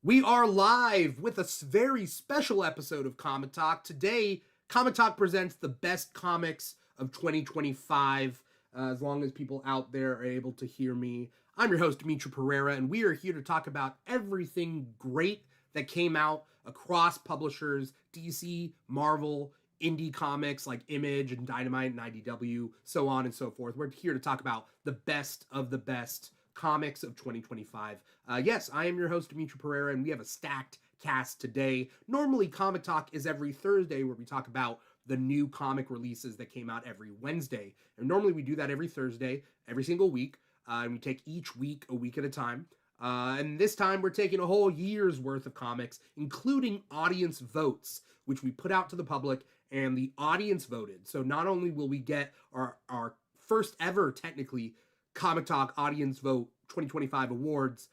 We are live with a very special episode of Comic Talk. Today, Comic Talk presents the best comics of 2025. As long as people out there are able to hear me, I'm your host, Dimitri Pereira, and we are here to talk about everything great that came out across publishers, DC, Marvel, indie comics like Image and Dynamite and IDW, so on and so forth. We're here to talk about the best of the best comics of 2025. Yes, I am your host, Dimitri Pereira, and we have a stacked cast today. Normally, Comic Talk is every Thursday where we talk about the new comic releases that came out every Wednesday. And normally we do that every Thursday, every single week, and we take each week a week at a time. And this time we're taking a whole year's worth of comics, including audience votes, which we put out to the public, and the audience voted. So not only will we get our first ever, technically, Comic Talk Audience Vote 2025 awards,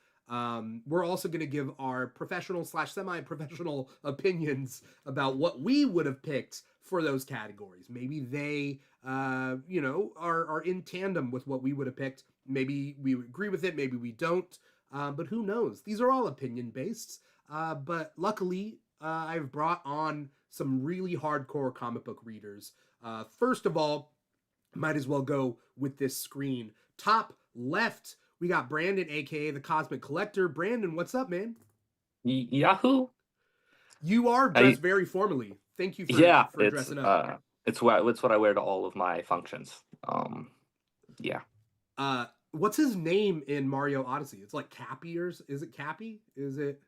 we're also going to give our professional / semi-professional opinions about what we would have picked for those categories. Maybe they, are in tandem with what we would have picked. Maybe we agree with it, maybe we don't, but who knows? These are all opinion-based, but luckily, I've brought on some really hardcore comic book readers. First of all, might as well go with this screen. Top left, we got Brandon, aka the Cosmic Collector. Brandon, what's up, man? Yahoo! You are dressed very formally. Thank you for dressing up. It's what I wear to all of my functions. What's his name in Mario Odyssey? It's like Cappy, or is it Cappy? Is it?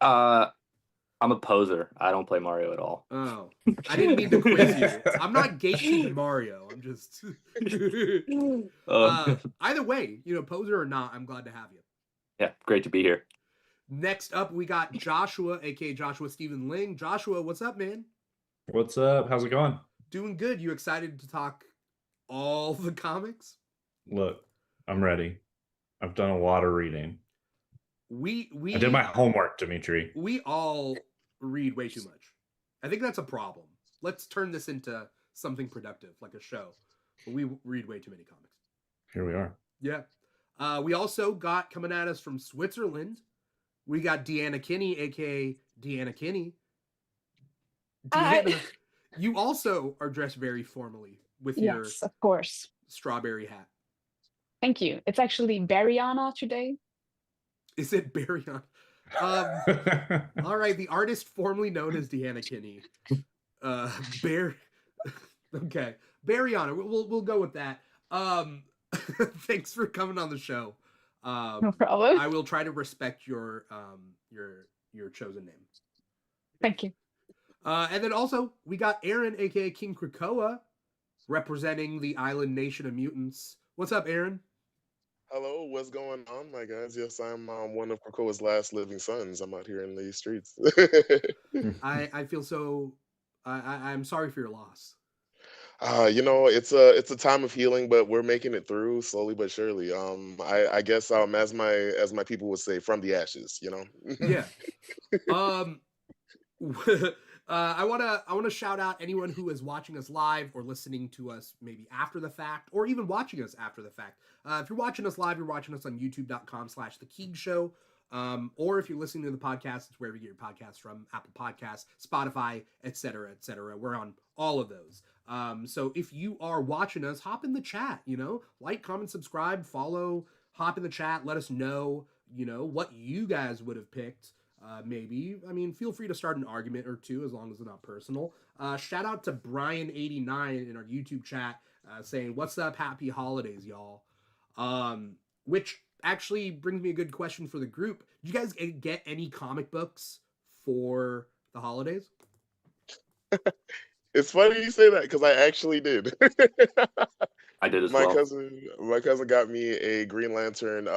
I'm a poser. I don't play Mario at all. Oh, I didn't mean to quiz you. I'm not gatekeeping Mario. I'm just. Either way, poser or not, I'm glad to have you. Yeah, great to be here. Next up, we got Joshua, aka Joshua Stephen Ling. Joshua, what's up, man? What's up? How's it going? Doing good. You excited to talk all the comics? Look, I'm ready. I've done a lot of reading. I did my homework, Dimitri. We all read way too much. I think that's a problem. Let's turn this into something productive, like a show. But we read way too many comics. Here we are. Yeah. We also got, coming at us from Switzerland, we got Deanna Kinney, aka Deanna Kinney. Deanna, you also are dressed very formally with your of course, strawberry hat. Thank you. It's actually Barryana today. Is it Barryana? All right, the artist formerly known as Deanna Kinney. Okay, Barryana. We'll go with that. Thanks for coming on the show. No problem. I will try to respect your chosen name. Thank you. And then also we got Aaron, aka King Krakoa, representing the island nation of mutants. What's up, Aaron? Hello, what's going on, my guys? Yes, I'm one of Krakoa's last living sons. I'm out here in these streets. I feel so. I'm sorry for your loss. It's a time of healing, but we're making it through slowly but surely. I guess as my people would say, from the ashes. Yeah. I wanna shout out anyone who is watching us live or listening to us maybe after the fact, or even watching us after the fact. If you're watching us live, you're watching us on youtube.com/The Keeg Show. Or if you're listening to the podcast, it's wherever you get your podcasts from, Apple Podcasts, Spotify, etc., etc. We're on all of those. So if you are watching us, hop in the chat, like, comment, subscribe, follow, hop in the chat, let us know, what you guys would have picked. Maybe. I mean, feel free to start an argument or two as long as it's not personal. Shout out to Brian89 in our YouTube chat saying, "What's up? Happy holidays, y'all." Which actually brings me a good question for the group. Did you guys get any comic books for the holidays? It's funny you say that because I actually did. I did as my well. My cousin got me a Green Lantern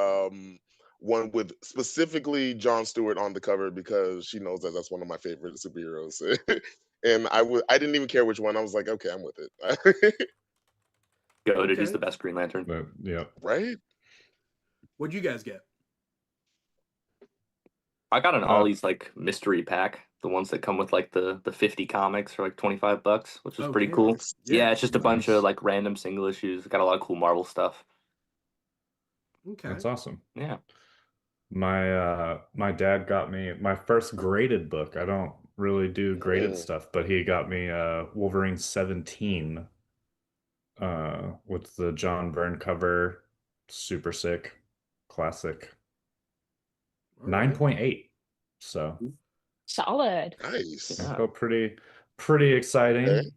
one with specifically Jon Stewart on the cover because she knows that that's one of my favorite superheroes. And I didn't even care which one. I was like, okay, I'm with it. Goated, he's the best Green Lantern. Yeah. Right? What'd you guys get? I got an Ollie's mystery pack, the ones that come with the 50 comics for $25, which was pretty cool. Nice. Yeah, it's just a bunch of random single issues. Got a lot of cool Marvel stuff. Okay. That's awesome. Yeah. My dad got me my first graded book. I don't really do graded stuff, but he got me Wolverine 17 with the John Byrne cover. Super sick. Classic. All right. 9.8. So Solid. Nice. Yeah. so pretty exciting. Okay.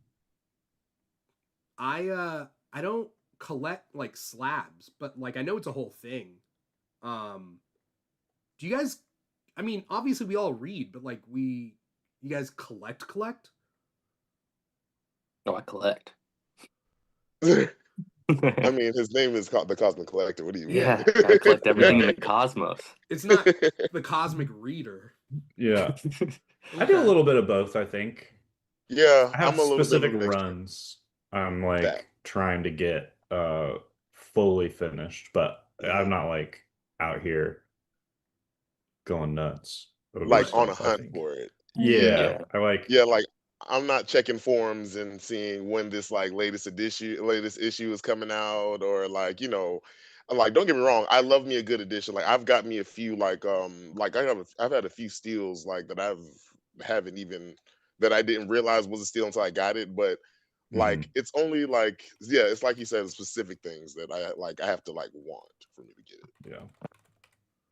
I don't collect like slabs, but like I know it's a whole thing. Do you guys, I mean, obviously we all read, but like you guys collect? Oh, I collect. I mean, his name is the Cosmic Collector. What do you mean? Yeah, gotta collect everything in Yeah. the cosmos. It's not the Cosmic Reader. Yeah. I do a Okay. little bit of both, I think. Yeah, I have I'm a little bit of specific a mixture. runs I'm That. like trying to get fully finished, but I'm Mhm. not like out here going nuts over Like on a stuff, I hunt think. for it. Yeah, Yeah. I like Yeah, like I'm not checking forums and seeing when this like latest issue is coming out, or like, like, don't get me wrong, I love me a good edition. Like I've got me a few like I've had a few steals like that haven't even that I didn't realize was a steal until I got it. But like it's only like, yeah, it's like you said, specific things that I have to like want for me to get it. yeah.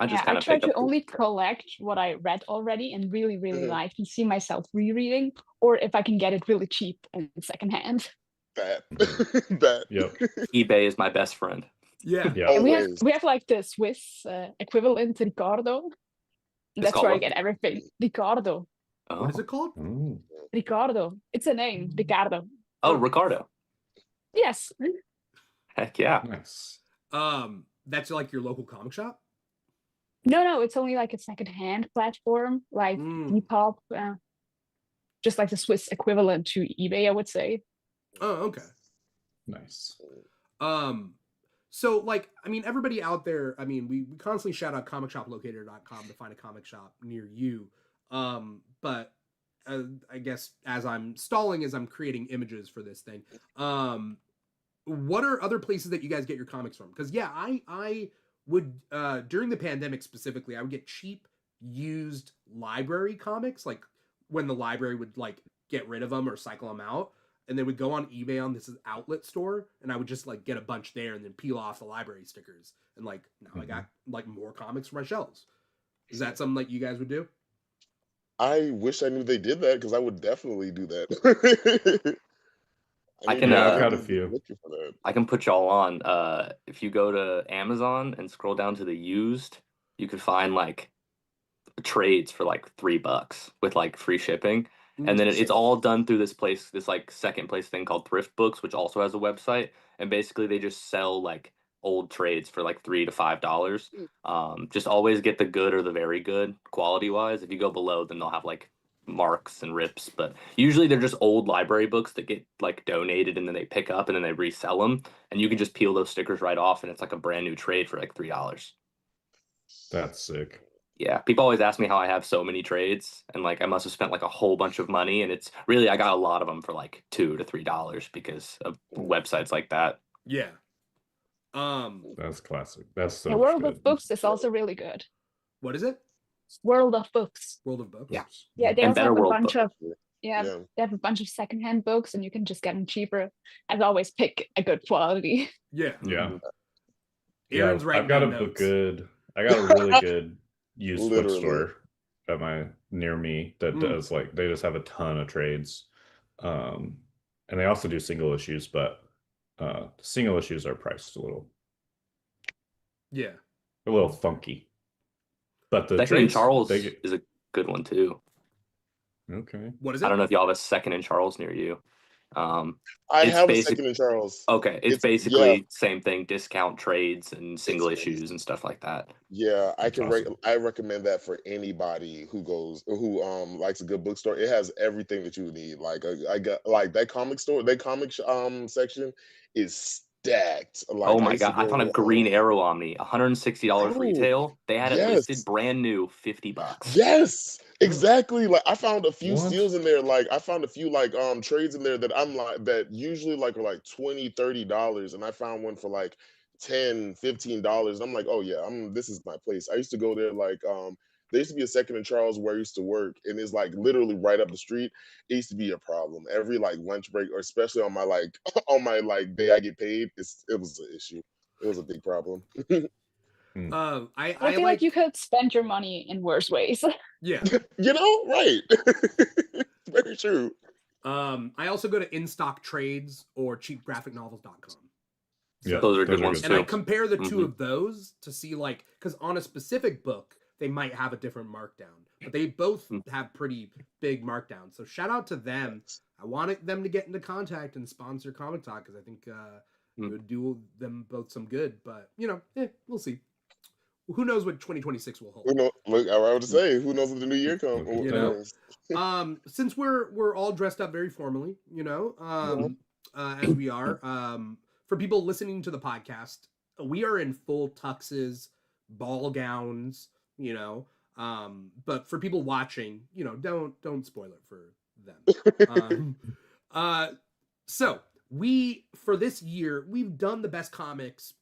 I just I kind of try picked to up. only collect what I read already and really, really Mhm. like and see myself rereading, or if I can get it really cheap and secondhand. That Mhm. that Yep. eBay is my best friend. Yeah. Yeah. And always. we have like the Swiss equivalent, Ricardo. It's That's called where I what? get everything. Ricardo. What is Oh, it called? Ooh. Ricardo. It's a name. Ricardo. oh, Ricardo. Yes. Heck yeah. Nice. That's like your local comic shop? No, it's only like a secondhand platform, like Depop. Just like the Swiss equivalent to eBay, I would say. Oh, okay. Nice. So like, I mean, everybody out there, I mean, we constantly shout out comicshoplocator.com to find a comic shop near you. But I guess as I'm stalling, as I'm creating images for this thing, what are other places that you guys get your comics from? Because yeah, I would during the pandemic specifically, I would get cheap used library comics, like when the library would like get rid of them or cycle them out, and they would go on eBay on this outlet store, and I would just like get a bunch there and then peel off the library stickers, and like now I got like more comics for my shelves. Is that something like you guys would do? I wish I knew they did that because I would definitely do that. I need can, to Yeah, I've uh, got a be few. looking for that. I can put y'all on. If you go to Amazon and scroll down to the used, you could find like trades for like $3 with like free shipping. And then it's all done through this place, this like second place thing called Thrift Books, which also has a website. And basically they just sell like old trades for like $3 to $5. Just always get the good or the very good quality wise. If you go below, then they'll have like marks and rips, but usually they're just old library books that get like donated and then they pick up and then they resell them. And you can just peel those stickers right off and it's like a brand new trade for like $3. That's sick. Yeah, people always ask me how I have so many trades, and like I must have spent like a whole bunch of money, and it's really I got a lot of them for like $2 to $3 because of websites like that. Yeah. That's classic. That's The so World good. of Books is also really good. What is it? World of Books. World of Books. Yeah. Yeah, they And also Better have a World bunch Book. of yeah, Yeah. they have a bunch of secondhand books, and you can just get them cheaper. As always, pick a good quality. Yeah. Yeah. Aaron's Yeah, writing I've got a down notes. I got a really good used Literally. bookstore at my near me that does like they just have a ton of trades. And they also do single issues, but single issues are priced a little funky. But the Second in trades Charles they get is a good one too. okay. What is I it? don't know if y'all have a Second in Charles near you. I It's have a basic- second in Charles. Okay, it's Yeah, basically same thing, discount trades and single It's issues and stuff like that. yeah. That's awesome. I recommend that for anybody who likes a good bookstore. It has everything that you need. Like I got like that comic store, that section is stacked. Like Oh I my used to God, I found a go. Green Arrow Omni, $160 Oh, retail. They had it yes. listed brand new, $50. Yes, exactly. Like I found a few What? steals in there. Like I found a few like trades in there that I'm like that usually like are like $20, $30, and I found one for like $10, $15. I'm like, oh yeah, this is my place. I used to go there like there used to be a Second and Charles where I used to work, and it's like literally right up the street. It used to be a problem every like lunch break, or especially on my like on my like day I get paid. It was an issue. It was a big problem. I feel like you could spend your money in worse ways. Yeah. Right. Very true. I also go to InStock Trades or cheapgraphicnovels.com. Yeah, those are good ones And too. I compare the two of those to see, like, because on a specific book, they might have a different markdown, but they both have pretty big markdowns. So shout out to them. I wanted them to get into contact and sponsor Comic Talk because I think it would do them both some good. But, we'll see. Who knows what 2026 will hold? Who knows? Look, I would say, who knows what the new year comes? Since we're all dressed up very formally, as we are, for people listening to the podcast, we are in full tuxes, ball gowns, but for people watching, don't spoil it for them. So for this year, we've done the best comics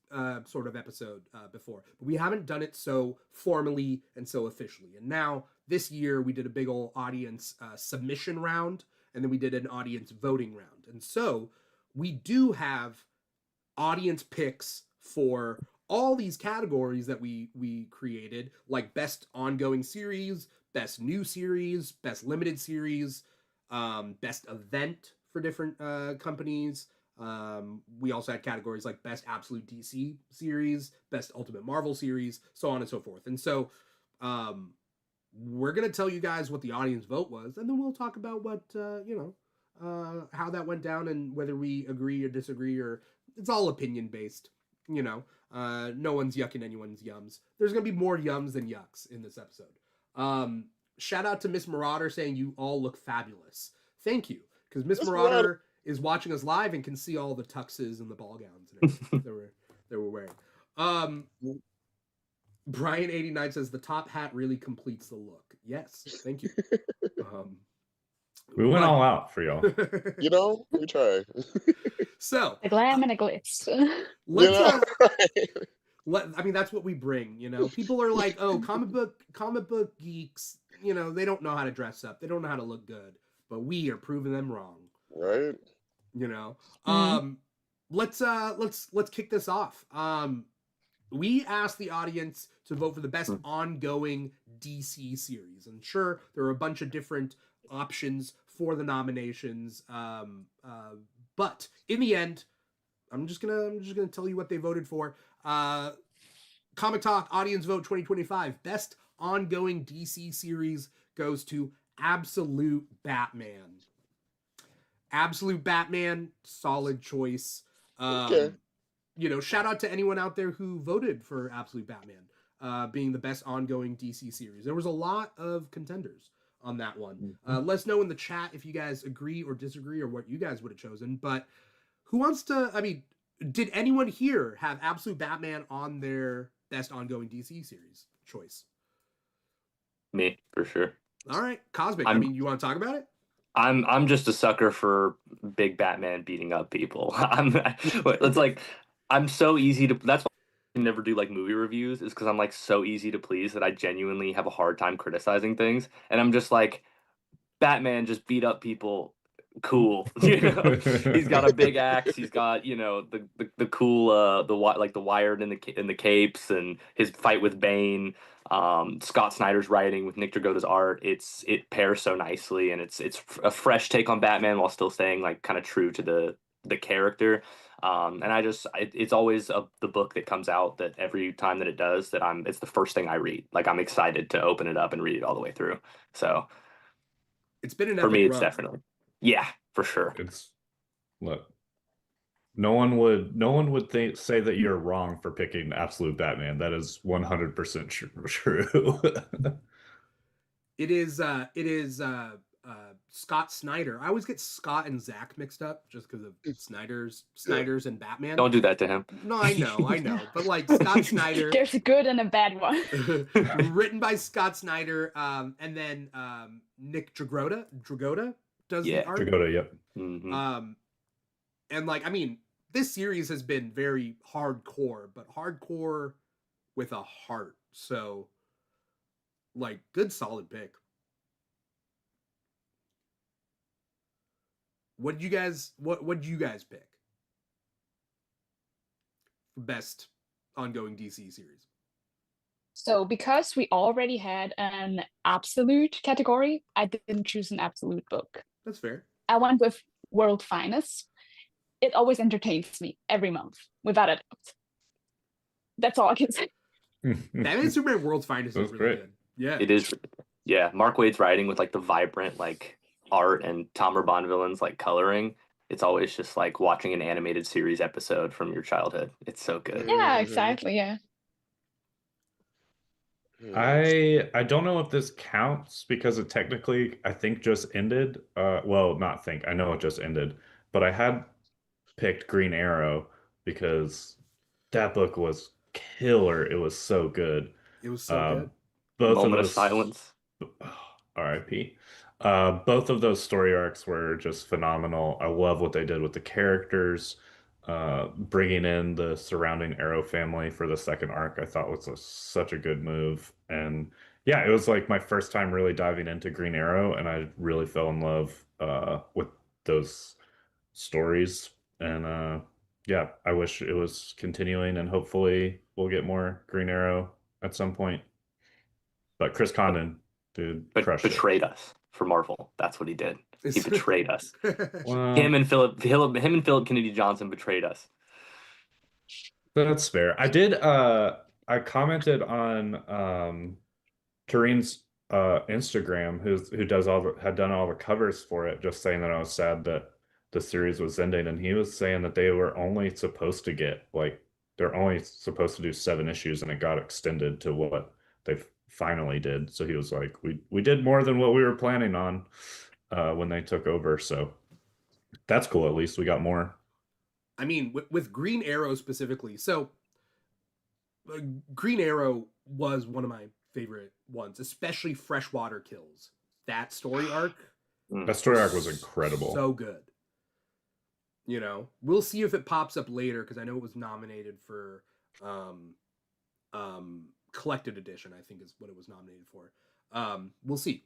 sort of episode before, but we haven't done it so formally and so officially. And now this year we did a big old audience submission round, and then we did an audience voting round. And so we do have audience picks for all these categories that we created, like best ongoing series, best new series, best limited series, best event for different companies. We also had categories like best absolute DC series, best ultimate Marvel series, so on and so forth. And so we're going to tell you guys what the audience vote was, and then we'll talk about what, how that went down and whether we agree or disagree, or it's all opinion based, no one's yucking anyone's yums. There's going to be more yums than yucks in this episode. Shout out to Miss Marauder saying you all look fabulous. Thank you. Because Miss Marauder is watching us live and can see all the tuxes and the ball gowns and everything they were wearing. Brian89 says the top hat really completes the look. Yes, thank you. We went all out for y'all. We try. So a glam and a glitz. That's what we bring. People are like, oh, comic book geeks. They don't know how to dress up. They don't know how to look good. But we are proving them wrong. Right. Let's kick this off. We asked the audience to vote for the best ongoing DC series. And sure, there are a bunch of different options for the nominations. But in the end, I'm just gonna tell you what they voted for. Comic Talk Audience Vote 2025 Best Ongoing DC Series goes to Absolute Batman. Absolute Batman, solid choice. Okay. Shout out to anyone out there who voted for Absolute Batman being the best ongoing DC series. There was a lot of contenders on that one. Let us know in the chat if you guys agree or disagree or what you guys would have chosen. But who wants to, did anyone here have Absolute Batman on their best ongoing DC series choice? Me, for sure. All right, Cosmic. You want to talk about it? I'm just a sucker for big Batman beating up people. I'm so easy to. That's why I can never do like movie reviews, is because I'm like so easy to please that I genuinely have a hard time criticizing things, and I'm just like, Batman just beat up people. Cool. He's got a big axe. He's got the cool the wired in the capes, and his fight with Bane. Scott Snyder's writing with Nick Dragotta's art. It pairs so nicely, and it's a fresh take on Batman while still staying like kind of true to the character. And it's always the book that comes out that every time that it does that it's the first thing I read. Like I'm excited to open it up and read it all the way through. So it's been an for me, run. it's definitely. Yeah, for sure. Look, no one would say that you're wrong for picking Absolute Batman. That is 100% true. It is Scott Snyder. I always get Scott and Zach mixed up just because of Snyder's and Batman. Don't do that to him. No, I know. But like Scott Snyder. There's a good and a bad one. Written by Scott Snyder, and then Nick Dragotta does the art. Dragotta, yep. Mm-hmm. And this series has been very hardcore, but hardcore with a heart. So, like, good solid pick. What did you guys pick for best ongoing DC series? So because we already had an absolute category, I didn't choose an absolute book. That's fair. I went with World Finest. It always entertains me every month, without a doubt. That's all I can say. Batman Superman World's Finest is really great. good. Yeah. It is. Yeah, Mark Waid's writing with like the vibrant like art and Tom Bondvillain's like coloring. It's always just like watching an animated series episode from your childhood. It's so good. Yeah, exactly. Yeah. I don't know if this counts because it technically I think just ended. Well, not think. I know it just ended, but I had picked Green Arrow because that book was killer. It was so good. It was so good. Both Moment of of those silence. R.I.P. Both of those story arcs were just phenomenal. I love what they did with the characters. Bringing in the surrounding Arrow family for the second arc, I thought was such a good move. And yeah, it was like my first time really diving into Green Arrow, and I really fell in love with those stories. And yeah, I wish it was continuing, and hopefully we'll get more Green Arrow at some point. But Chris Condon, dude, crushed betrayed us for Marvel. That's what he did. He betrayed us. Well, Him and Philip Kennedy Johnson betrayed us. That's fair. I commented on Tareen's Instagram, who had done all the covers for it, just saying that I was sad that the series was ending, and he was saying that they're only supposed to do 7 issues, and it got extended to what they finally did. So he was like, we did more than what we were planning on when they took over. So that's cool. At least we got more. I mean, with Green Arrow specifically. So Green Arrow was one of my favorite ones, especially Freshwater Kills. That story arc. That story arc was incredible. So good. We'll see if it pops up later, because I know it was nominated for collected edition, I think is what it was nominated for. We'll see.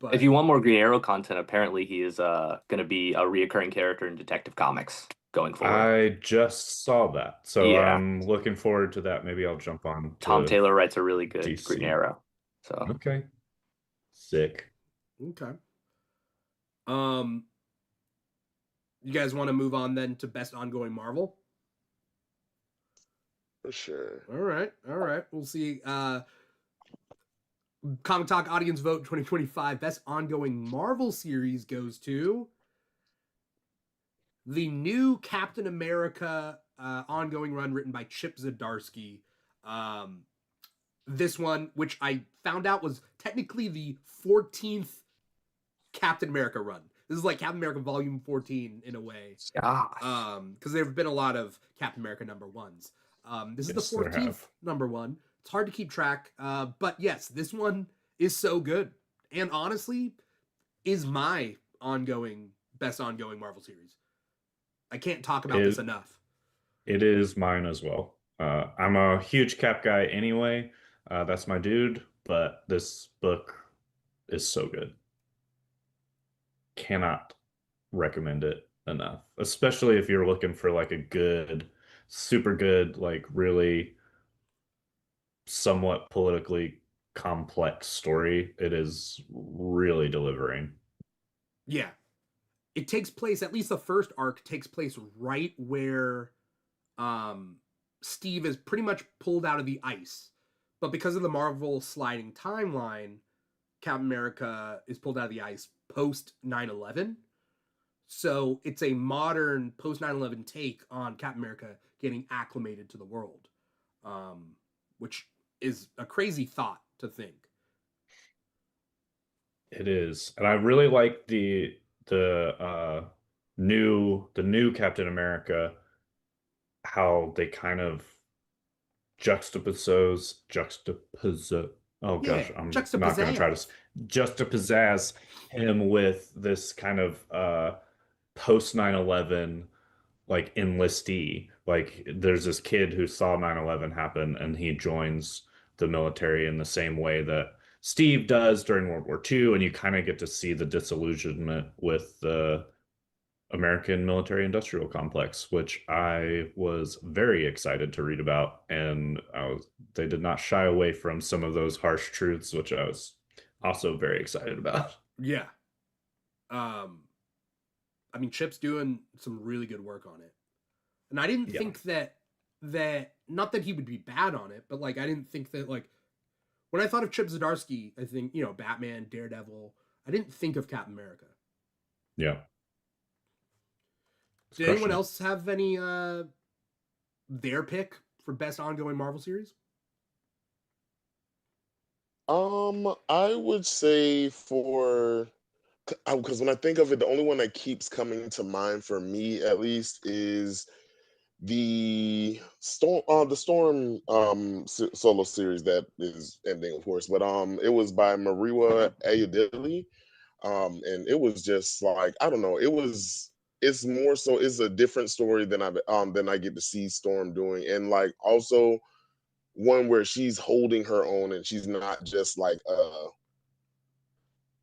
But if you want more Green Arrow content, apparently he is going to be a reoccurring character in Detective Comics going forward. I just saw that, so Yeah. I'm looking forward to that. Maybe I'll jump on. Tom Taylor writes a really good DC. Green Arrow. So okay, sick. Okay. You guys want to move on then to best ongoing Marvel? For sure. All right. We'll see. Comic Talk Audience Vote 2025 best ongoing Marvel series goes to the new Captain America ongoing run written by Chip Zdarsky. This one, which I found out was technically the 14th Captain America run. This is like Captain America Volume 14 in a way. Because there have been a lot of Captain America #1s. This is the 14th #1. It's hard to keep track. But yes, this one is so good. And honestly, is my best ongoing Marvel series. I can't talk about this enough. It is mine as well. I'm a huge Cap guy anyway. That's my dude. But this book is so good. Cannot recommend it enough. Especially if you're looking for like a good, super good, like really somewhat politically complex story. It is really delivering. Yeah. It takes place, at least the first arc takes place right where Steve is pretty much pulled out of the ice. But because of the Marvel sliding timeline, Captain America is pulled out of the ice post 9/11. So it's a modern post 9/11 take on Captain America getting acclimated to the world, which is a crazy thought to think. It is, and I really like the new Captain America, how they kind of juxtapose. Oh gosh, I'm not going to try to juxtapose him with this kind of post 9/11 like enlistee. Like there's this kid who saw 9/11 happen and he joins the military in the same way that Steve does during World War II, and you kind of get to see the disillusionment with the American military industrial complex, which I was very excited to read about. And they did not shy away from some of those harsh truths, which I was also very excited about. Yeah. I mean, Chip's doing some really good work on it. And I didn't think that not that he would be bad on it, but like I didn't think that, like, when I thought of Chip Zdarsky, I think, you know, Batman, Daredevil, I didn't think of Captain America. Yeah. Did anyone else have any their pick for best ongoing Marvel series? I would say because when I think of it, the only one that keeps coming to mind for me, at least, is the Storm solo series that is ending, of course. But it was by Mariwa Ayodele, and it was just like, I don't know, it's more so it's a different story than I get to see Storm doing, and like also one where she's holding her own and she's not just like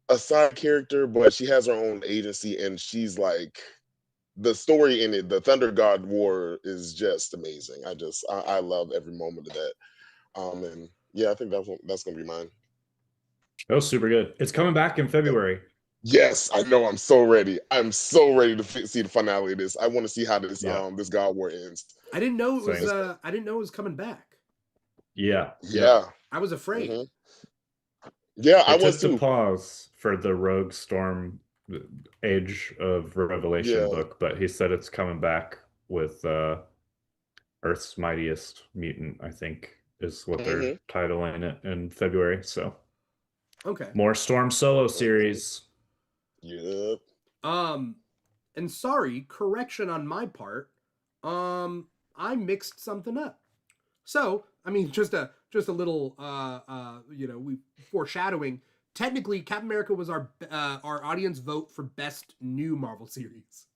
a side character, but she has her own agency, and she's like, the story in it, the Thunder God War, is just amazing. I love every moment of that. And yeah, I think that's gonna be mine. That was super good. It's coming back in February. Yes, I know. I'm so ready. I'm so ready to see the finale of this. I want to see how this this God War ends. I didn't know it was. I didn't know it was coming back. Yeah. Yeah. I was afraid. Mm-hmm. Yeah, I was too. too. Pause for the Rogue Storm Age of Revelation book, but he said it's coming back with Earth's Mightiest Mutant, I think is what they're titling it in February. So okay, more Storm solo series. Yep. And sorry, correction on my part. I mixed something up. So, I mean, just a little, you know, we foreshadowing. Technically, Captain America was our audience vote for best new Marvel series,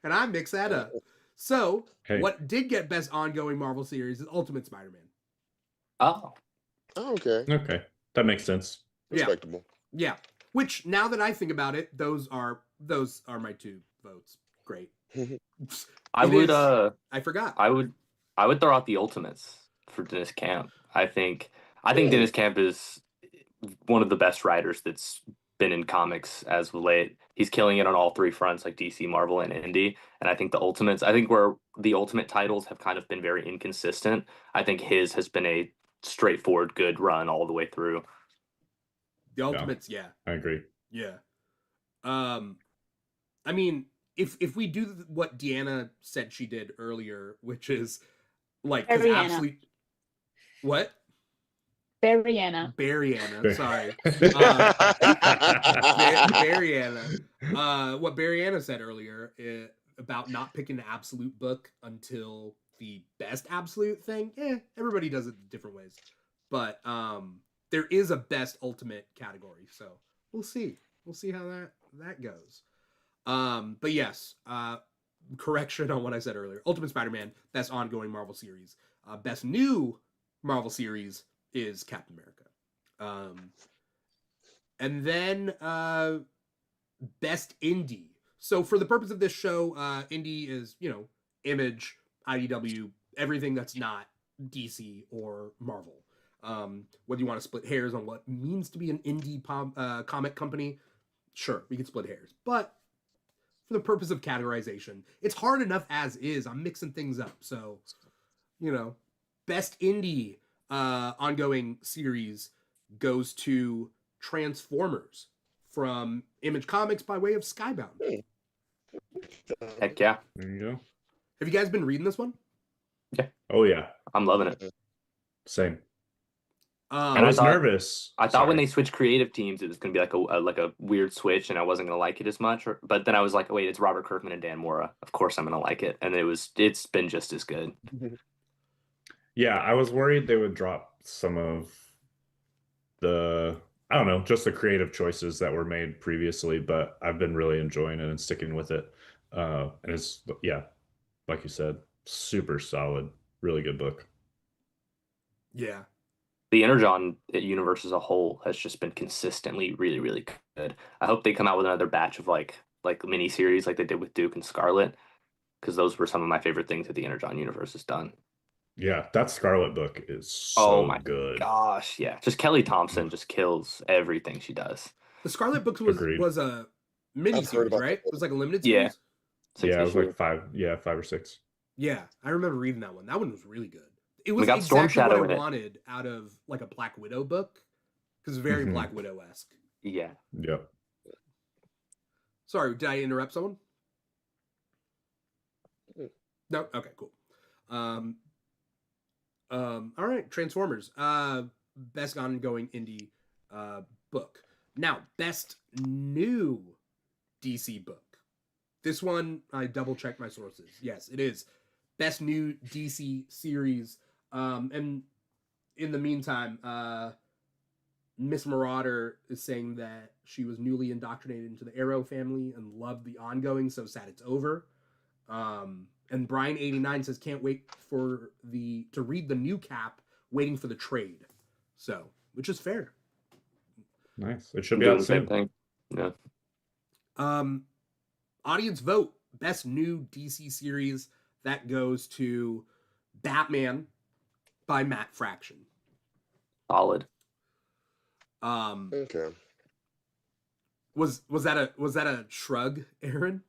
and I mixed that up. So, what did get best ongoing Marvel series is Ultimate Spider-Man. Oh, okay, that makes sense. Respectable. Yeah. Which, now that I think about it, those are my two votes. Great. I forgot. I would throw out the Ultimates for Dennis Camp. I think Dennis Camp is one of the best writers that's been in comics as of late. He's killing it on all three fronts, like DC, Marvel, and Indie. And I think the Ultimates, where the Ultimate titles have kind of been very inconsistent, I think his has been a straightforward good run all the way through. The Ultimates, yeah. I agree. Yeah. I mean, if we do what Deanna said she did earlier, which is like absolute what? Barriana. Sorry. Barriana. What Barriana said earlier about not picking the absolute book until the best absolute thing. Everybody does it different ways. But there is a best ultimate category, so we'll see. We'll see how that goes. But yes, correction on what I said earlier. Ultimate Spider-Man, best ongoing Marvel series. Best new Marvel series is Captain America. And then best indie. So for the purpose of this show, indie is, you know, Image, IDW, everything that's not DC or Marvel. Whether you want to split hairs on what means to be an indie comic company, sure, we can split hairs. But for the purpose of categorization, it's hard enough as is. I'm mixing things up. So, you know, best indie ongoing series goes to Transformers from Image Comics by way of Skybound. Heck yeah. There you go. Have you guys been reading this one? Yeah. Oh yeah. I'm loving it. Same. And I was nervous. I thought when they switched creative teams, it was going to be like a weird switch, and I wasn't going to like it as much. But then I was like, oh, wait, it's Robert Kirkman and Dan Mora. Of course, I'm going to like it, and it's been just as good. Yeah, I was worried they would drop some of the, I don't know, just the creative choices that were made previously, but I've been really enjoying it and sticking with it. And it's, yeah, like you said, super solid, really good book. Yeah. The Energon universe as a whole has just been consistently really, really good. I hope they come out with another batch of like mini series like they did with Duke and Scarlet, because those were some of my favorite things that the Energon universe has done. Yeah, that Scarlet book is Oh so my good. gosh, yeah. Just Kelly Thompson just kills everything she does. The Scarlet Books Agreed. was a mini I've heard series, about right? that It was like a limited Yeah. series. Yeah, it was issue. like 5 or 6. Yeah, I remember reading that one. That one was really good. It We was got Storm exactly what Shadow I in it. wanted out of like a Black Widow book, because very Mhm. Black Widow-esque. Yeah. Yep. Sorry, did I interrupt someone? Mm. No. Okay. Cool. All right. Transformers. Best ongoing indie book. Now, best new DC book. This one, I double checked my sources. Yes, it is best new DC series. And in the meantime, Miss Marauder is saying that she was newly indoctrinated into the Arrow family and loved the ongoing. So sad it's over. And Brian89 says can't wait to read the new Cap, waiting for the trade. So, which is fair. Nice. It should I'm be doing out the same soon. thing. Yeah. Audience vote best new DC series, that goes to Batman by Matt Fraction. Solid. Okay. Was that a shrug, Aaron?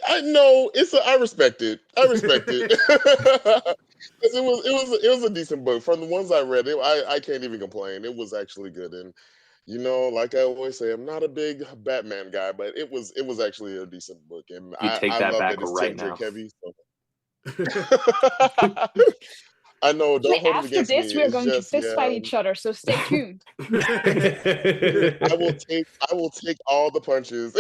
I know I respect it. I respect it. 'Cause it was a decent book. From the ones I read, I can't even complain. It was actually good, and like I always say, I'm not a big Batman guy, but it was actually a decent book, and You take I that love back that it's right Tim Drake now. heavy. So. I know. Don't hold it After against me. this, we're It's going to just fist fight each other, so stay tuned. I will take all the punches.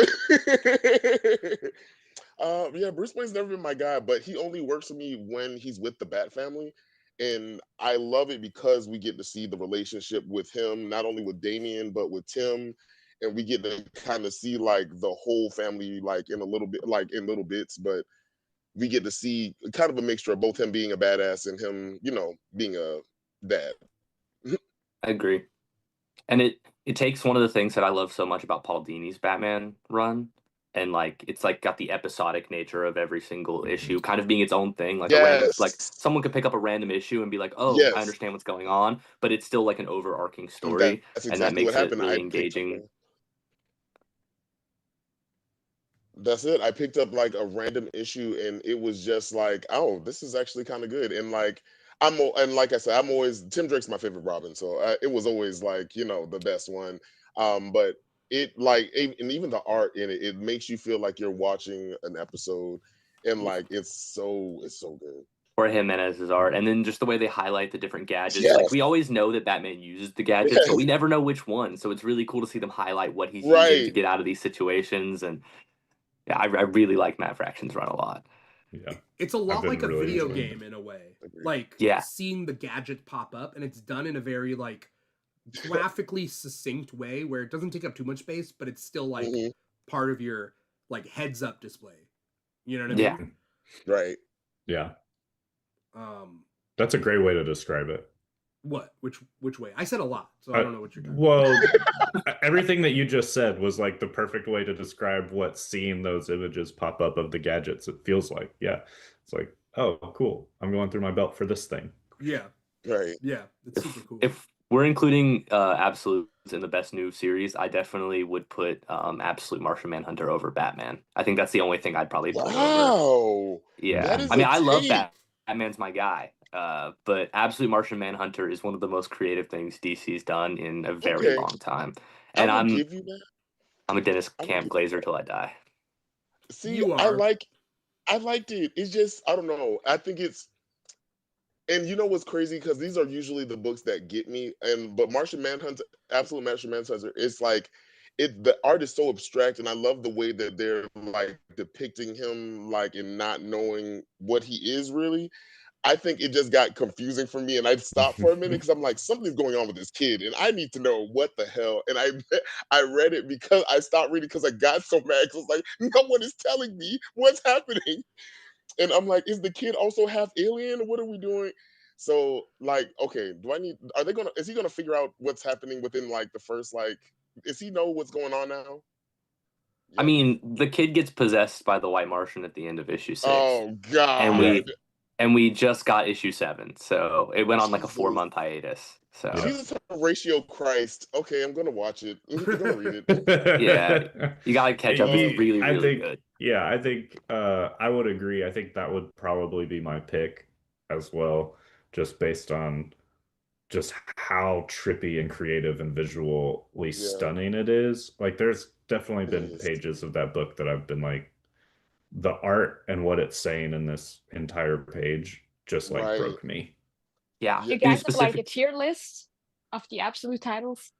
Yeah, Bruce Wayne's never been my guy, but he only works for me when he's with the Bat family. And I love it because we get to see the relationship with him, not only with Damian, but with Tim. And we get to kind of see like the whole family, like in a little bit, like in little bits, but we get to see kind of a mixture of both him being a badass and him, being a dad. I agree. And it takes one of the things that I love so much about Paul Dini's Batman run, and like it's like got the episodic nature of every single issue kind of being its own thing, like a random, like Yes. someone could pick up a random issue and be like, oh, I Yes. understand what's going on, but it's still like an overarching story, That's and that exactly what makes it happened. really I picked up engaging. That's it. I picked up like a random issue and it was just like, oh, this is actually kind of good. And like, and like I said, I'm always, Tim Drake's my favorite Robin. So it was always like, the best one. But it like, and even the art in it, it makes you feel like you're watching an episode, and like, it's so good. Jorge Jimenez's art, and then just the way they highlight the different gadgets. Yes. Like we always know that Batman uses the gadgets, but we never know which one. So it's really cool to see them highlight what he's using to Right. get out of these situations. And yeah, I really like Matt Fraction's run a lot. Yeah. It's a lot been like a really video enjoying game in a way. Agreed. Like Yeah. seeing the gadget pop up, and it's done in a very like graphically succinct way where it doesn't take up too much space, but it's still like Mhm. part of your like heads up display. You know what I Yeah. mean? Right. Yeah. Um, That's a great way to describe it. what? Which way? I said a lot, so I don't know what you're talking Well, everything that you just said was like the perfect way to describe what seeing those images pop up of the gadgets it feels like. Yeah. It's like, oh, cool. I'm going through my belt for this thing. Yeah. Right. Yeah. It's super cool. If we're including Absolutes in the best new series, I definitely would put Absolute Martian Manhunter over Batman. I think that's the only thing I'd probably put over. Wow. Yeah. That is I mean, a I love take. Batman's my guy. But Absolute Martian Manhunter is one of the most creative things DC's done in a very Okay. long time. And I will give you that. I'm a Dennis I will Camp give Glazer till I die. See, You I are. liked it. It's just, I don't know. I think it's, and you know what's crazy? Because these are usually the books that get me. But Martian Manhunter, Absolute Martian Manhunter, it's like, the art is so abstract, and I love the way that they're like depicting him, like, and not knowing what he is really. I think it just got confusing for me, and I stopped for a minute because I'm like, something's going on with this kid, and I need to know what the hell. And I read it because I stopped reading because I got so mad because I was like, no one is telling me what's happening, and I'm like, is the kid also half alien? What are we doing? So like, okay, is he gonna figure out what's happening within like the first like? Does he know what's going on now? I Yet? mean, the kid gets possessed by the White Martian at the end of issue 6, Oh and God. we just got issue 7, so it went on like a Jesus. 4-month hiatus. So Jesus Horatio Christ. Okay, I'm gonna watch it. I'm gonna read it. yeah, you gotta catch up. It's really, I really think, good. yeah, I think I would agree. I think that would probably be my pick as well, just based on just how trippy and creative and visually Yeah, stunning it is. Like, there's definitely it been is. pages of that book that I've been like, the art and what it's saying in this entire page just like Right. broke me. Yeah, Yeah. You in guys have like a specific. tier list of the absolute titles?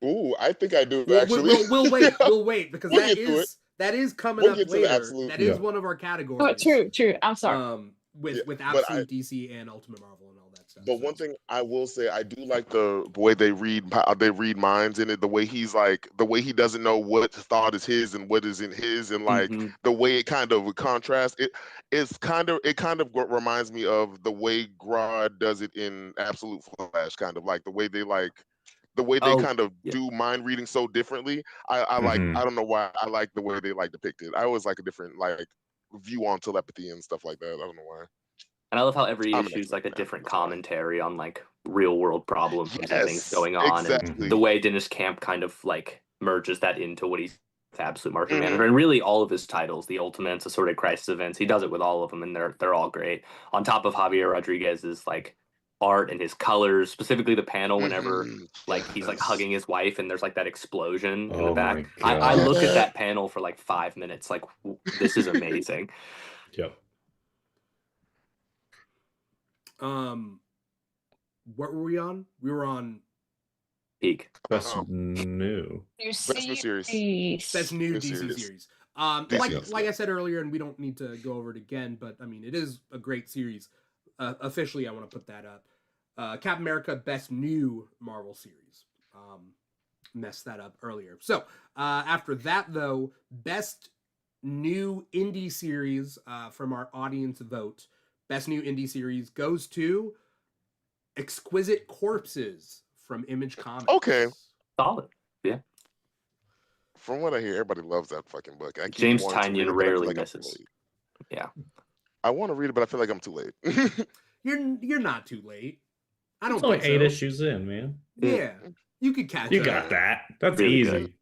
Ooh, I think I do We'll, actually. we'll wait. We'll wait because We'll get to it. that is coming We'll up get to the later. absolute. That is Yeah. one of our Oh, categories. true. I'm sorry. Yeah, With but absolute DC and Ultimate Marvel and all that stuff. But one thing I will say, I do like the way they read minds in it. The way he's like, the way he doesn't know what thought is his and what isn't his, and like the way it kind of contrasts. It kind of reminds me of the way Grodd does it in Absolute Flash, kind of like the way they kind of Yeah. do mind reading so differently. I like, I don't know why I like the way they like depict it. I always like a different like view on telepathy and stuff like that. I don't know why. And I love how every I'm an issue is like a expert, man. different That's why. commentary on like real world problems and things Yes, going on, and exactly. the way Dennis Camp kind of like merges that into what he's Absolute Martian Mhm. Manhunter, and really all of his titles, the Ultimates, Assorted Crisis Events, he does it with all of them, and they're all great. On top of Javier Rodriguez's like art and his colors, specifically the panel whenever like he's like Yes. hugging his wife and there's like that explosion in the Oh my back. I God. looked at that panel for like 5 minutes, like this is amazing. Yep. What were we on? We were on Peak. Best new. Best new series. Best new New DC series. series. DC, Like I said earlier, and we don't need to go over it again, but I mean, it is a great series. Officially, I want to put that up. Captain America Best New Marvel Series. Messed that up earlier. So after that, though, Best New Indie Series from our audience vote. Best New Indie Series goes to Exquisite Corpses from Image Comics. Okay. Solid. Yeah. From what I hear, everybody loves that fucking book. I keep James wanting to read Tynion it, but I feel rarely like I'm misses. too late. Yeah. I want to read it, but I feel like I'm too late. You're not too late. I don't It's only think 8 so. issues in, man. Yeah, you could catch You up. got that. That's Really easy. good.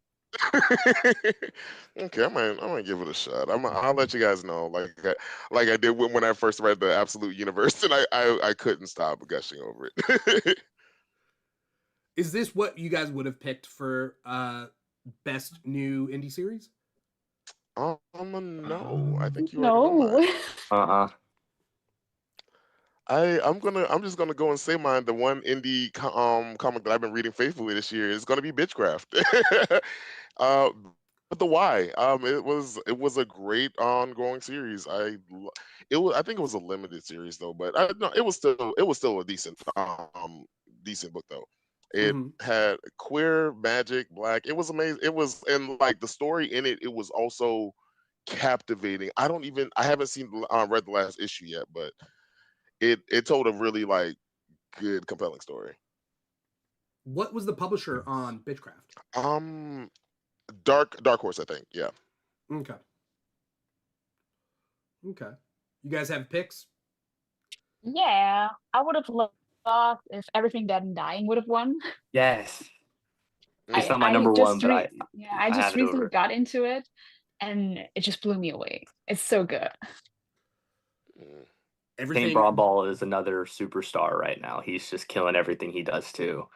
Okay, I might give it a shot. I'll let you guys know, like I did when I first read the Absolute Universe, and I couldn't stop gushing over it. Is this what you guys would have picked for Best New Indie Series? No, I think you already know No. mine. I'm just gonna go and say mine. The one indie comic that I've been reading faithfully this year is gonna be Bitchcraft. But the why? It was a great ongoing series. I think it was a limited series though, but no, it was still a decent book though. It had queer magic, black. It was amazing. It was, and like the story in it, it was also captivating. I haven't read the last issue yet, but it told a really like good, compelling story. What was the publisher on Bitchcraft? Dark Horse, I think. Yeah. Okay. You guys have picks? Yeah, I would have loved if Everything Dead and Dying would have won. Yes. It's not my I number just one, but I just have it recently over. got into it, and it just blew me away. It's so good. Kane Broadball is another superstar right now. He's just killing everything he does too.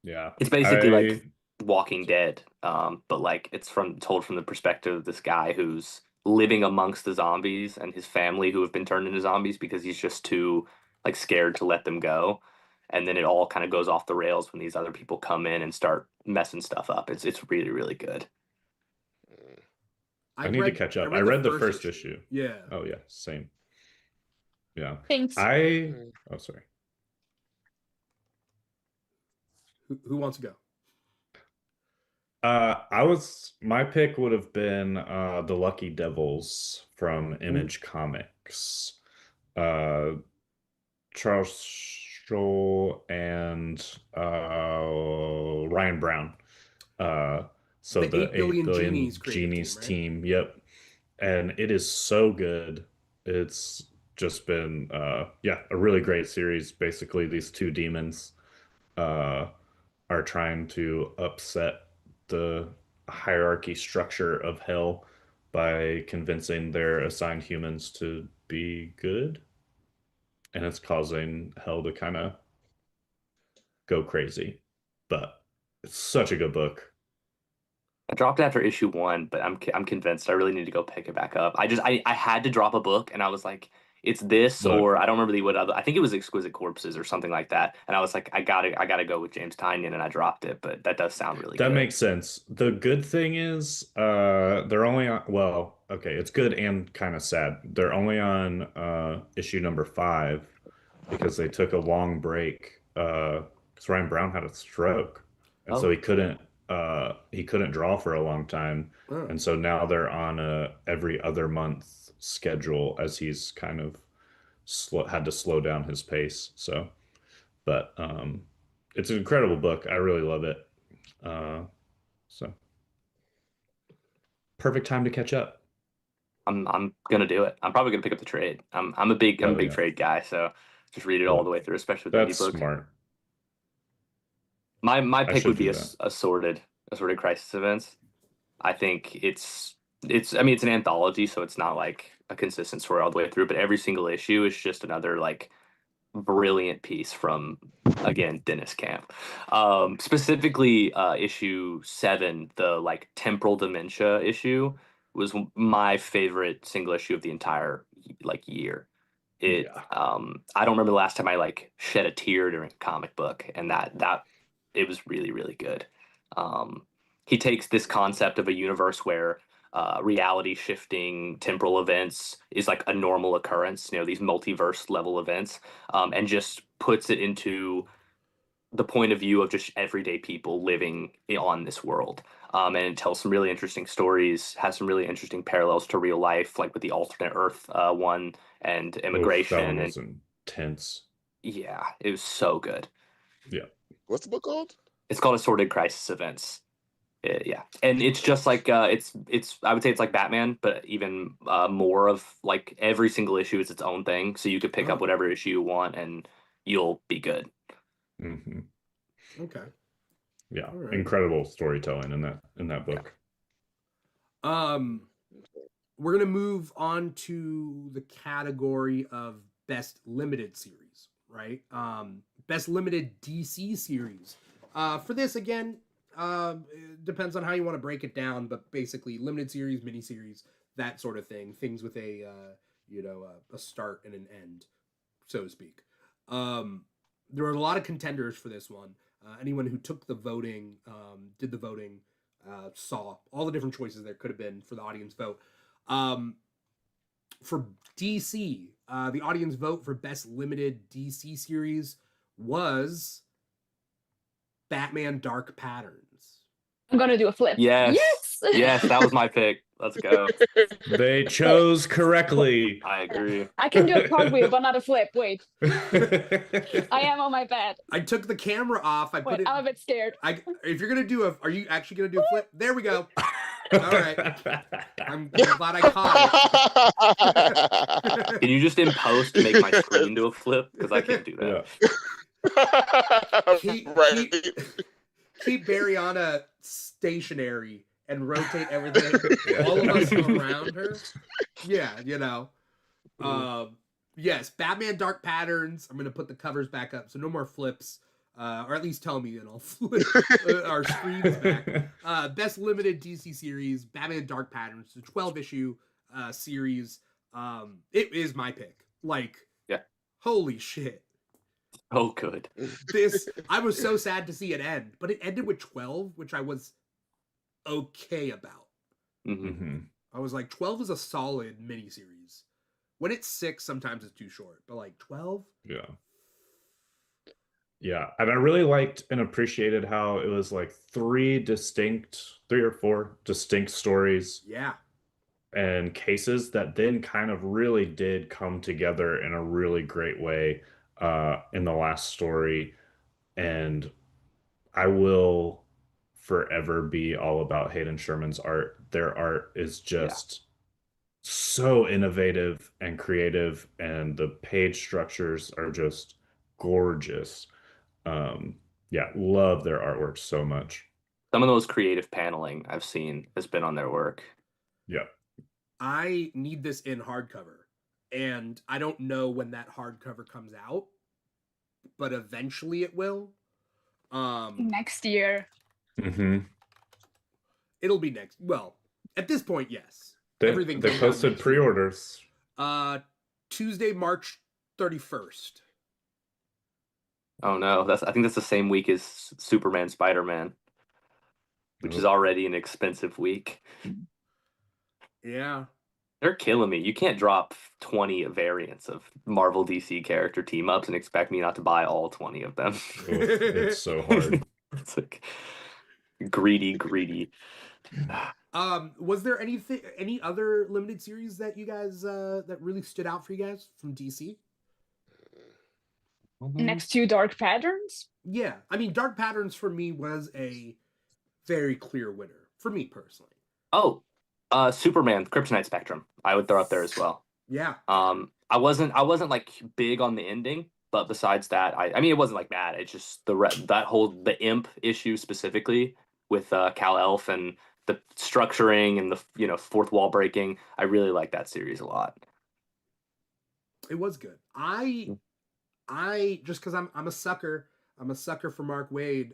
Yeah. It's basically like Walking Dead, but like it's told from the perspective of this guy who's living amongst the zombies and his family who have been turned into zombies because he's just too like scared to let them go. And then it all kind of goes off the rails when these other people come in and start messing stuff up. It's really, really good. I need to catch up. I read the first issue. Yeah. Oh yeah, same. Yeah. Thanks. Oh, sorry. Who wants to go? My pick would have been the Lucky Devils from Image Comics. Charles Stroll and Ryan Brown. So The 8 Billion Genies Genies creative team. Yep. And it is so good. It's just been a really great series. Basically, these two demons are trying to upset the hierarchy structure of hell by convincing their assigned humans to be good. And it's causing hell to kind of go crazy. But it's such a good book. I dropped it after issue 1, but I'm convinced I really need to go pick it back up. I had to drop a book, and I was like, it's this, Look. or I don't remember what other. I think it was Exquisite Corpses or something like that. And I was like, I gotta go with James Tynion, and I dropped it. But that does sound really good. That makes sense. The good thing is, they're only on. Well, okay, it's good and kind of sad. They're only on issue number 5 because they took a long break. Because Ryan Brown had a stroke, and so he couldn't draw for a long time. Oh. And so now they're on a every other month schedule as he's kind of had to slow down his pace. So, but it's an incredible book. I really love it. So perfect time to catch up. I'm gonna do it. I'm probably gonna pick up the trade. I'm a big trade guy, so just read it all the way through, especially with the That's ebook. smart. My pick would be that. assorted crisis events. I think it's an anthology, so it's not like a consistent story all the way through, but every single issue is just another like brilliant piece from, again, Dennis Camp. Specifically issue 7, the like temporal dementia issue, was my favorite single issue of the entire like year. I don't remember the last time I like shed a tear during a comic book, and that it was really, really good. He takes this concept of a universe where reality shifting temporal events is like a normal occurrence, these multiverse level events, and just puts it into the point of view of just everyday people living on this world. And it tells some really interesting stories, has some really interesting parallels to real life, like with the alternate Earth one and immigration. That one was intense. Yeah, it was so good. Yeah. What's the book called? It's called Assorted Crisis Events. Yeah, and it's just like it's I would say it's like Batman, but even more of like every single issue is its own thing. So you could pick up whatever issue you want, and you'll be good. Mm-hmm. Okay. Yeah, right. Incredible storytelling in that book. We're gonna move on to the category of best limited series, right? Best limited DC series. For this, again, it depends on how you want to break it down, but basically limited series, miniseries, that sort of thing. Things with a start and an end, so to speak. There were a lot of contenders for this one. Anyone who took the voting, did the voting, saw all the different choices there could have been for the audience vote. For DC, the audience vote for best limited DC series was Batman Dark Patterns. I'm gonna do a flip. Yes, that was my pick. Let's go. They chose correctly. I agree. I can do a cartwheel, but not a flip. Wait. I am on my bed. I took the camera off. I'm a bit scared. If you're gonna do are you actually gonna do a flip? There we go. All right. I'm glad I caught it. Can you just in post make my screen do a flip? Because I can't do that. Yeah. Keep Bariana stationary and rotate everything, all of us around her. Yeah, yes, Batman Dark Patterns. I'm going to put the covers back up, so no more flips, or at least tell me and I'll flip our screens back. Best limited DC series, Batman Dark Patterns, the 12-issue series. It is my pick. Holy shit. Oh, good. I was so sad to see it end, but it ended with 12, which I was okay about. Mm-hmm. I was like, 12 is a solid miniseries When it's 6, sometimes it's too short, but like 12. Yeah. Yeah, and I really liked and appreciated how it was like 3 or 4 distinct stories. Yeah. And cases that then kind of really did come together in a really great way in the last story. And I will forever be all about Hayden Sherman's art. Their art is just so innovative and creative, and the page structures are just gorgeous. Yeah, love their artwork so much. Some of the most creative paneling I've seen has been on their work. Yeah. I need this in hardcover, and I don't know when that hardcover comes out, but eventually it will. Next year. It'll be next. Well, at this point, yes. They posted pre-orders. Tuesday, March 31st. Oh no, I think that's the same week as Superman Spider-Man, which is already an expensive week. Yeah. They're killing me. You can't drop 20 variants of Marvel DC character team-ups and expect me not to buy all 20 of them. It's so hard. It's like greedy. Was there any other limited series that you guys that really stood out for you guys from DC? Next to Dark Patterns? Yeah. I mean, Dark Patterns for me was a very clear winner for me personally. Oh, Superman Kryptonite Spectrum. I would throw up there as well. Yeah. I wasn't like big on the ending, but besides that, I mean it wasn't like bad. It's just the imp issue specifically with Kal-Elf and the structuring and the fourth wall breaking. I really like that series a lot. It was good. I just because I'm a sucker. I'm a sucker for Mark Waid.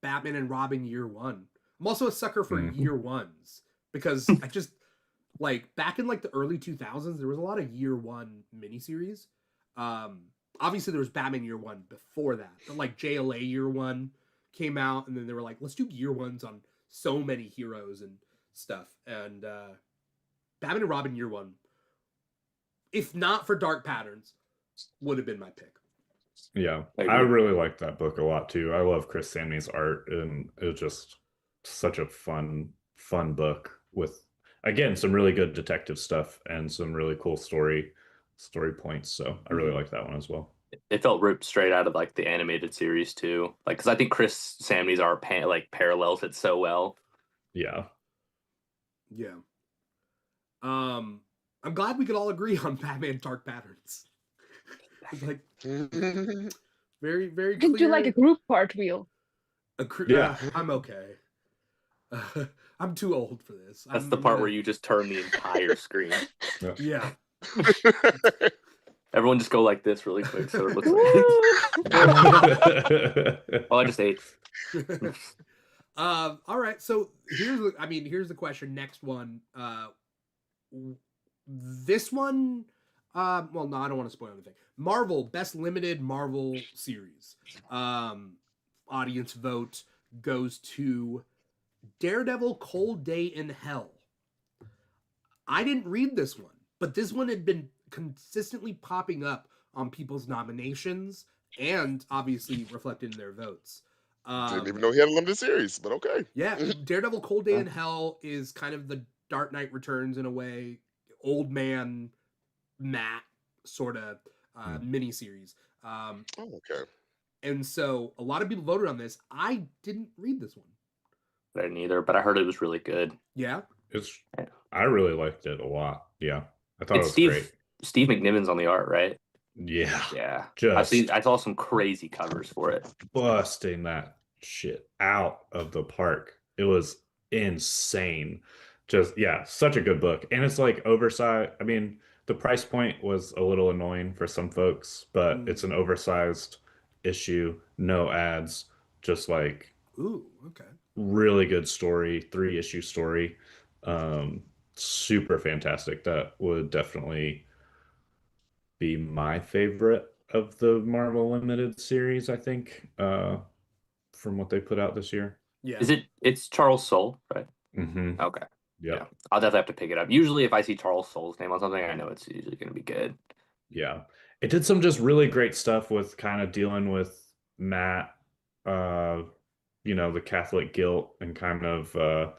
Batman and Robin Year One. I'm also a sucker for Year Ones because I just like back in like the early 2000s, there was a lot of Year One miniseries. Obviously there was Batman Year One before that, but like JLA Year One came out, and then they were like, let's do Year Ones on so many heroes and stuff. And Batman and Robin Year One, if not for Dark Patterns, would have been my pick. Yeah, I really like that book a lot too. I love Chris Samney's art, and it was just such a fun book with, again, some really good detective stuff and some really cool story points. So I really like that one as well. It felt ripped straight out of like the animated series too, like because I think Chris Samney's art parallels it so well. Yeah. I'm glad we could all agree on Batman Dark Patterns. It's like very, very. You can do like a group cartwheel. Yeah, I'm okay. I'm too old for this. That's the part where you just turn the entire screen. Yeah. Everyone just go like this really quick so it looks like I just ate. All right, so here's the question. Next one. This one, well, no, I don't want to spoil anything. Marvel Best Limited Marvel Series. Audience vote goes to Daredevil Cold Day in Hell. I didn't read this one, but this one had been consistently popping up on people's nominations and obviously reflected in their votes. Didn't even know he had a limited series, but okay. Yeah, Daredevil Cold Day in Hell is kind of the Dark Knight Returns in a way, old man Matt sort of miniseries. Okay. And so a lot of people voted on this. I didn't read this one. I didn't either, but I heard it was really good. Yeah? I really liked it a lot. Yeah. I thought it was great. Steve McNiven's on the art, right? Yeah. Yeah. I saw some crazy covers for it. Busting that shit out of the park. It was insane. Just, yeah, such a good book. And it's like oversized. I mean, the price point was a little annoying for some folks, but it's an oversized issue, no ads, just like really good story, 3-issue story. Super fantastic. That would definitely be my favorite of the Marvel Limited series, I think, from what they put out this year. Yeah. It's Charles Soule, right? Mm-hmm. Okay. Yeah. I'll definitely have to pick it up. Usually if I see Charles Soule's name on something, I know it's usually going to be good. Yeah. It did some just really great stuff with kind of dealing with Matt, the Catholic guilt, and kind of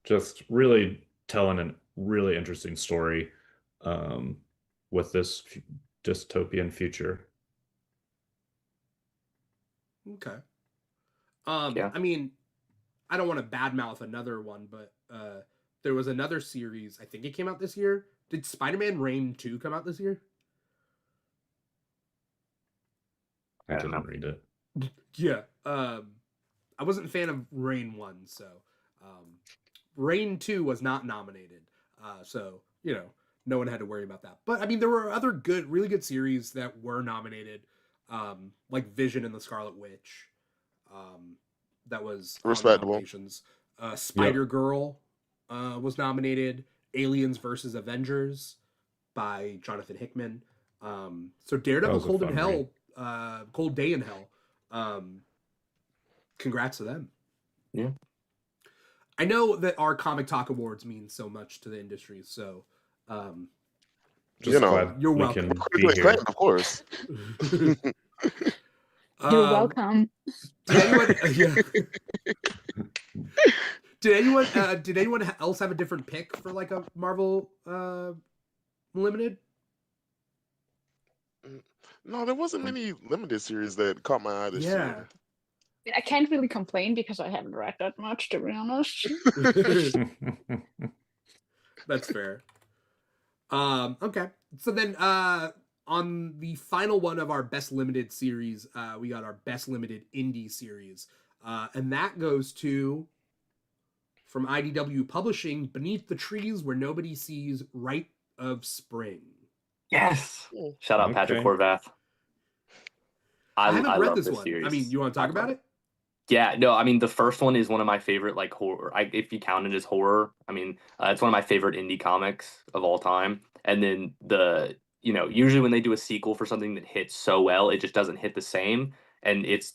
just really telling a really interesting story with this dystopian future. Okay. Yeah. I mean, I don't want to badmouth another one, but there was another series. I think it came out this year. Did Spider-Man Reign 2 come out this year? I didn't read it. Yeah. I wasn't a fan of Reign 1, so Reign 2 was not nominated. So, no one had to worry about that. But I mean, there were other really good series that were nominated, like Vision and the Scarlet Witch. That was Respectable. Spider-Girl was nominated. Aliens versus Avengers by Jonathan Hickman. So Daredevil, Cold Day in Hell. Congrats to them. Yeah. I know that our Comic Talk Awards mean so much to the industry, so just glad you're we welcome. can be here. Of course. You're welcome. Did anyone else have a different pick for like a Marvel limited? No, there wasn't many limited series that caught my eye this year. I can't really complain because I haven't read that much, to be honest. That's fair. Okay. So then on the final one of our best limited series, we got our best limited indie series. And that goes to, from IDW Publishing, Beneath the Trees Where Nobody Sees, Rite of Spring. Yes. Shout out Patrick Horvath. I haven't read love this one. series. I mean, you want to talk about it? Yeah, no, I mean, the first one is one of my favorite, like, horror. If you count it as horror, I mean, it's one of my favorite indie comics of all time. And then usually when they do a sequel for something that hits so well, it just doesn't hit the same. And it's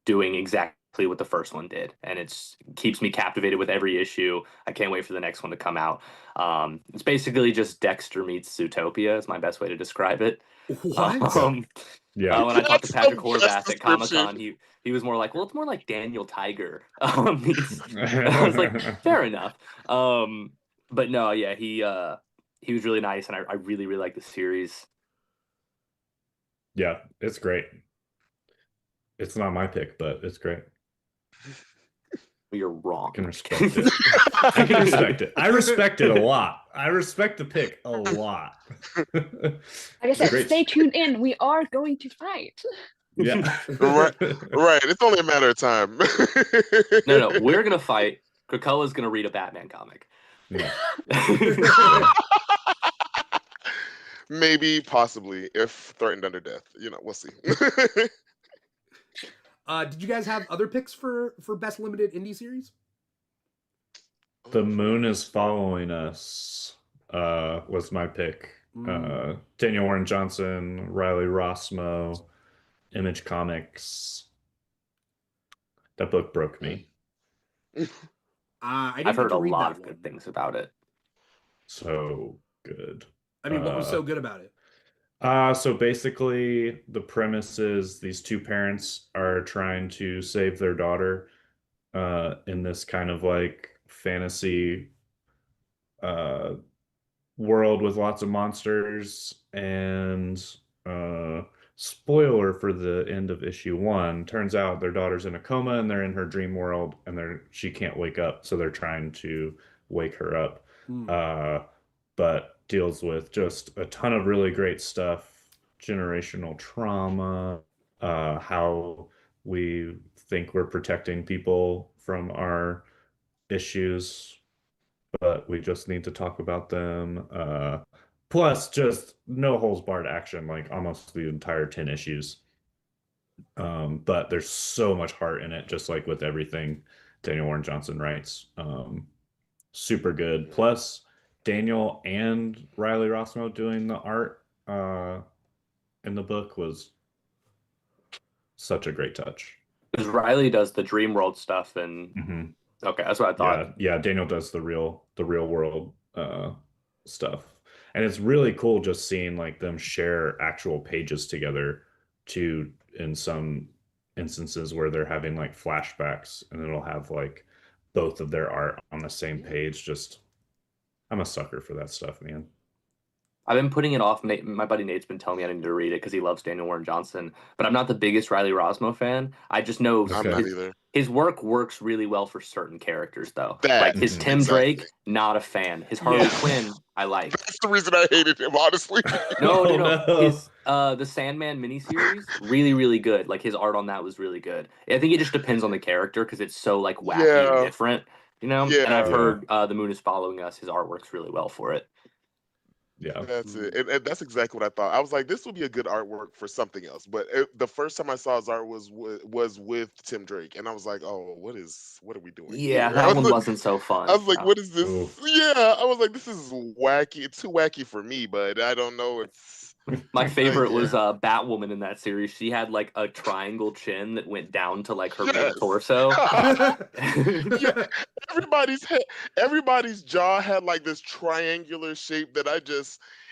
doing exactly what the first one did. And it keeps me captivated with every issue. I can't wait for the next one to come out. It's basically just Dexter meets Zootopia is my best way to describ it. What? Yeah. When I talked to Patrick Horvath at Comic-Con, he was more like, well, it's more like Daniel Tiger. I was like, fair enough. But no, yeah, he was really nice, and I really, really like the series. Yeah, it's great. It's not my pick, but it's great. You're wrong. I can respect it. I can respect it. I respect it a lot. I respect the pick a lot. Like I said, stay tuned in. We are going to fight. Yeah. Right. It's only a matter of time. No, we're gonna fight. Krakoa's gonna read a Batman comic. Yeah. Maybe, possibly, if threatened under death. We'll see. Did you guys have other picks for best limited indie series? The Moon is Following Us was my pick. Daniel Warren Johnson, Riley Rossmo, Image Comics. That book broke me. I've heard a lot of good things about it. So good. I mean, what was so good about it? So basically, the premise is these two parents are trying to save their daughter in this kind of like fantasy world with lots of monsters. And spoiler for the end of issue 1, turns out their daughter's in a coma and they're in her dream world and she can't wake up, so they're trying to wake her up. But deals with just a ton of really great stuff, generational trauma, how we think we're protecting people from our issues, but we just need to talk about them. Plus, just no holds barred action, like almost the entire 10 issues. But there's so much heart in it, just like with everything Daniel Warren Johnson writes. Super good. Plus, Daniel and Riley Rossmo doing the art in the book was such a great touch. Because Riley does the Dream World stuff, and Okay, that's what I thought. Yeah, Daniel does the real world stuff. And it's really cool just seeing like them share actual pages together to in some instances where they're having like flashbacks and it'll have like both of their art on the same page. Just I'm a sucker for that stuff, man. I've been putting it off. My buddy Nate's been telling me I need to read it because he loves Daniel Warren Johnson. But I'm not the biggest Riley Rosmo fan. I just know I'm not either. his work works really well for certain characters, though. That, like his Tim exactly. Drake, not a fan. His Harley Quinn, I like. That's the reason I hated him, honestly. No. His the Sandman miniseries, really, really good. Like his art on that was really good. I think it just depends on the character because it's so like wacky and different, you know. Yeah. And I've heard The Moon Is Following Us. His art works really well for it. Yeah, that's it, and that's exactly what I thought. I was like, this would be a good artwork for something else. But the first time I saw his art was with Tim Drake, and I was like, oh, what are we doing? Yeah, here? that one wasn't so fun. I was like, what is this? Oof. Yeah, I was like, this is wacky. It's too wacky for me, but I don't know. It's My favorite was Batwoman in that series. She had like a triangle chin that went down to like her Yes. torso. Yeah, everybody's jaw had like this triangular shape that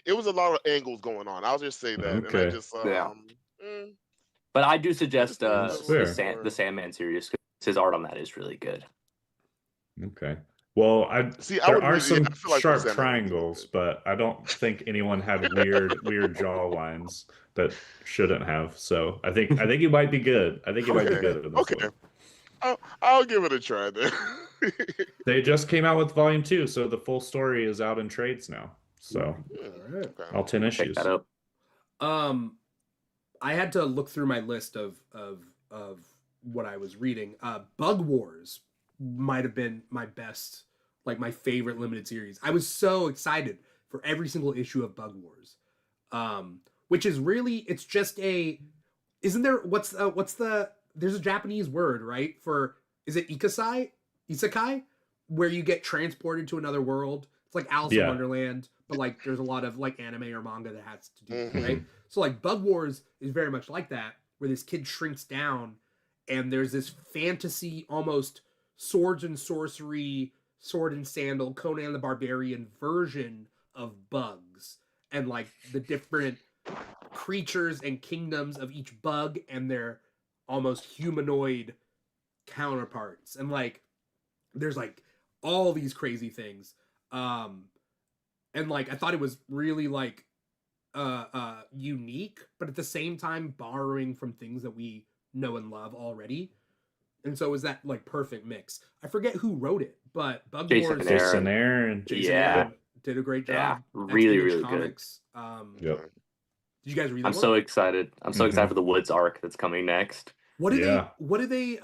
it was a lot of angles going on. I'll just say that. And I Okay. just But I do suggest Fair. the Sandman series because his art on that is really good. Okay. Well, there are some I feel like sharp Sandman triangles, but I don't think anyone had weird jaw lines that shouldn't have. So I think you might be good. I think you might be good at this one. I'll give it a try then. They just came out with volume 2, so the full story is out in trades now. So all 10 issues. Pick that up. I had to look through my list of what I was reading. Bug Wars might have been my best, like my favorite limited series. I was so excited for every single issue of Bug Wars, which is really, it's just isn't there, there's a Japanese word, right? For, is it isekai, where you get transported to another world? It's like Alice in Wonderland, but like there's a lot of like anime or manga that has to do with it, right? So like Bug Wars is very much like that, where this kid shrinks down and there's this fantasy, almost swords and sorcery, sword and sandal, Conan the Barbarian version of bugs, and like the different creatures and kingdoms of each bug and their almost humanoid counterparts. And like there's like all these crazy things. And like I thought it was really like unique, but at the same time borrowing from things that we know and love already. And so it was that like perfect mix. I forget who wrote it, but Jason Aaron. Jason Aaron did a great job. Yeah, really Comics. good. Did you guys read that? I'm so excited. I'm so excited for the Woods arc that's coming next. What do they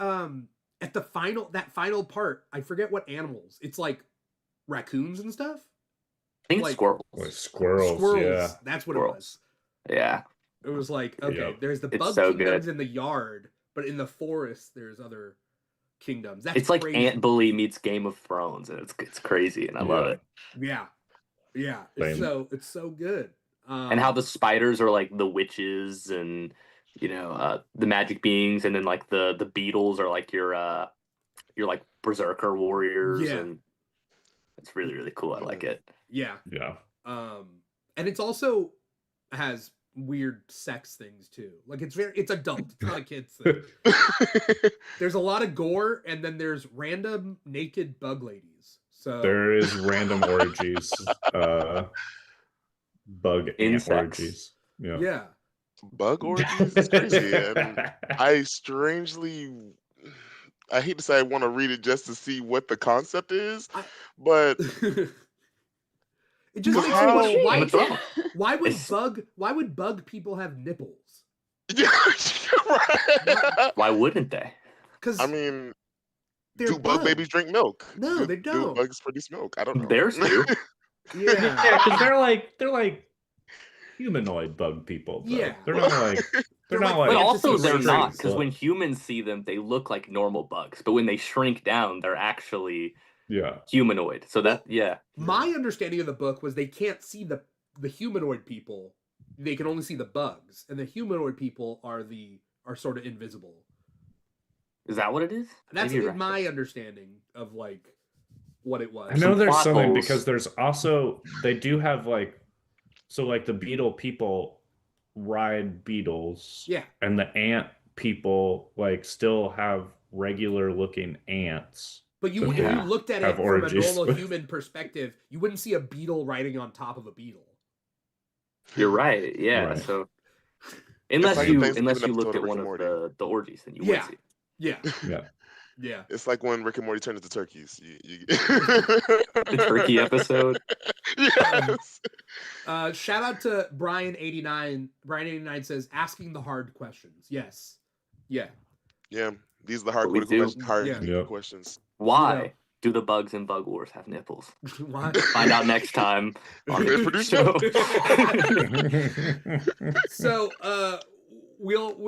at the final part, I forget what animals. It's like raccoons and stuff? I think like, squirrels. Like squirrels, yeah. That's what it was. Yeah. It was like, okay, there's the bug so kingdoms good. in the yard, but in the forest there's other kingdoms. It's like Ant Bully meets Game of Thrones, and it's crazy, and I love it. Yeah. It's so good. And how the spiders are like the witches, and the magic beings, and then like the beetles are like your like berserker warriors, and it's really, really cool. I like it. Yeah. And it's also has weird sex things too. Like it's adult. It's not a kid's thing. There's a lot of gore, and then there's random naked bug ladies. So there is random orgies, bug ant orgies. Yeah. Bug orgies is crazy. And I hate to say I want to read it just to see what the concept is, but it just makes you why would bug people have nipples? Right. Why wouldn't they? Because I mean, do bug babies drink milk? No, they don't. Do bugs produce milk? I don't know. Bears do. Yeah, because they're like humanoid bug people. Though. Yeah, they're not like. They're not like. But also they're not, because when humans see them, they look like normal bugs. But when they shrink down, they're actually humanoid. So my understanding of the book was they can't see the humanoid people. They can only see the bugs, and the humanoid people are sort of invisible. Is that what it is? That's Maybe you're my understanding of like what it was. I know Some there's plot something holes. because there's also they do have like so like the beetle people ride beetles. Yeah. And the ant people like still have regular looking ants. But you, that if they you looked at it have from a orgies normal with. human perspective, you wouldn't see a beetle riding on top of a beetle. You're right. Yeah. Right. So It's unless like you a Thanksgiving looked episode at Rick one and of Morty. the orgies, then you would see. Yeah. Yeah. Yeah. It's like when Rick and Morty turned into turkeys. The turkey episode. Yes. Shout out to Brian89. Brian89 says, asking the hard questions. Yes. Yeah. Yeah. These are the hard What we do. Yeah. questions. Why You know. do the bugs in Bug Wars have nipples? Why? Find out next time on the Produce show. So we'll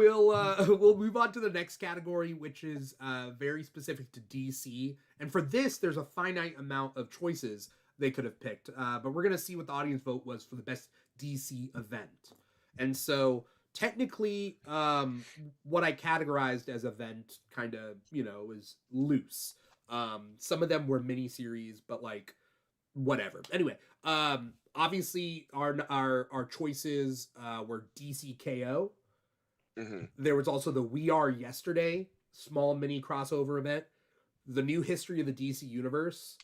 move on to the next category, which is very specific to DC. And for this, there's a finite amount of choices they could have picked. But we're gonna see what the audience vote was for the best DC event. And so technically, what I categorized as event kind of, is loose. Some of them were miniseries, but like whatever. Anyway, obviously our choices were DC KO. Mm-hmm. There was also the We Are Yesterday small mini crossover event, the new history of the DC universe.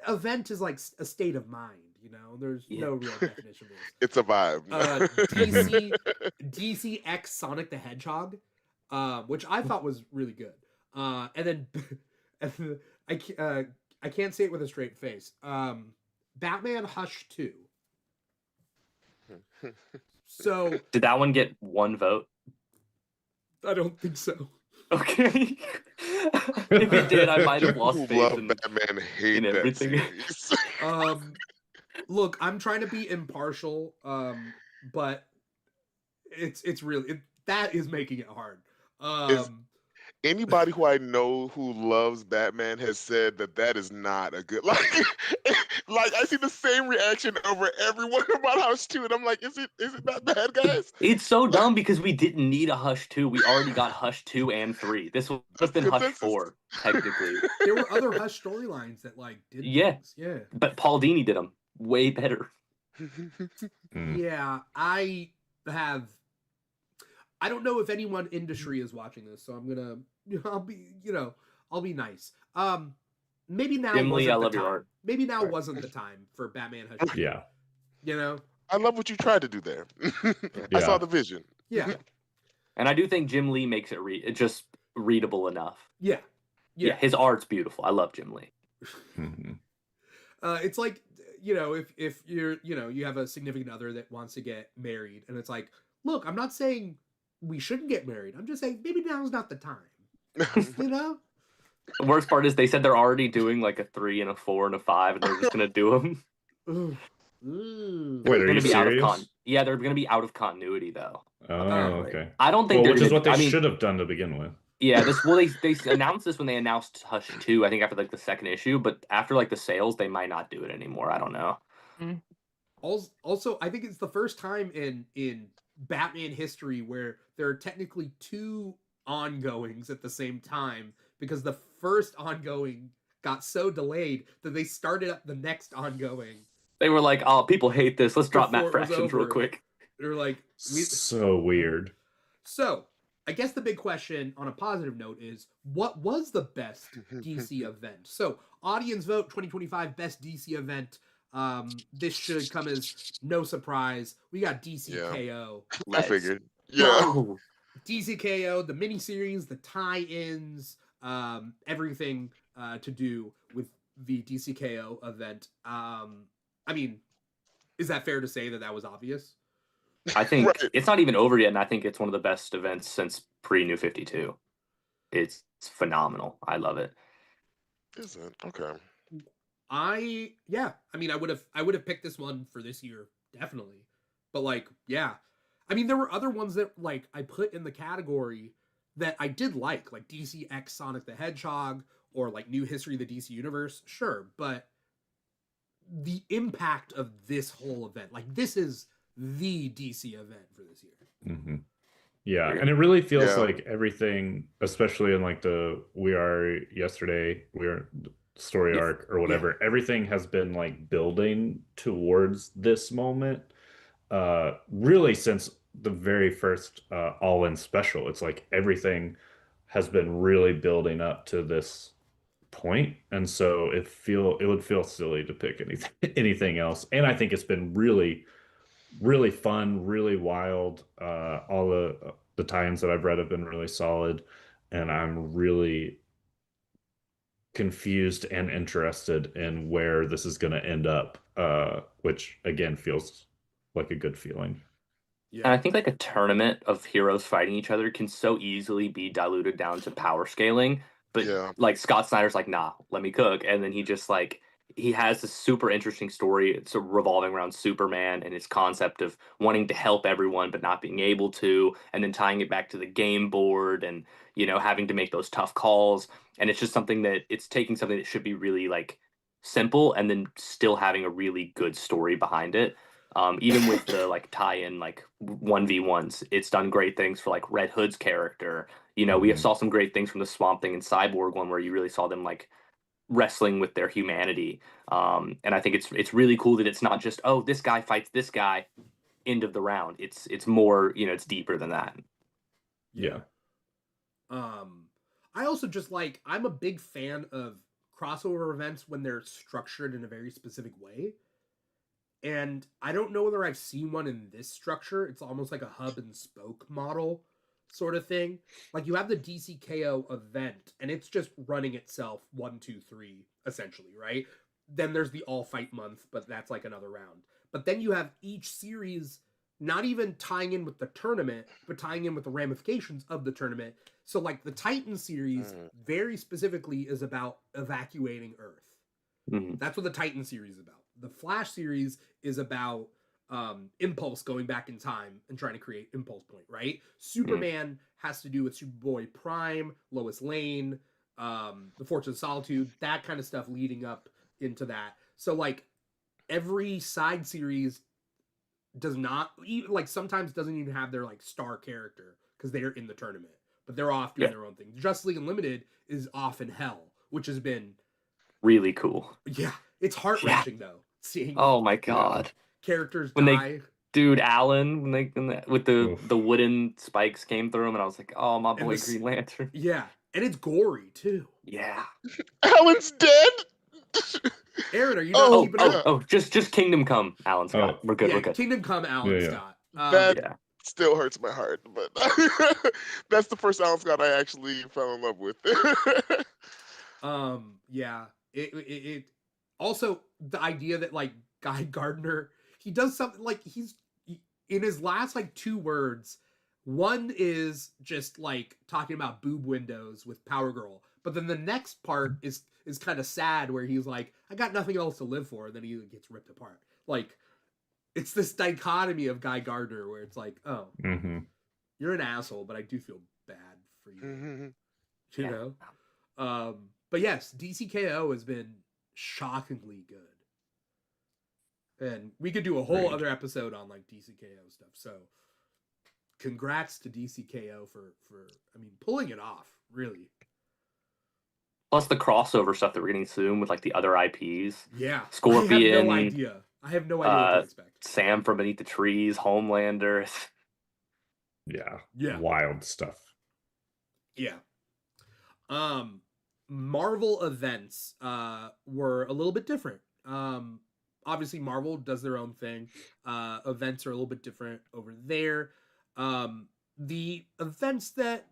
Event is like a state of mind, there's no real definition of this. It's a vibe. DC X Sonic the Hedgehog, which I thought was really good. And then I can't say it with a straight face. Batman Hush 2. So did that one get one vote? I don't think so. Okay. If it did, I might have lost faith love in Batman hate in that everything. series. Look, I'm trying to be impartial, but it's really that is making it hard. Anybody who I know who loves Batman has said that is not a good like I see the same reaction over everyone about House 2, and I'm like, is it that bad, guys? It's so dumb because we didn't need a Hush 2. We already got Hush 2 and 3. This would have been Hush 4, technically. There were other Hush storylines that like did things. Yeah. But Paul Dini did them way better. Yeah, I don't know if anyone industry is watching this, so I'm gonna I'll be nice. Maybe now Jim Lee, wasn't I the love your time. art. Maybe now wasn't the time for Batman Hush. Yeah. I love what you tried to do there. I saw the vision. Yeah. And I do think Jim Lee makes it just readable enough. Yeah. His art's beautiful. I love Jim Lee. It's like, if you're, you have a significant other that wants to get married, and it's like, look, I'm not saying we shouldn't get married. I'm just saying maybe now's not the time. The worst part is they said they're already doing like a 3 and a 4 and a 5, and they're just gonna do them. Wait, are you serious? Yeah, they're gonna be out of continuity though. Oh, apparently. okay. I don't think which is what they should have done to begin with. Yeah, they announced this when they announced Hush 2, I think after like the second issue, but after like the sales, they might not do it anymore. I don't know. Also, I think it's the first time in Batman history where there are technically 2 ongoings at the same time, because the first ongoing got so delayed that they started up the next ongoing. They were like, "Oh, people hate this. Let's drop Matt Fractions real quick." They're like, so weird. So, I guess the big question on a positive note is, what was the best DC event? So, audience vote 2025 best DC event. This should come as no surprise. We got DC KO. I figured. Yeah. DC KO, the miniseries, the tie-ins, everything to do with the DC KO event. I mean, is that fair to say that was obvious? I think it's not even over yet, and I think it's one of the best events since pre-New 52. It's phenomenal. I love it. Is it? Okay. I mean, I would have picked this one for this year, definitely. But like, yeah. I mean, there were other ones that like I put in the category that I did like DC X Sonic the Hedgehog or like New History of the DC Universe. Sure, but the impact of this whole event, like this is the DC event for this year. Yeah, and it really feels Yeah. like everything, especially in like the We Are Yesterday, We Are story Yeah. arc or whatever, everything has been like building towards this moment. Really since the very first All In special. It's like everything has been really building up to this point, and so it would feel silly to pick anything anything else. And I think it's been really fun, really wild. All the tie-ins that I've read have been really solid, and I'm really confused and interested in where this is going to end up, which again feels like a good feeling. And I Yeah. think like a tournament of heroes fighting each other can so easily be diluted down to power scaling. But Yeah. like Scott Snyder's like, nah, let me cook. And then he just like he has this super interesting story. It's revolving around Superman and his concept of wanting to help everyone but not being able to, and then tying it back to the game board and having to make those tough calls. And it's just something that it's taking something that should be really like simple and then still having a really good story behind it. Even with the like tie-in like 1v1s, it's done great things for like Red Hood's character. We Mhm. saw some great things from the Swamp Thing and Cyborg one where you really saw them like wrestling with their humanity. And I think it's really cool that it's not just, oh, this guy fights this guy, end of the round. It's more, it's deeper than that. Yeah. I also just like, I'm a big fan of crossover events when they're structured in a very specific way. And I don't know whether I've seen one in this structure. It's almost like a hub and spoke model sort of thing. Like you have the DCKO event, and it's just running itself 1, 2, 3, essentially, right? Then there's the all fight month, but that's like another round. But then you have each series not even tying in with the tournament, but tying in with the ramifications of the tournament. So like the Titan series very specifically is about evacuating Earth. Mm-hmm. That's what the Titan series is about. The Flash series is about Impulse going back in time and trying to create Impulse Point, right? Superman has to do with Superboy Prime, Lois Lane, The Fortress of Solitude, that kind of stuff leading up into that. So like every side series does not even like sometimes doesn't even have their like star character because they're in the tournament, but they're off doing their own thing. Justice League Unlimited is off in hell, which has been really cool. Yeah, it's heart wrenching though. Seeing Oh my god, characters when die. Dude, Alan, with the Oof. wooden spikes came through him, and I was like, oh my And boy, Green Lantern. Yeah, and it's gory too. Yeah. Alan's dead. Aaron, are you not keeping up? Oh, just Kingdom Come, Alan Scott. We're good. Yeah, We're good. Kingdom Come, Alan Scott. That still hurts my heart, but that's the first Alan Scott I actually fell in love with. Yeah. It also the idea that like Guy Gardner, he does something like in his last like 2 words. One is just like talking about boob windows with Power Girl, but then the next part is kind of sad where he's like, I got nothing else to live for, and then he gets ripped apart. Like it's this dichotomy of Guy Gardner where it's like, oh, you're an asshole, but I do feel bad for you. You know? But yes, DCKO has been shockingly good. And we could do a whole other episode on like DCKO stuff. So congrats to DCKO for pulling it off, really. Plus the crossover stuff that we're getting soon with like the other IPs. Yeah. Scorpion. I have no idea what to expect. Sam from Beneath the Trees, Homelander. Yeah. Wild stuff. Yeah. Marvel events were a little bit different. Obviously Marvel does their own thing. Events are a little bit different over there. The events that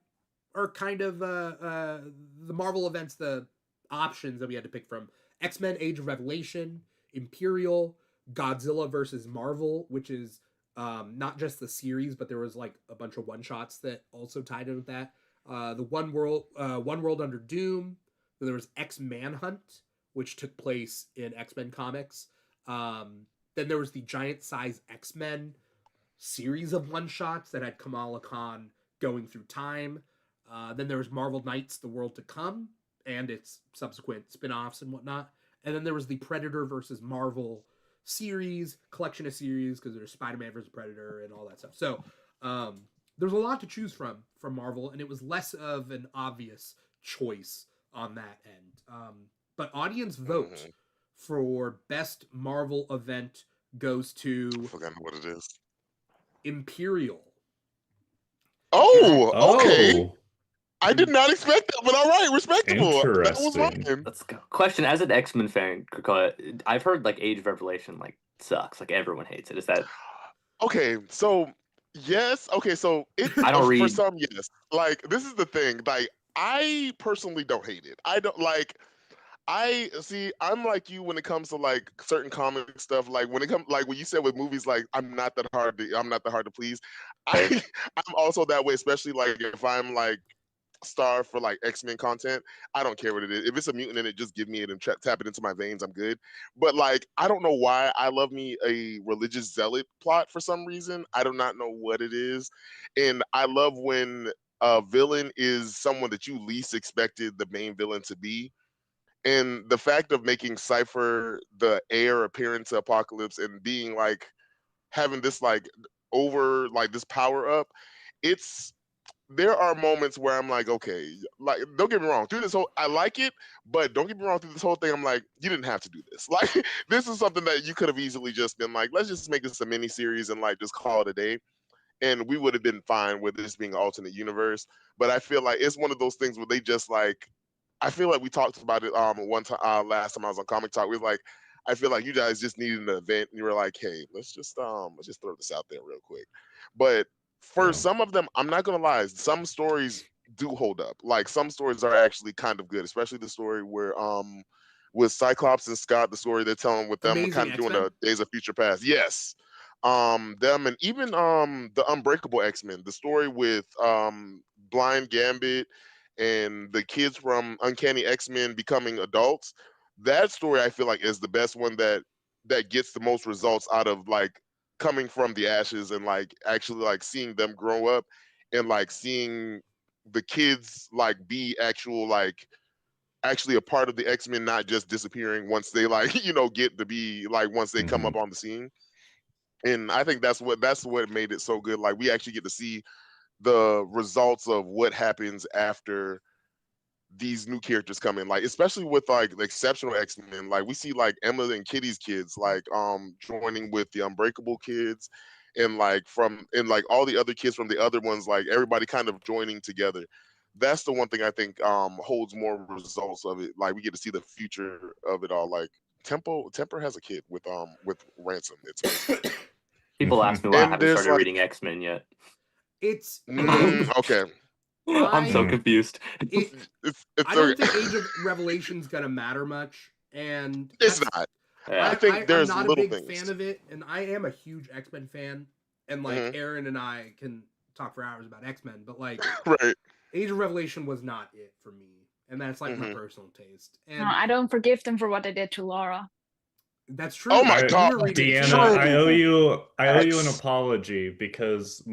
are kind of the Marvel events, the options that we had to pick from: X-Men Age of Revelation, Imperial, Godzilla versus Marvel, which is not just the series, but there was like a bunch of one-shots that also tied in with that. The One World Under Doom. Then there was X-Manhunt, which took place in X-Men comics. Then there was the Giant Size X-Men series of one-shots that had Kamala Khan going through time. Then there was Marvel Knights, The World to Come, and its subsequent spin-offs and whatnot. And then there was the Predator versus Marvel series, collection of series, because there's Spider-Man versus Predator and all that stuff. So there's a lot to choose from Marvel, and it was less of an obvious choice on that end. But audience vote for best Marvel event goes to I forgot what it is. Imperial. Okay. I did not expect that, but all right, respectable. That was mine. Let's go. Question: as an X-Men fan, I've heard like Age of Revelation like sucks. Like everyone hates it. Is that okay? So yes. Okay, so it. I don't read. For some, yes. Like this is the thing. Like I personally don't hate it. I don't like. I see. I'm like you when it comes to like certain comic stuff. Like when it comes, like when you said with movies, like I'm not that hard to please. I'm also that way, especially like if I'm like starved for like X-Men content. I don't care what it is. If it's a mutant in it, just give me it and tap it into my veins. I'm good. But like I don't know why I love me a religious zealot plot for some reason. I do not know what it is, and I love when a villain is someone that you least expected the main villain to be. And the fact of making Cypher the heir appearance to Apocalypse and being like having this like over like this power up, there are moments where I'm like, okay, like don't get me wrong, through this whole I like it, but don't get me wrong, through this whole thing, I'm like, you didn't have to do this. Like this is something that you could have easily just been like, let's just make this a mini series and like just call it a day. And we would have been fine with this being an alternate universe. But I feel like it's one of those things where they just like I feel like we talked about it one time last time I was on Comic Talk. We were like, I feel like you guys just needed an event, and you were like, hey, let's just throw this out there real quick. But for some of them, I'm not gonna lie, some stories do hold up. Like some stories are actually kind of good, especially the story where with Cyclops and Scott, the story they're telling with them Amazing kind of X-Men? doing a Days of Future Past. Yes. Them and even the Unbreakable X-Men, the story with Blind Gambit and the kids from Uncanny X-Men becoming adults. That story I feel like is the best one that gets the most results out of like coming from the ashes and like actually like seeing them grow up and like seeing the kids like be actually a part of the X-Men, not just disappearing once they like get to be like once they come up on the scene. And I think that's what made it so good. Like we actually get to see the results of what happens after these new characters come in, like especially with like the exceptional X-Men. Like we see like Emma and Kitty's kids like joining with the Unbreakable kids and like all the other kids from the other ones, like everybody kind of joining together. That's the one thing I think holds more results of it. Like we get to see the future of it all. Like Temper has a kid with Ransom. It's people ask me why I and haven't started like, reading X-Men yet. It's okay. I'm so confused. I don't think Age of Revelation's gonna matter much, and it's not. Yeah. I think there's I'm not little a big things. fan of it, and I am a huge X-Men fan, and like Aaron and I can talk for hours about X-Men, but like right. Age of Revelation was not it for me, and that's like my personal taste. And No, I don't forgive them for what they did to Laura. That's true. Oh my God, Deanna, I owe you an apology because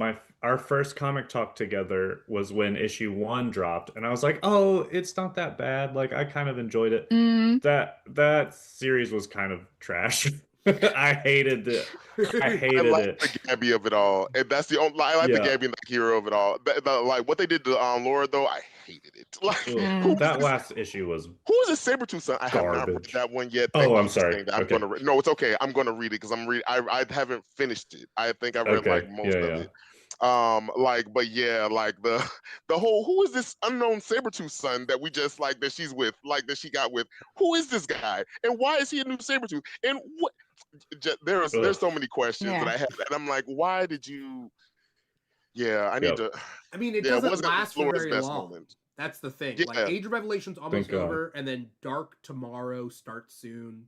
our first comic talk together was when issue 1 dropped, and I was like, "Oh, it's not that bad. Like I kind of enjoyed it." That series was kind of trash. I hated it. I like the Gabby of it all, and that's the only. I like the Gabby and the hero of it all. Like what they did to Laura, though, I hated it. Like that last issue was. Who is this Sabretooth son? I have not read that one yet. I'm sorry. I'm gonna read. No, it's okay. I'm gonna read it because I haven't finished it. I think I read like most of it. But yeah, like the whole who is this unknown Sabretooth son that we just like that she's with, like that she got with? Who is this guy? And why is he a new Sabretooth? And what there's so many questions that I had, and I'm like, why did you I need to I mean, it doesn't last for very long. Moment. That's the thing. Like Age of Revelation's almost over, and then Dark Tomorrow starts soon.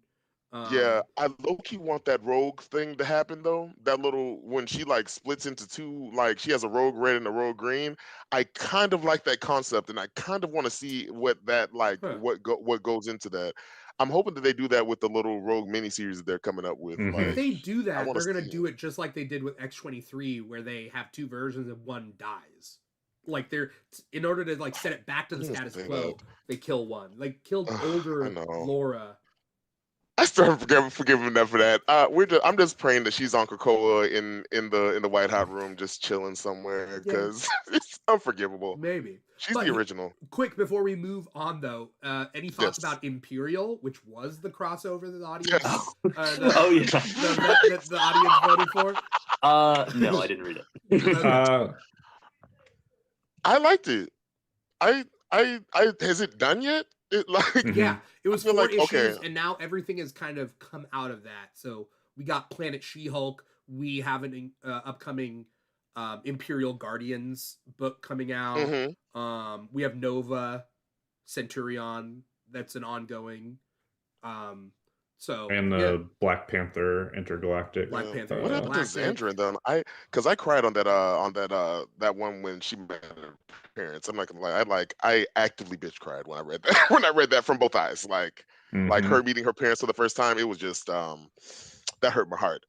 I low-key want that rogue thing to happen though. That little when she like splits into two, like she has a rogue red and a rogue green. I kind of like that concept, and I kind of want to see what that like what goes into that. I'm hoping that they do that with the little rogue miniseries that they're coming up with. Like, if they do that, they're gonna do it just like they did with X-23, where they have two versions and one dies. Like they're in order to like set it back to the status quo, they kill one. Like killed older Laura. I still forgive enough for that. I'm just praying that she's on Krakoa in the White Hot Room, just chilling somewhere, because it's unforgivable. Maybe She's the original. Quick before we move on, though, any thoughts about Imperial, which was the crossover that the audience? Yes. The audience voted for. No, I didn't read it. I liked it. I has it done yet? It was 4 issues, and now everything has kind of come out of that. So we got Planet She-Hulk. We have an upcoming Imperial Guardians book coming out. Mm-hmm. We have Nova Centurion. That's an ongoing. And the Black Panther Intergalactic. Black Panther. What happened to Xandra then? Because I cried on that one when she met her parents. I'm not gonna lie. I actively bitch cried when I read that. When I read that from both eyes, like her meeting her parents for the first time, it was just that hurt my heart.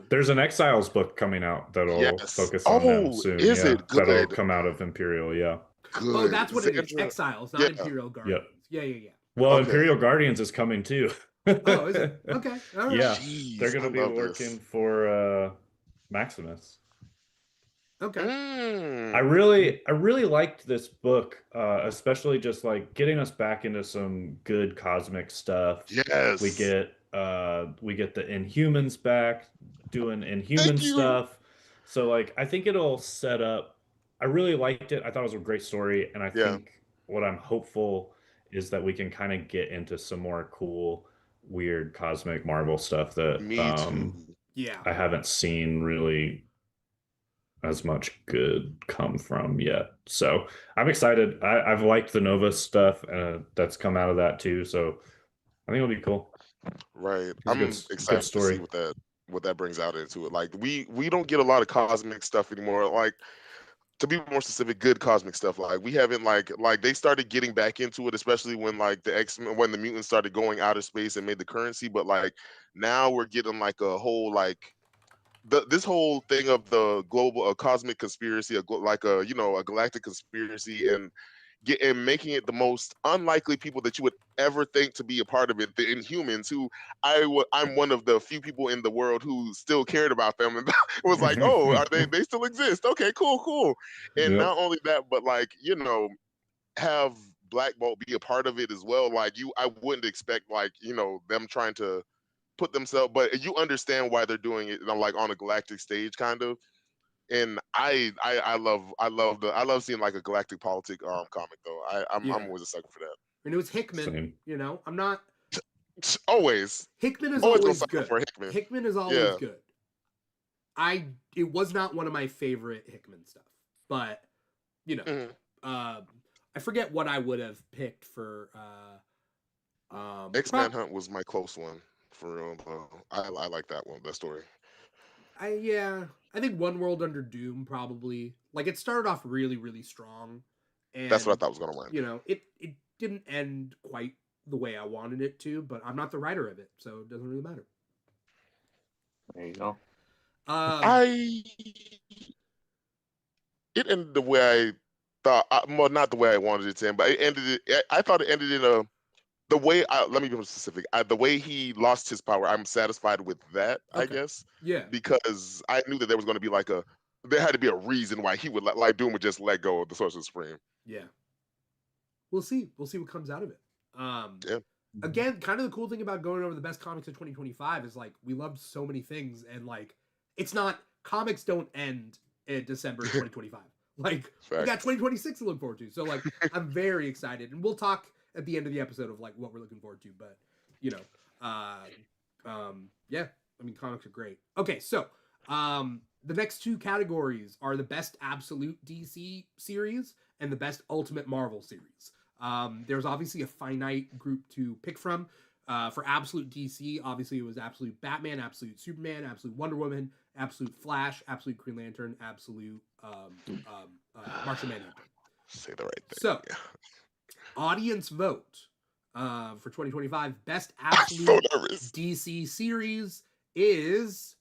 There's an Exiles book coming out that'll focus on them soon. Is it good? That'll come out of Imperial. Good. Oh, that's what it is. Exiles, not Imperial Guardians. Yeah. Well, Imperial Guardians is coming too. Oh, is it? Okay. All right. Yeah, Jeez, they're going to be working for Maximus. Okay. I really liked this book, especially just like getting us back into some good cosmic stuff. Yes. We get the Inhumans back doing Inhuman stuff. So like I think it'll set up. I really liked it. I thought it was a great story, and I think what I'm hopeful is that we can kind of get into some more cool, weird cosmic Marvel stuff that I haven't seen really as much good come from yet. So I'm excited. I've liked the Nova stuff that's come out of that too. So I think it'll be cool. Right. I'm excited to see what that brings out into it. Like we don't get a lot of cosmic stuff anymore. Like, to be more specific, good cosmic stuff. Like we haven't like they started getting back into it, especially when like when the mutants started going out of space and made the currency. But like now we're getting like a whole this whole thing of the global cosmic conspiracy, a galactic conspiracy, and making it the most unlikely people that you would ever think to be a part of it, the Inhumans, who I'm one of the few people in the world who still cared about them and was like, oh, they still exist? Okay, cool. And not only that, but have Black Bolt be a part of it as well. I wouldn't expect them trying to put themselves, but you understand why they're doing it on a galactic stage kind of. And I love seeing a galactic politic comic though. I'm always a sucker for that. And it was Hickman. Same. I'm not always. Hickman is always good. For Hickman. Hickman is always good. It was not one of my favorite Hickman stuff, but I forget what I would have picked for. X-Man Hunt was my close one for real. I like that one. That story. I think One World Under Doom probably. It started off really, really strong. And that's what I thought was gonna win. It didn't end quite the way I wanted it to, but I'm not the writer of it, so it doesn't really matter. There you go. It ended the way I thought. Well, not the way I wanted it to end, but I thought it ended in the way. Let me be more specific. The way he lost his power, I'm satisfied with that. Okay. I guess. Yeah. Because I knew that there was going to be there had to be a reason why he would Doom would just let go of the Sorcerer Supreme. Yeah. We'll see. We'll see what comes out of it. Again, kind of the cool thing about going over the best comics of 2025 is we loved so many things, and it's not, comics don't end in December 2025. We got 2026 to look forward to. So I'm very excited, and we'll talk at the end of the episode of what we're looking forward to. But comics are great. Okay, so the next two categories are the best absolute DC series and the best Ultimate Marvel series. There's obviously a finite group to pick from. For absolute DC, obviously it was absolute Batman, absolute Superman, absolute Wonder Woman, absolute Flash, absolute Green Lantern, absolute Martian Manhunter. Say the right thing. So, audience vote for 2025 best absolute DC series is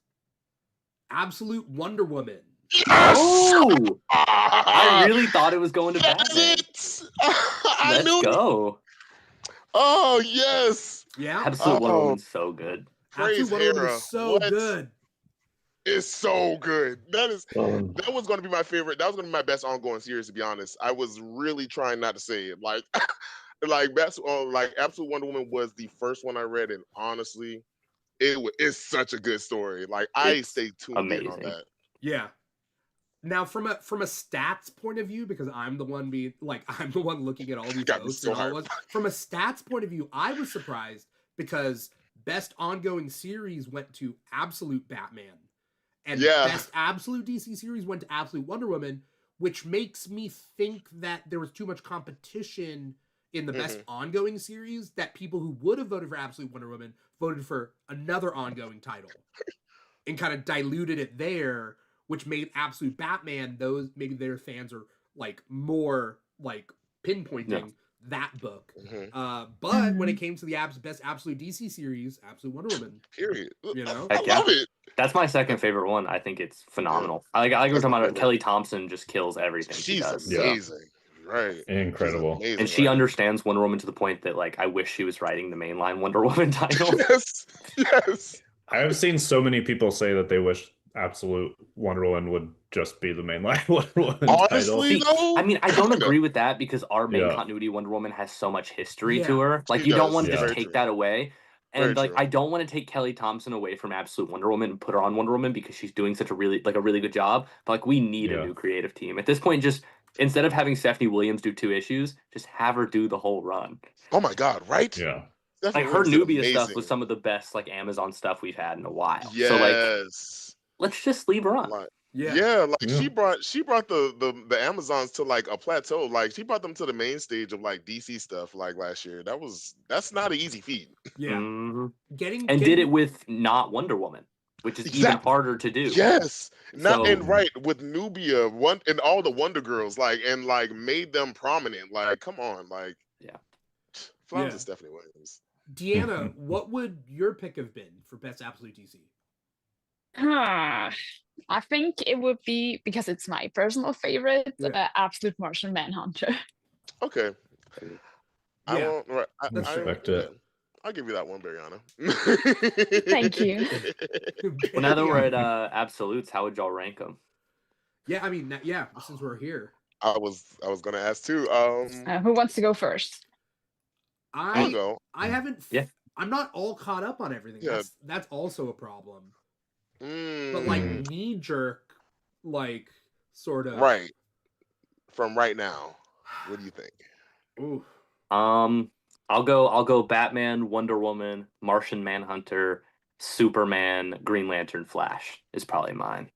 absolute Wonder Woman. Yes! Oh, I really thought it was going to Batman. Let's go. Oh yes. Yeah. Absolute Wonder Oh, Woman's so good. praise Absolute Wonder Woman Hera. is so What? good. It's so good. That Um, was going to be my favorite. That was going to be my best ongoing series, to be honest. I was really trying not to say it. Like, like Absolute Wonder Woman was the first one I read, and honestly, it's such a good story. Like, I It's stayed tuned in on amazing. that. Yeah. Now, from a stats point of view, because I'm the one looking at all these Got me votes so and all hyped. it was. From a stats point of view, I was surprised because best ongoing series went to Absolute Batman, and Yeah. best absolute DC series went to Absolute Wonder Woman, which makes me think that there was too much competition in the best ongoing series that people who would have voted for Absolute Wonder Woman voted for another ongoing title and kind of diluted it there, which made Absolute Batman, those maybe their fans are like more like pinpointing that book. But when it came to the best Absolute DC series, Absolute Wonder Woman, Period. you know, I love it. That's my second favorite one. I think it's phenomenal. I like we're That's talking my about favorite. Kelly Thompson just kills everything she She's does. amazing. Right. Incredible. She's an amazing And she writer. understands Wonder Woman to the point that like I wish she was writing the mainline Wonder Woman title. Yes. I've seen so many people say that they wish Absolute Wonder Woman would just be the mainline Wonder Woman Honestly, title. though, I mean, I don't kinda. agree with that because our main Yeah. continuity Wonder Woman has so much history Yeah. to her. Like, She you don't does. want to Yeah. just Very take true. that away. Very And like, true. I don't want to take Kelly Thompson away from Absolute Wonder Woman and put her on Wonder Woman because she's doing such a really good job. But like, we need a Yeah. new creative team at this point. Just instead of having Stephanie Williams do 2 issues, just have her do the whole run. Oh my God, right? Yeah. Stephanie Like her Williams did Nubia stuff amazing. was some of the best like Amazon stuff we've had in a while. Yes. So like, let's just leave her on. Like, yeah, like she brought the Amazons to like a plateau. Like she brought them to the main stage of like DC stuff like last year. That's not an easy feat. yeah. Mhm. Getting Did it with not Wonder Woman, which is even harder to do. Yes. So- And right with Nubia, one and all the Wonder Girls, like and like made them prominent. Like, come on, like Yeah. flowers Yeah. to Stephanie Williams. Deanna, what would your pick have been for best Absolute DC? I think it would be, because it's my personal favorite, Yeah. Absolute Martian Manhunter. Okay. I Yeah. won't. Right. Respect it. I'll give you that one, Bariana. Thank you. Well, now that we're at absolutes, how would y'all rank them? Yeah, I mean, since we're here, I was gonna ask too. Who wants to go first? I'll go. I haven't. Yeah. I'm not all caught up on everything. Yeah. That's also a problem. But Mm, like knee jerk, like sort of right. From right now, what do you think? Ooh. I'll go Batman, Wonder Woman, Martian Manhunter, Superman, Green Lantern, Flash is probably mine.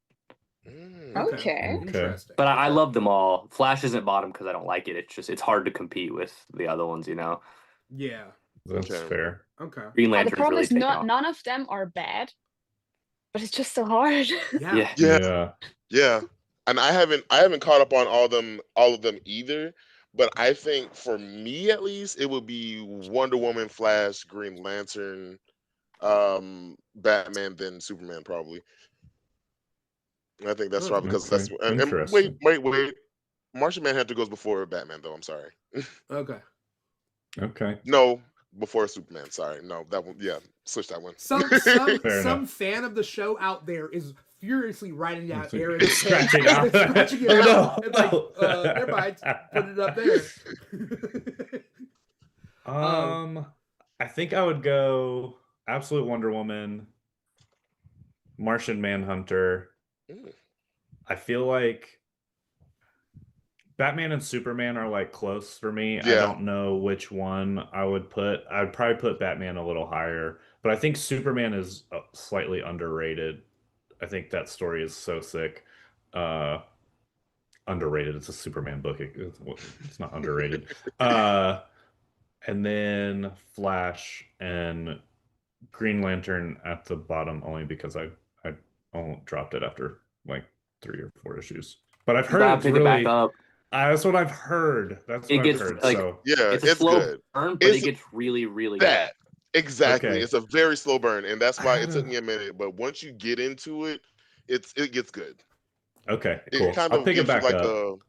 Okay. Interesting. But I love them all. Flash isn't bottom because I don't like it. It's hard to compete with the other ones, you know. Yeah. That's Okay. fair. Okay. Green The Lantern's problem really is taken off. none of them are bad, but it's just so hard. Yeah. Yeah. And I haven't caught up on all of them either. But I think for me at least, it would be Wonder Woman, Flash, Green Lantern, Batman, then Superman probably. I think that's probably because that's and Interesting. wait. Martian Manhunter goes before Batman though. I'm sorry. Okay. Okay. No, before Superman. Sorry. No, that one. Yeah, switch that one. Some Fair some enough. fan of the show out there is furiously writing down It's like- Aaron's it's scratching head. out. It's scratching it Oh, out. no. It's like, never mind. Put it up there. I think I would go Absolute Wonder Woman, Martian Manhunter. Mm. I feel like Batman and Superman are like close for me. I Yeah. don't know which one I would put. I'd probably put Batman a little higher, but I think Superman is slightly underrated. I think that story is so sick. Underrated. It's a Superman book. It's not underrated. And then Flash and Green Lantern at the bottom only because I almost dropped it after like 3 or 4 issues. But I've heard it's pick really. it back up. That's what I've heard. That's what It gets I've heard. like So Yeah, it's a slow good. burn, but it gets really, really That exactly. Okay. It's a very slow burn, and that's why it took Ah. me a minute. But once you get into it, it gets good. okay, It cool. kind I'll of pick it gives you back like up.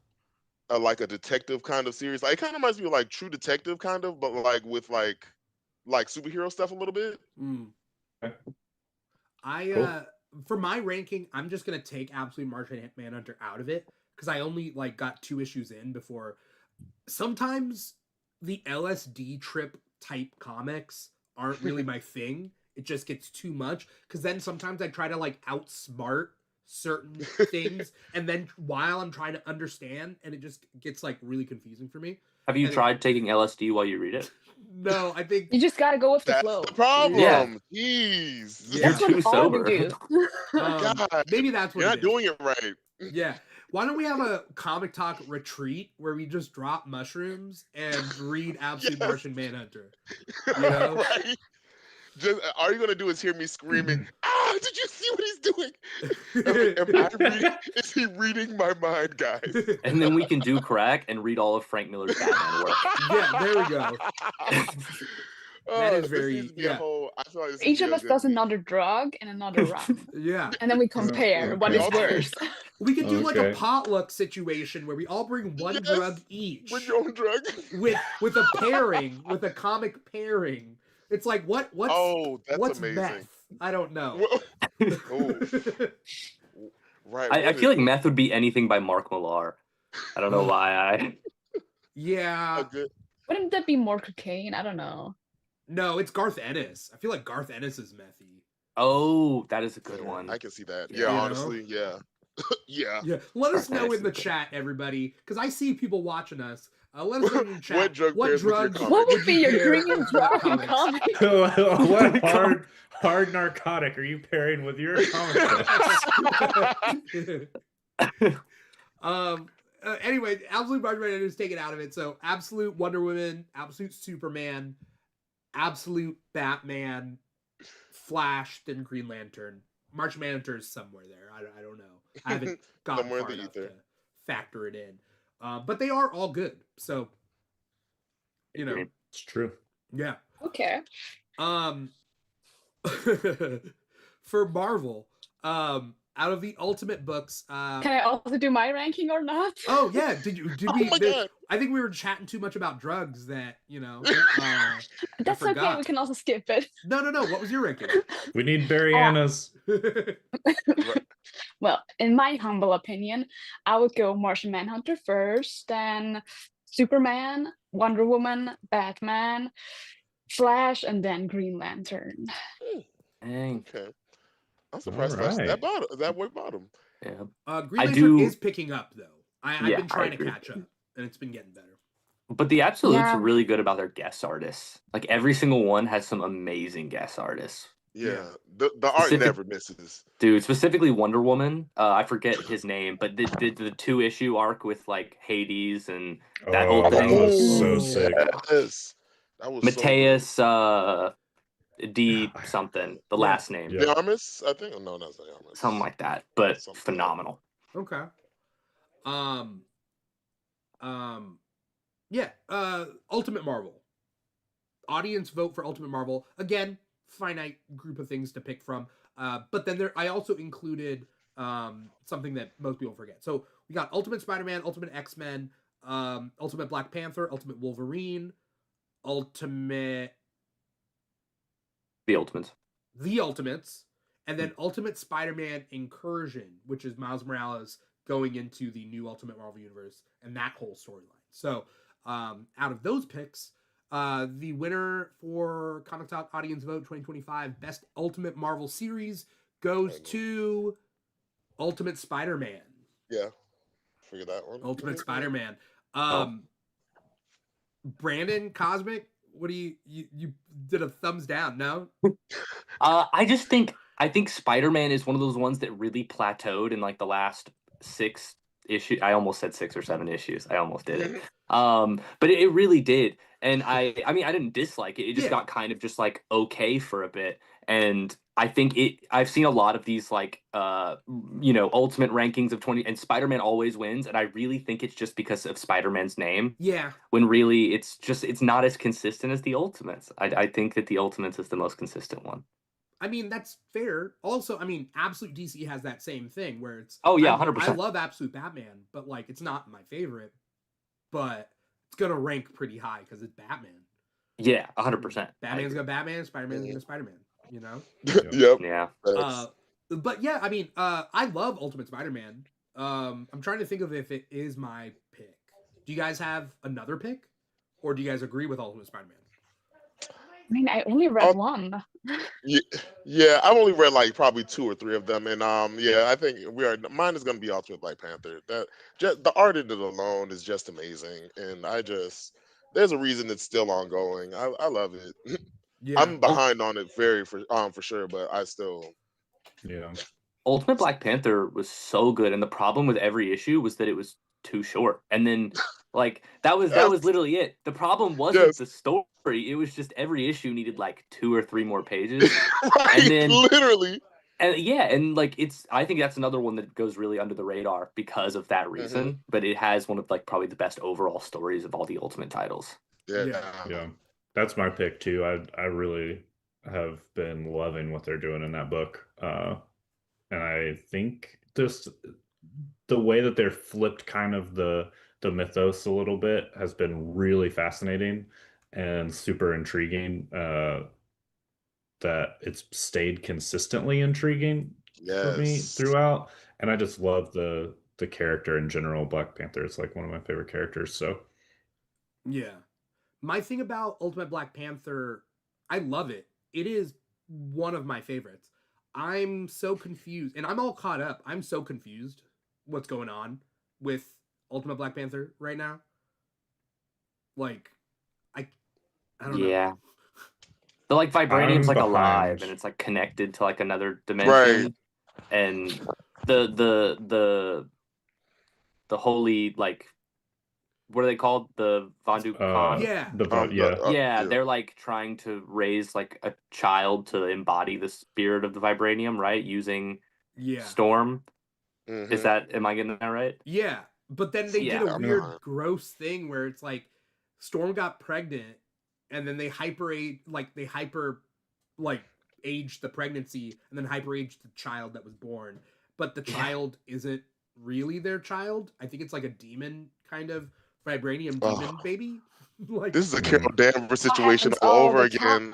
like a detective kind of series. Like it kind of reminds me of like True Detective, kind of, but like with like like superhero stuff a little bit. Okay. I for my ranking, I'm just gonna take Absolute Martian Manhunter out of it because I only like got 2 issues in before. Sometimes the LSD trip type comics aren't really my thing. It just gets too much because then sometimes I try to like outsmart certain things, and then while I'm trying to understand, and it just gets like really confusing for me. Have you tried taking LSD while you read it? No, I think You just gotta go with the That's flow. the problem. Yeah. Jeez. Yeah. That's You're what too all sober. we do. God, maybe that's what you're it not is. doing it right. Yeah. Why don't we have a comic talk retreat where we just drop mushrooms and read Absolute Yes. Martian Manhunter? You know? Right? Just all you're gonna do is hear me screaming, "Ah! Did you see what he's doing? Is he reading my mind, guys?" And then we can do crack and read all of Frank Miller's Batman work. Yeah, there we go. That is This very needs to be a whole. I feel like this Each needs of to us be a does good another drug and another rum. Yeah. And then we compare what is Okay. worse. We could do like a Okay. potluck situation where we all bring one Yes. drug each Bring your own drug. with a pairing, with a comic pairing. It's like what's that's amazing. meth? I don't know. Oh, right. I feel like meth would be anything by Mark Millar. I don't know why. Yeah. Wouldn't that be more cocaine? I don't know. No, it's Garth Ennis. I feel like Garth Ennis is methy. Oh, that is a good one. I can see that. Yeah. Yeah, You know? honestly, yeah. Yeah. Yeah. Let us know Nice. in the chat, everybody, because I see people watching us. Let us know in the chat. What drug pairs with your drugs comic? What would be your pair green with drug in comics? comic? What hard narcotic are you pairing with your comic book? Anyway, Absolute Martian Manhunter is taken out of it. So Absolute Wonder Woman, Absolute Superman, Absolute Batman, Flash, then Green Lantern. Martian Manhunter is somewhere there. I don't know. I haven't gotten Somewhere in far the enough ether. to factor it in. But they are all good. So, you know, It's true. yeah. Okay. For Marvel, out of the Ultimate books, Can I also do my ranking or not? oh yeah, did Oh we? my God. I think we were chatting too much about drugs. That That's okay. forgot. We can also skip it. No. What was your ranking? We need Barry-Anna's. Well, in my humble opinion, I would go Martian Manhunter first, then Superman, Wonder Woman, Batman, Flash, and then Green Lantern. Dang. Okay. I'm surprised All Flash right. that way bottom. Yeah. Green I Lantern do- is picking up though. I've Yeah, been I trying to agree. catch up, and it's been getting better. But the Absolutes Yeah. are really good about their guest artists. Like every single one has some amazing guest artists. Yeah. The art Specific- never misses. Dude, specifically Wonder Woman. I forget his name, but the 2-issue arc with like Hades and that whole That thing. was so Ooh. sick. Yes. That was Mateus D something, the Yeah. last name. Yeah. The Armis, I think. Oh, no, not the Armis. Something like that. But Something. phenomenal. Okay. Yeah. Ultimate Marvel. Audience vote for Ultimate Marvel. Again, finite group of things to pick from. But then I also included something that most people forget. So we got Ultimate Spider-Man, Ultimate X-Men, Ultimate Black Panther, Ultimate Wolverine, Ultimate The Ultimates. The Ultimates, and then Ultimate Spider-Man Incursion, which is Miles Morales going into the new Ultimate Marvel Universe and that whole storyline. So out of those picks, the winner for Comic Talk Audience Vote 2025 Best Ultimate Marvel Series goes to Ultimate Spider-Man. Yeah. Figure that one. Ultimate Spider-Man. Oh. Brandon Cosmic, what do you did a thumbs down? No. I think Spider-Man is one of those ones that really plateaued in like the last 6 issues. I almost said 6 or 7 issues. I almost did it. But it really did. And I mean, I didn't dislike it. It just got kind of just like okay for a bit. And I think I've seen a lot of these like, ultimate rankings of 20, and Spider-Man always wins. And I really think it's just because of Spider-Man's name. Yeah. When really it's not as consistent as the Ultimates. I think that the Ultimates is the most consistent one. I mean, that's fair. Also, I mean, Absolute DC has that same thing where it's... Oh, yeah, I 100%. love Absolute Batman, but, like, it's not my favorite. But it's going to rank pretty high because it's Batman. Yeah, 100%. Batman's got Batman, Spider-Man's got Spider-Man, you know? Yep. Yeah. But yeah, I mean, I love Ultimate Spider-Man. I'm trying to think of if it is my pick. Do you guys have another pick? Or do you guys agree with Ultimate Spider-Man? I mean, I only read one. Yeah, I've only read like probably 2 or 3 of them, and yeah, I think mine is gonna be Ultimate Black Panther. That just the art in it alone is just amazing, and there's a reason it's still ongoing. I love it. Yeah. I'm behind on it for sure, but I still. Yeah. Ultimate Black Panther was so good, and the problem with every issue was that it was too short. And then, like, that was literally it. The problem wasn't the story; it was just every issue needed like 2 or 3 more pages. Right, and then literally. And yeah, and like I think that's another one that goes really under the radar because of that reason. But it has one of like probably the best overall stories of all the Ultimate titles. Yeah. That's my pick too. I really have been loving what they're doing in that book. And I think just the way that they're flipped kind of the mythos a little bit has been really fascinating and super intriguing. That it's stayed consistently intriguing for me throughout. And I just love the character in general. Black Panther is like one of my favorite characters. So yeah. My thing about Ultimate Black Panther, I love it. It is one of my favorites. I'm so confused, and I'm all caught up. I'm so confused what's going on with Ultimate Black Panther right now. Like, I don't know. Yeah. The like vibranium's like alive and it's like connected to like another dimension. Right. And the holy, like, what are they called? The Vandu Khan? Yeah. They're like trying to raise like a child to embody the spirit of the vibranium, right? Using Storm. Am I getting that right? Yeah. But then they did a weird, gross thing where it's like Storm got pregnant and then they hyper aged the pregnancy and then hyper aged the child that was born. But the child isn't really their child. I think it's like a demon kind of vibranium demon baby. Like, this is a Carol Danvers situation all over again.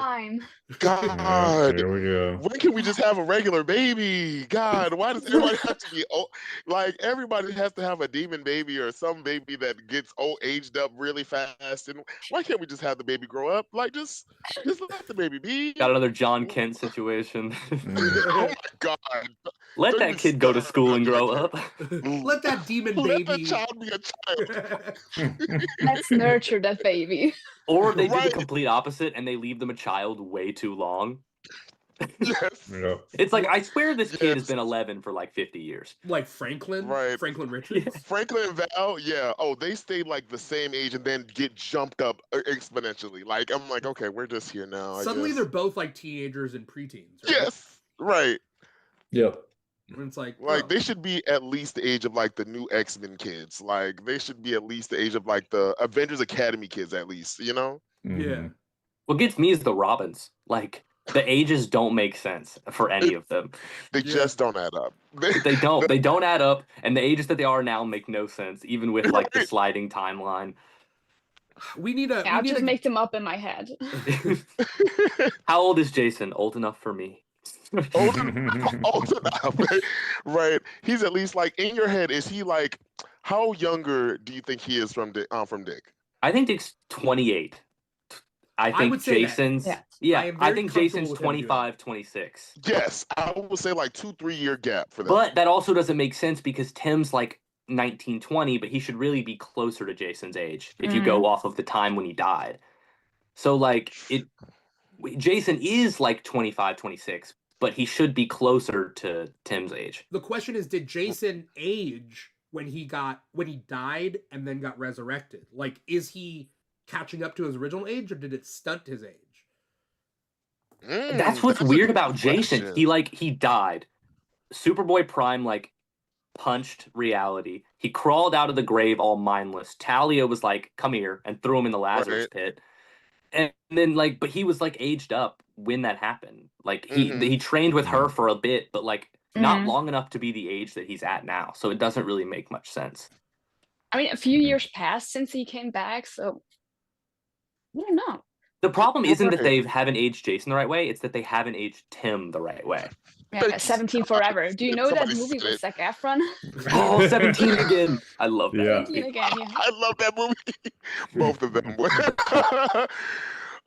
God, here we go. When can we just have a regular baby? God, why does everybody have to be old? Like, everybody has to have a demon baby or some baby that gets aged up really fast. And why can't we just have the baby grow up? Like, just let the baby be. Got another John Kent situation. Oh my God. Let that kid go to school and grow up. Let that demon baby. Let that child be a child. Let's nurture that baby. Or they do the complete opposite and they leave them a child way too long. It's like, I swear this kid has been 11 for like 50 years. Like Franklin? Right. Franklin Richards? Franklin and Val, yeah. Oh, they stay like the same age and then get jumped up exponentially. Like, I'm like, okay, we're just here now. Suddenly they're both like teenagers and preteens. Right? Yes. Right. Yep. And it's like they should be at least the age of like the new X-Men kids. Like, they should be at least the age of like the Avengers Academy kids, at least, you know? Yeah. What gets me is the Robins. Like, the ages don't make sense for any of them. They just don't add up. They don't. They don't add up, and the ages that they are now make no sense, even with like the sliding timeline. We need a. I'll just make them up in my head. How old is Jason? Old enough for me. Old enough, right? He's at least like in your head. Is he like? How younger do you think he is from Dick? I think Dick's 28. I think Jason's. I think Jason's 25, 26. Yes, I would say like 2-3 year gap for that. But that also doesn't make sense because Tim's like 19, 20, but he should really be closer to Jason's age if you go off of the time when he died. So like Jason is like 25, 26, but he should be closer to Tim's age. The question is, did Jason age when he died and then got resurrected? Like, is he catching up to his original age, or did it stunt his age? That's what's weird about Jason. He died. Superboy Prime like punched reality. He crawled out of the grave all mindless. Talia was like, "Come here," and threw him in the Lazarus pit. And then but he was like aged up when that happened. Like he trained with her for a bit, but like not long enough to be the age that he's at now. So it doesn't really make much sense. I mean, a few years passed since he came back, so I don't know. The problem isn't that Right. they haven't aged Jason the right way; it's that they haven't aged Tim the right way. Yeah, Thank you. 17 Forever. Do you know that Somebody movie said with it. Zac Efron? Oh, 17 again! I love that. Yeah. 17 again, yeah. I love that movie. Both of them.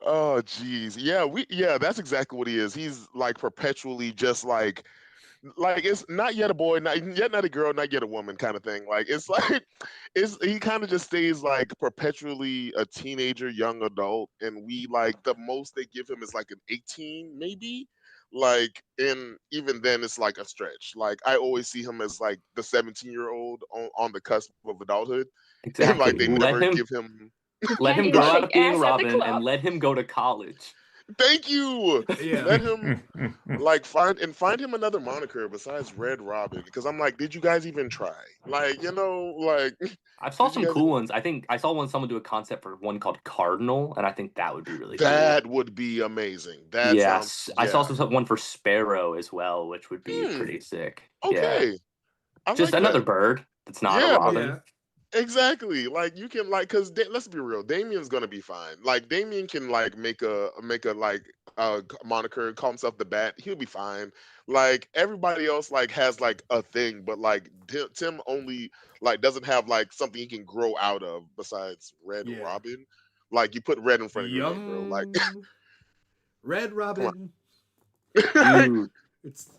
Oh, geez. Yeah, that's exactly what he is. He's like perpetually just like it's not yet a boy, not a girl, not yet a woman kind of thing. Like it's like he kind of just stays like perpetually a teenager, young adult, and we like the most they give him is like an 18 maybe. Like, and even then it's like a stretch. Like I always see him as like the 17-year-old on the cusp of adulthood. And like Exactly. they never give him Let Can't him even grow out shake of being ass at the Robin club. and let him go to college. thank you. Yeah. Let him like find him another moniker besides Red Robin. Because I'm like, did you guys even try? Like, like I saw did you some guys cool even- ones. I think I saw someone do a concept for one called Cardinal, and I think that would be really that would be amazing. That Yes, sounds I saw one for Sparrow as well, which would be pretty sick. Yeah, okay. I just like another that. bird that's not a Yeah, robin. Yeah. exactly. Like you can like because let's be real, Damien's gonna be fine. Like Damien can like make a like moniker, call himself the Bat. He'll be fine. Like everybody else like has like a thing, but like Tim only like doesn't have like something he can grow out of besides Red Yeah. Robin. Like you put red in front of your name, bro. Like Young Red Robin. Dude, It's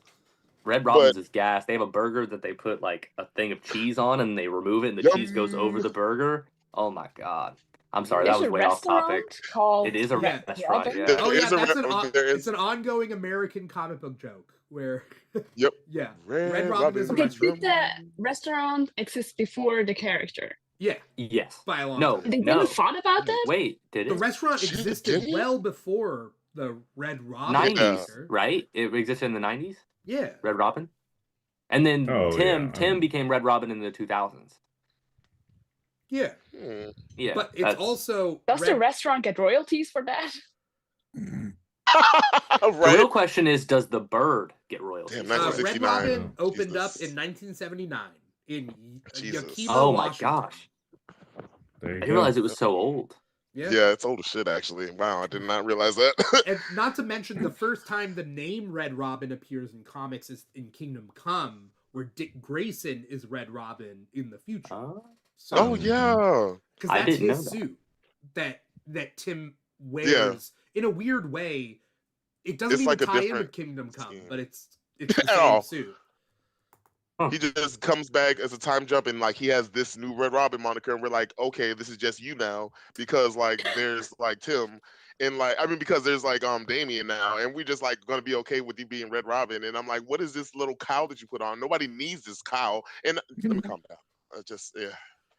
Red but Robin's is gas. They have a burger that they put like a thing of cheese on, and they remove it, and the cheese goes over yum. the burger. Oh my god! I'm sorry, that There's was a way off topic. restaurant called It is a Yeah. restaurant, Robin. yeah. Oh There yeah, is a that's there it's is an ongoing American comic book joke where yep. yeah, Red Red Robin is a Okay, restaurant. did the restaurant exist before the character? Yeah, Yes. by a long No. time. They No. didn't thought about that? Wait, did The it? restaurant Shit, existed did it? well before the Red Robin. 90s, character. right? It existed in the 90s. Yeah. Red Robin, and then Oh, Tim yeah. became Red Robin in the 2000s. Yeah. Hmm. Yeah, But it's also Does the restaurant get royalties for that? the Right. real question is, does the bird get royalties? Damn, for it? 1969. Red Robin Yeah. opened up Jesus. in 1979 in Jesus. Yakima, Oh my Washington. gosh! There I you didn't go. realize it was so old. Yeah, it's old as shit actually. Wow, I did not realize that. And not to mention the first time the name Red Robin appears in comics is in Kingdom Come, where Dick Grayson is Red Robin in the future. So, Oh yeah. because I that's didn't know his that. suit that Tim wears in a weird way. It doesn't It's even like a tie in different with Kingdom Come, scheme. but it's the At same all. suit. He just comes back as a time jump and like he has this new Red Robin moniker and we're like, okay, this is just you now because like there's like Tim and like I mean because there's like Damien now and we just like gonna be okay with you being Red Robin and I'm like, what is this little cow that you put on? Nobody needs this cow. And let me calm down.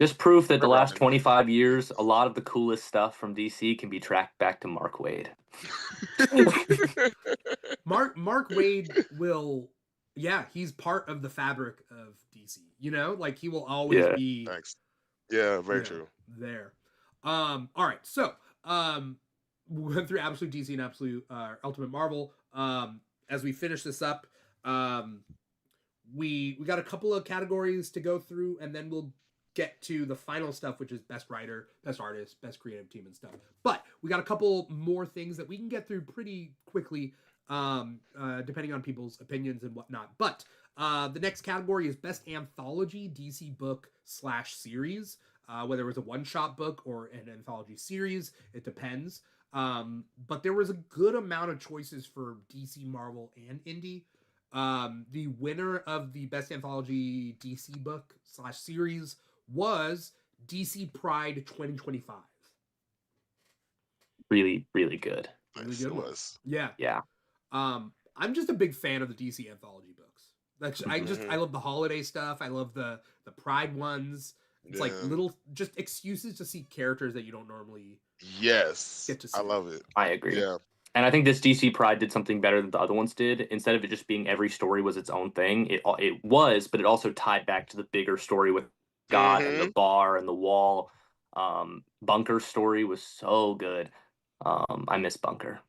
Just proof that the Red last Robin. 25 years, a lot of the coolest stuff from DC can be tracked back to Mark Waid. Mark Waid will, he's part of the fabric of DC. Like he will always Yeah. be. Thanks. Yeah, very true. There. All right. So we went through Absolute DC and Absolute Ultimate Marvel. As we finish this up, we got a couple of categories to go through, and then we'll get to the final stuff, which is best writer, best artist, best creative team, and stuff. But we got a couple more things that we can get through pretty quickly, depending on people's opinions and whatnot. But the next category is best anthology DC book / series. Whether it was a one-shot book or an anthology series, it depends. But there was a good amount of choices for DC, Marvel, and indie. The winner of the best anthology DC book / series was DC Pride 2025. Really, really good. Really Nice, good it one. was. Yeah. I'm just a big fan of the DC anthology books. I Mhm. love the holiday stuff. I love the Pride ones. It's like Yeah. little just excuses to see characters that you don't normally Yes. get to see. I love it. I agree. Yeah. And I think this DC Pride did something better than the other ones did. Instead of it just being every story was its own thing, it was, but it also tied back to the bigger story with God and the bar and the wall. Bunker's story was so good. I miss Bunker.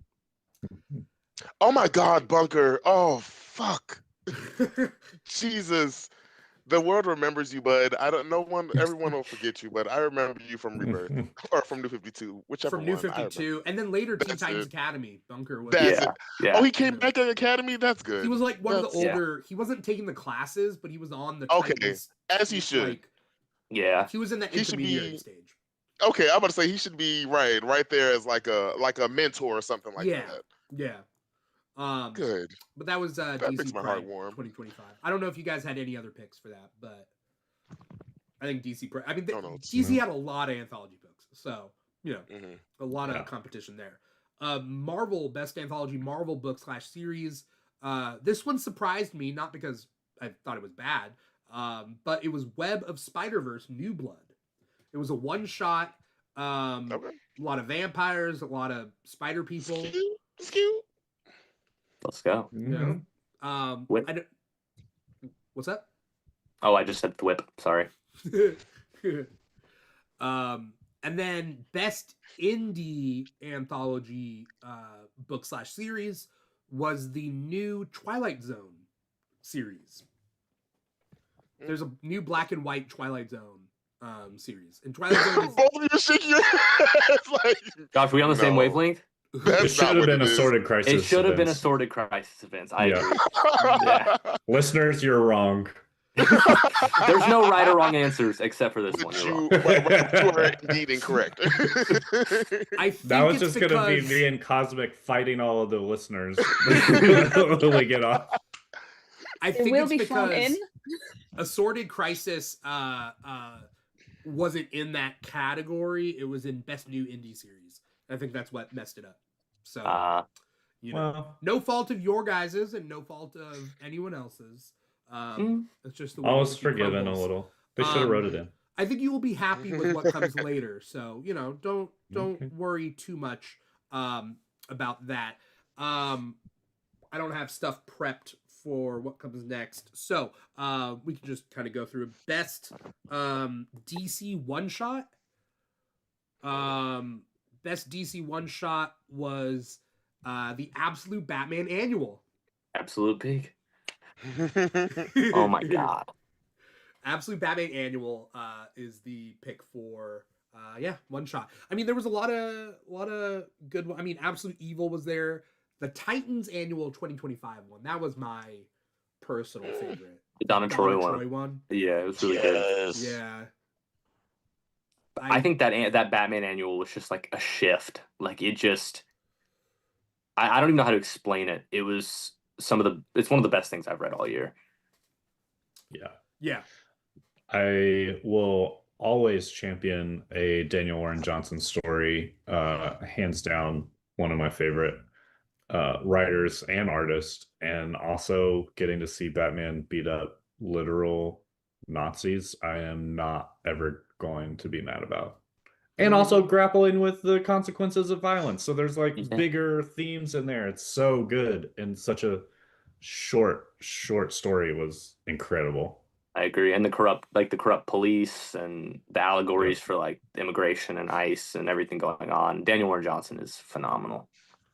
Oh my God, Bunker. Oh fuck. Jesus. The world remembers you, bud. I don't. No one. Everyone will forget you, but I remember you from Rebirth or from New 52, whichever From New one. I remember. 52, and then later Teen That's Titans it. Academy. Bunker was. That's Yeah, it. yeah. Oh, he came Yeah. back at Academy. That's good. He was like one of the That's- Yeah. older. He wasn't taking the classes, but he was on the Okay, Titans. as he should. Like, Yeah. he was in that He should intermediary be- stage. Okay, I'm about to say he should be right there as like a mentor or something like Yeah. that. Yeah. Good. But that was That DC makes my Pride heart warm. 2025. I don't know if you guys had any other picks for that, but I think DC Pride. I mean, No notes. DC had a lot of anthology books, so Mhm. a lot Yeah. of competition there. Marvel Best Anthology Marvel book / series. This one surprised me, not because I thought it was bad, but it was Web of Spider-Verse New Blood. It was a one shot. Okay. A lot of vampires, a lot of spider people. It's cute. Let's go. You know? Whip. I don't, what's that? Oh, I just said thwip. Sorry. And then best indie anthology book / series was the new Twilight Zone series. There's a new black and white Twilight Zone series, and Twilight Zone is, Both of you shaking your heads like. Gosh, we on the same No. waveling? It That's should not have what been it a is. sorted crisis. It should have been a events. sorted crisis events. I Yeah. agree. Yeah. Listeners, you're wrong. There's no right or wrong answers except for this one. But You're wrong. you are indeed incorrect. I think That was it's just gonna be because me and Cosmic fighting all of the listeners when we get off. I It think will it's be flown because in. Assorted Crisis wasn't in that category. It was in Best New Indie Series. I think that's what messed it up. So, Well, no fault of your guys's and no fault of anyone else's. It's just the way I was cookie forgiven crumbles. a little. They should have wrote it in. I think you will be happy with what comes later. So, don't Okay. worry too much about that. I don't have stuff prepped for what comes next. So, we can just kind of go through best DC one shot. Best DC one shot was the Absolute Batman Annual. Absolute peak. Oh my god. Absolute Batman Annual is the pick for one shot. I mean, there was a lot of good one. I mean, Absolute Evil was there. The Titans Annual 2025 one, that was my personal favorite. The Donna Troy one. Yeah, it was really good. Yeah. I think that Batman Annual was just like a shift. Like it just, I don't even know how to explain it. It was it's one of the best things I've read all year. Yeah. I will always champion a Daniel Warren Johnson story. Hands down, one of my favorite writers and artists. And also getting to see Batman beat up literal Nazis, I am not ever going to be mad about. And also grappling with the consequences of violence. So there's like bigger themes in there. It's so good. And such a short story was incredible. I agree. And the corrupt police and the allegories for like immigration and ICE and everything going on. Daniel Warren Johnson is phenomenal.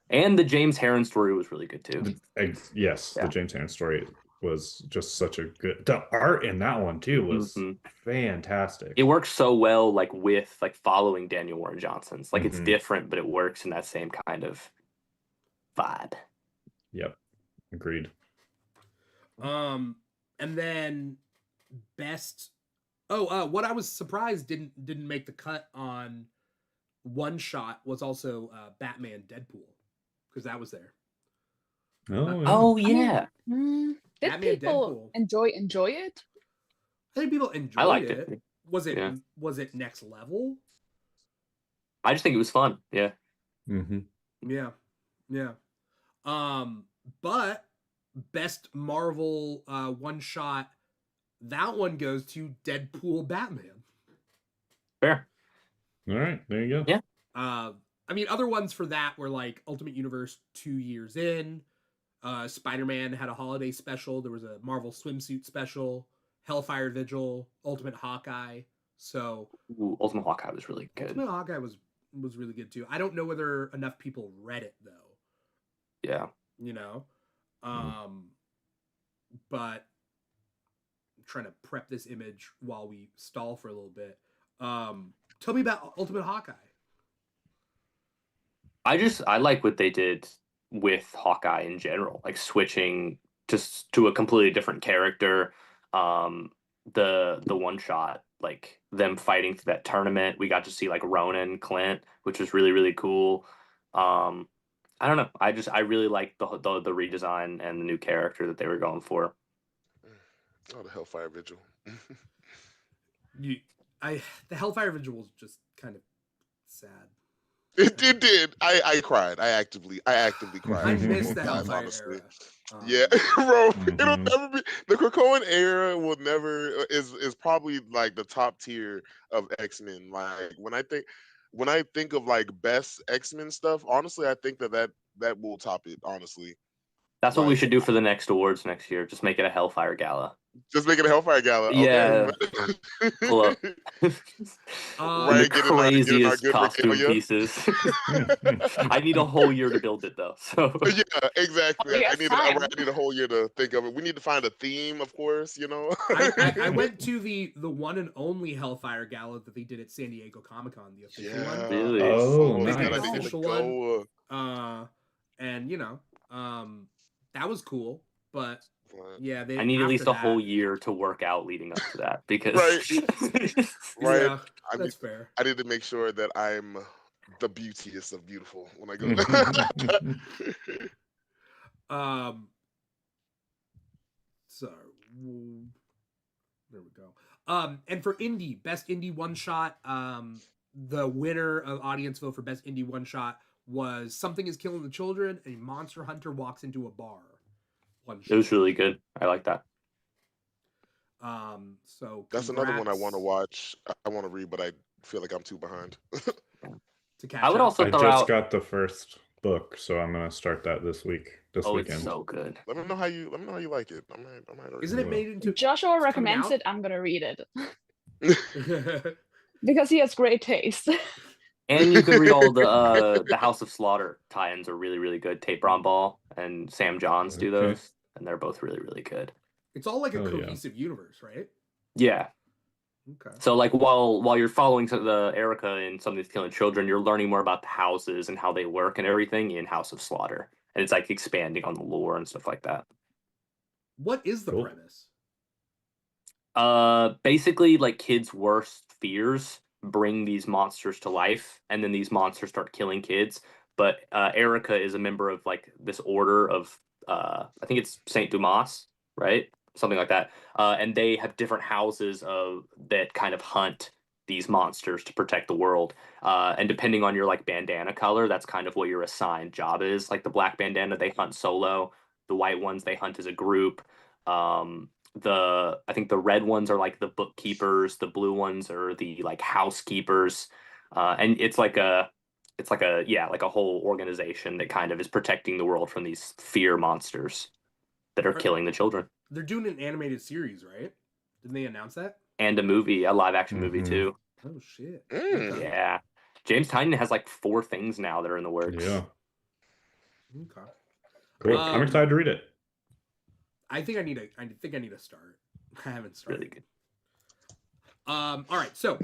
And the James Herron story was really good too. The James Herron story was just such a good. The art in that one too was fantastic. It works so well, like with like following Daniel Warren Johnson's. Like it's different, but it works in that same kind of vibe. Yep, agreed. And then best. What I was surprised didn't make the cut on one shot was also Batman Deadpool, because that was there. Oh yeah. Did Batman people Deadpool. enjoy it? I think people enjoyed I liked it. it. Was it Yeah. was it next level? I just think it was fun. Yeah. Yeah. But best Marvel one shot, that one goes to Deadpool Batman. Fair. All right, there you go. Yeah. I mean, other ones for that were like Ultimate Universe 2 years in. Spider-Man had a holiday special. There was a Marvel swimsuit special. Hellfire Vigil, Ultimate Hawkeye. So Ultimate Hawkeye was really good. Ultimate Hawkeye was really good too. I don't know whether enough people read it though. Yeah. But I'm trying to prep this image while we stall for a little bit. Tell me about Ultimate Hawkeye. I like what they did with Hawkeye in general, like switching just to a completely different character. The one shot, like them fighting through that tournament, we got to see like Ronan Clint, which was really really cool. I don't know. I really like the redesign and the new character that they were going for. Oh, the Hellfire Vigil. The Hellfire Vigil was just kind of sad. It did. I cried. I actively cried. I miss the Guys, Hellfire honestly. era. Yeah, bro. Mhm. It'll never be the Krakoan era. Will never is probably like the top tier of X-Men. Like when I think of like best X-Men stuff, honestly, I think that will top it. Honestly, That's what we like should do for the next awards next year. Just make it a Hellfire Gala. just make it a Hellfire Gala. Yeah. Okay. Pull up. Right, The get in our craziest good costume regalia. pieces. I need a whole year to build it though. So Yeah, exactly. Oh, you I have need time. I need a whole year to think of it. We need to find a theme, of course. You know. I went to the one and only Hellfire Gala that they did at San Diego Comic-Con, the official one. Really? Oh, They nice. did I an need to official go. and that was cool. But yeah, I need at least after a whole that- year to work out leading up to that because Right. Yeah, I that's fair. I need to make sure that I'm the beautiest of beautiful when I go. So there we go. And for indie, best indie one shot, the winner of audience vote for best indie one shot was Something is Killing the Children. A monster hunter walks into a bar. One shot. it was really good. I like that. So That's another one I congrats want to watch. I want to read, but I feel like I'm too behind. to catch I would up. also I throw just out. got the first book, so I'm gonna start that this Oh, weekend. it's so good. Let me know how you like it. I might already Isn't do it made into Joshua it's coming recommends out? it. I'm gonna read it because he has great taste. And you could read all the House of Slaughter tie-ins are really really good. Tate Brown and Sam Johns do Okay. those, and they're both really really good. It's all like a Oh, yeah. cohesive universe, right? Yeah. Okay. So like while you're following the Erica and Something's Killing Children, you're learning more about the houses and how they work and everything in House of Slaughter, and it's like expanding on the lore and stuff like that. What is the Cool. premise? Basically, like kids' worst fears bring these monsters to life, and then these monsters start killing kids. But Erica is a member of like this order of I think it's Saint Dumas, right? Something like that. And they have different houses that kind of hunt these monsters to protect the world. And depending on your like bandana color, that's kind of what your assigned job is. Like the black bandana, they hunt solo. The white ones, they hunt as a group. I think the red ones are like the bookkeepers. The blue ones are the like housekeepers. And it's like a whole organization that kind of is protecting the world from these fear monsters that are killing the children. They're doing an animated series, right? Didn't they announce that? And a live action movie Mhm. too. Oh shit. Mm. Okay. Yeah. James Tynion has like 4 things now that are in the works. Yeah, Okay. cool. I'm Um, excited to read it. I think I need to start. I haven't started. Really good. All right. So,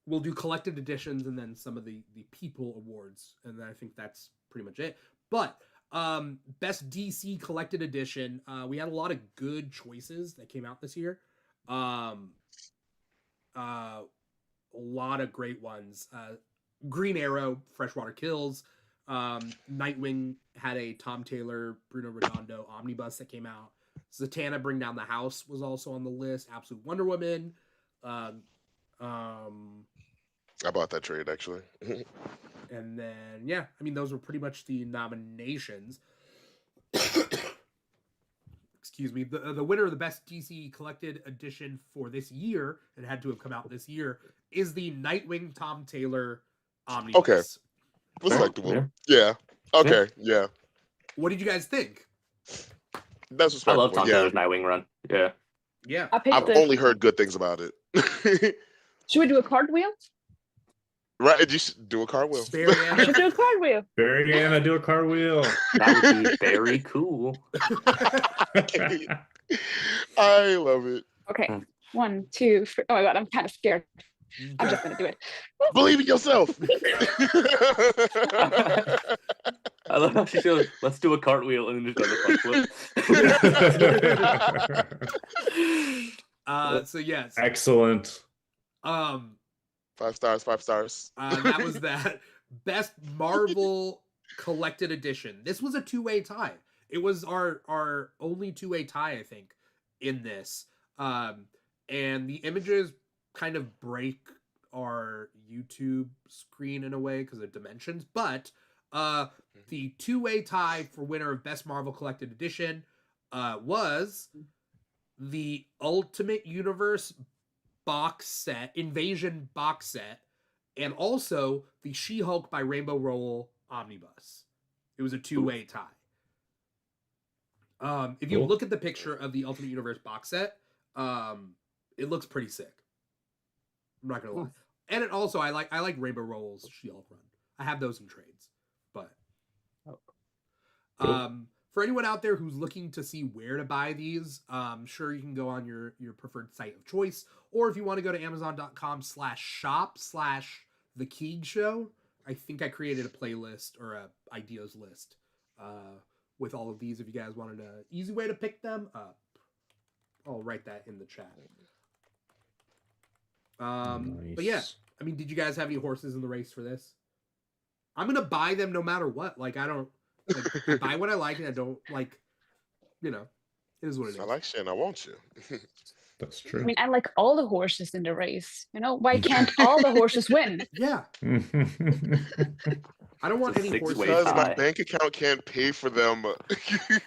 we'll do collected editions and then some of the people awards, and then I think that's pretty much it. But best DC collected edition, we had a lot of good choices that came out this year. A lot of great ones. Green Arrow, Freshwater Kills. Nightwing had a Tom Taylor, Bruno Redondo omnibus that came out. Zatanna Bring Down the House was also on the list. Absolute Wonder Woman. I bought that trade actually. And then, yeah, I mean, those were pretty much the nominations. Excuse me. The winner of the best DC collected edition for this year, it had to have come out this year, is the Nightwing Tom Taylor omnibus. Okay. Respectable. Yeah. Yeah. Okay. Yeah. What did you guys think? That's I respectable. love Tom yeah. Taylor's Nightwing run. Yeah. Yeah. I picked I've it. only heard good things about it. Should we do a cartwheel? Right, you should do a cartwheel. I should do a cartwheel. Mariana, do a cartwheel. That would be very cool. I love it. Okay, 1, 2, 3. Oh my god, I'm kind of scared. I'm just gonna do it. Believe in yourself. I love how she goes, let's do a cartwheel, and then just does a front flip. So yes. Excellent. 5 stars, 5 stars. That was that best Marvel collected edition. This was a 2-way tie. It was our only 2-way tie, I think, in this. And the images kind of break our YouTube screen in a way because of dimensions, but the 2-way tie for winner of best Marvel collected edition was the Ultimate Universe box set, Invasion box set, and also the She-Hulk by Rainbow Rowell omnibus. It was a 2-way tie. If you look at the picture of the Ultimate Universe box set, it looks pretty sick. I'm not gonna lie. And it also, I like Rainbow Rowell's She-Hulk run. I have those in trades, but for anyone out there who's looking to see where to buy these, sure, you can go on your preferred site of choice, or if you want to go to amazon.com/shop/The Keeg Show, I think I created a playlist or a ideas list with all of these. If you guys wanted an easy way to pick them up, I'll write that in the chat. Nice. But yeah, I mean, did you guys have any horses in the race for this? I'm gonna buy them no matter what. Like, I don't I buy what I like, and I don't like. It is what it is. I like shit, and I want you. That's true. I mean, I like all the horses in the race. Why can't all the horses win? Yeah. I don't want It's a any horses. six-way Because my tie. bank account can't pay for them. Yeah,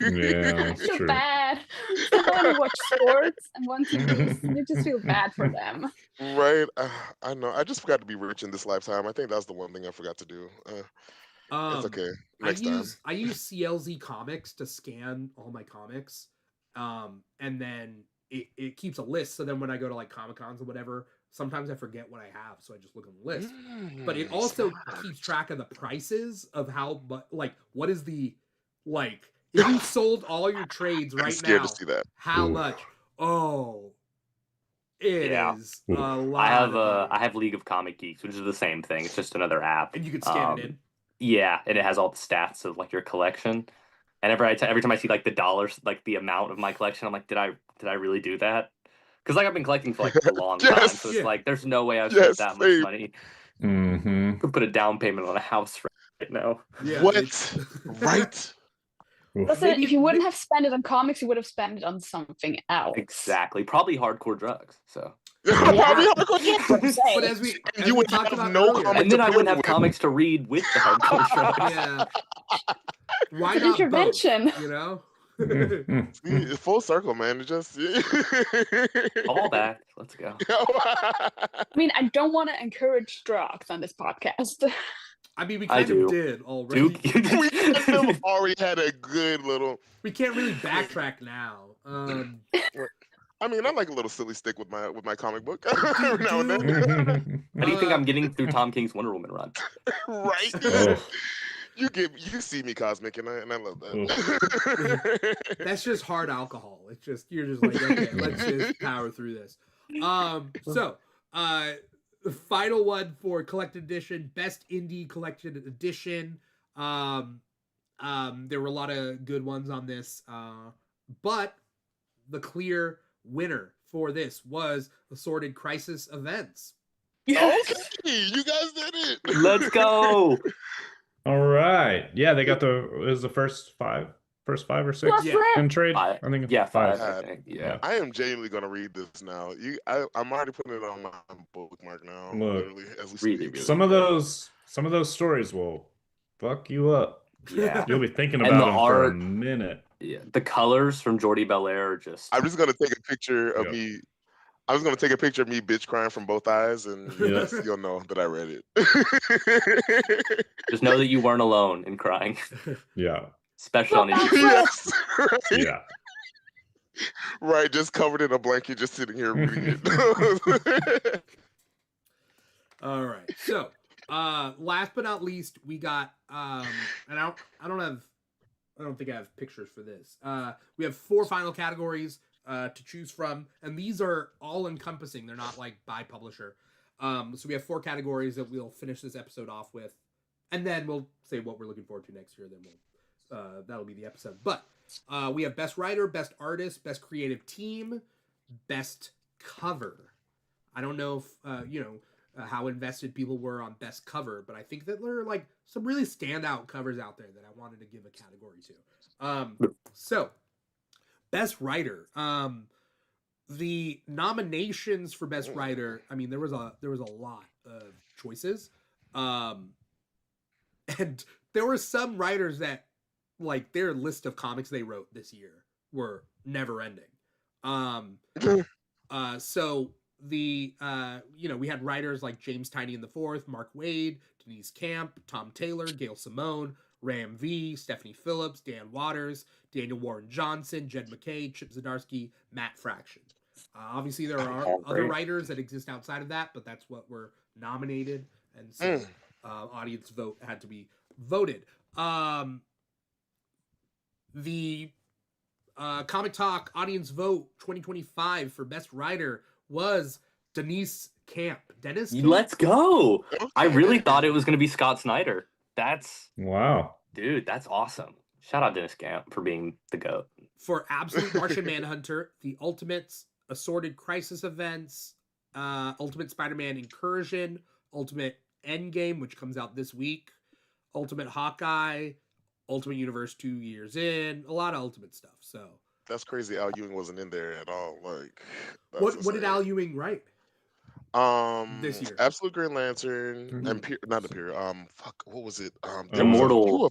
I that's feel true. bad. Someone who watch sports and want to lose, you just feel bad for them. Right? I know. I just forgot to be rich in this lifetime. I think that's the one thing I forgot to do. It's okay. Next time. I use CLZ Comics to scan all my comics, and then it keeps a list. So then when I go to like Comic-Cons or whatever, sometimes I forget what I have, so I just look on the list. But it also keeps track of the prices of how much, like, what is the, like, if you sold all your trades I'm right scared now, to see that. how Oof. much? Oh, it Yeah. is Oof. a lot. I have League of Comic Geeks, which is the same thing. It's just another app. And you can scan it in. Yeah, and it has all the stats of like your collection. And every time I see like the dollars, like the amount of my collection, I'm like, did I really do that? Because like I've been collecting for like a long time, Yes. so it's Yeah. like there's no way I've Yes, spent that much same. money. Mm-hmm. Could put a down payment on a house right now. Yeah, What? it's- Right? Listen, Maybe- if you wouldn't have spent it on comics, you would have spent it on something else. Exactly, probably hardcore drugs. So, Probably hardcore drugs. What I'm saying. But as we You would talked have about no earlier, comic and then to I pair wouldn't have with. comics to read with the hardcore drugs. yeah. Why not Intervention. both, you know? Mm-hmm. See, it's full circle, man. It just All back. Let's go. I mean, I don't want to encourage drugs on this podcast. I mean, we I kind of do. did already. We kind of already had a good little. We can't really backtrack now. I mean, I like a little silly stick with my comic book every now and then. How do you think I'm getting through Tom King's Wonder Woman run? Right? Oh. You see me cosmic, and I love that. That's just hard alcohol. It's just you're just like, okay, let's just power through this. So the final one for collected edition, best indie collected edition. There were a lot of good ones on this, but the clear winner for this was Assorted Crisis Events. Okay, you guys did it. Let's go. All right. Yeah, they got it was the first five or six Plus Yeah. that. in trade. Five. I think it's Yeah, five. five. I think. Yeah. I am genuinely gonna read this now. I'm already putting it on my bookmark now. Look. Literally, as we Really, speak. really. Some of those stories will fuck you up. Yeah. You'll be thinking And about the them for a art- minute. Yeah. The colors from Jordi Belair are just. I'm just gonna take a picture of Yep. me. I was gonna take a picture of me bitch crying from both eyes, and Yeah. you'll know that I read it. Just know that you weren't alone in crying, Yeah. especially on issue. Yes, right? Yeah. Right, just covered in a blanket, just sitting here reading it. All right. So Last but not least, we got and I don't think I have pictures for this. We have 4 final categories to choose from, and these are all encompassing. They're not like by publisher. So we have 4 categories that we'll finish this episode off with, and then we'll say what we're looking forward to next year. Then that'll be the episode. But we have best writer, best artist, best creative team, best cover. I don't know if how invested people were on best cover, but I think that there are like some really standout covers out there that I wanted to give a category to. So best writer, the nominations for best writer, I mean, there was a lot of choices. And there were some writers that like their list of comics they wrote this year were never ending. So the we had writers like James Tynion IV, Mark Waid, Denise Camp, Tom Taylor, Gail Simone, Ram V, Stephanie Phillips, Dan Waters, Daniel Warren Johnson, Jed McKay, Chip Zdarsky, Matt Fraction. Obviously there are other writers that exist outside of that, but that's what were nominated, and so audience vote had to be voted. The Comic Talk audience vote 2025 for best writer was Denise Camp. Dennis Camp? Let's go. I really thought it was going to be Scott Snyder. Wow. Dude, that's awesome. Shout out Dennis Camp for being the GOAT. For Absolute Martian Manhunter, The Ultimates, Assorted Crisis Events, Ultimate Spider-Man Incursion, Ultimate Endgame, which comes out this week, Ultimate Hawkeye, Ultimate Universe 2 years in, a lot of Ultimate stuff. So That's crazy. Al Ewing wasn't in there at all. Like, what did Al Ewing write? This year, Absolute Green Lantern and not Imperial. What was it? Immortal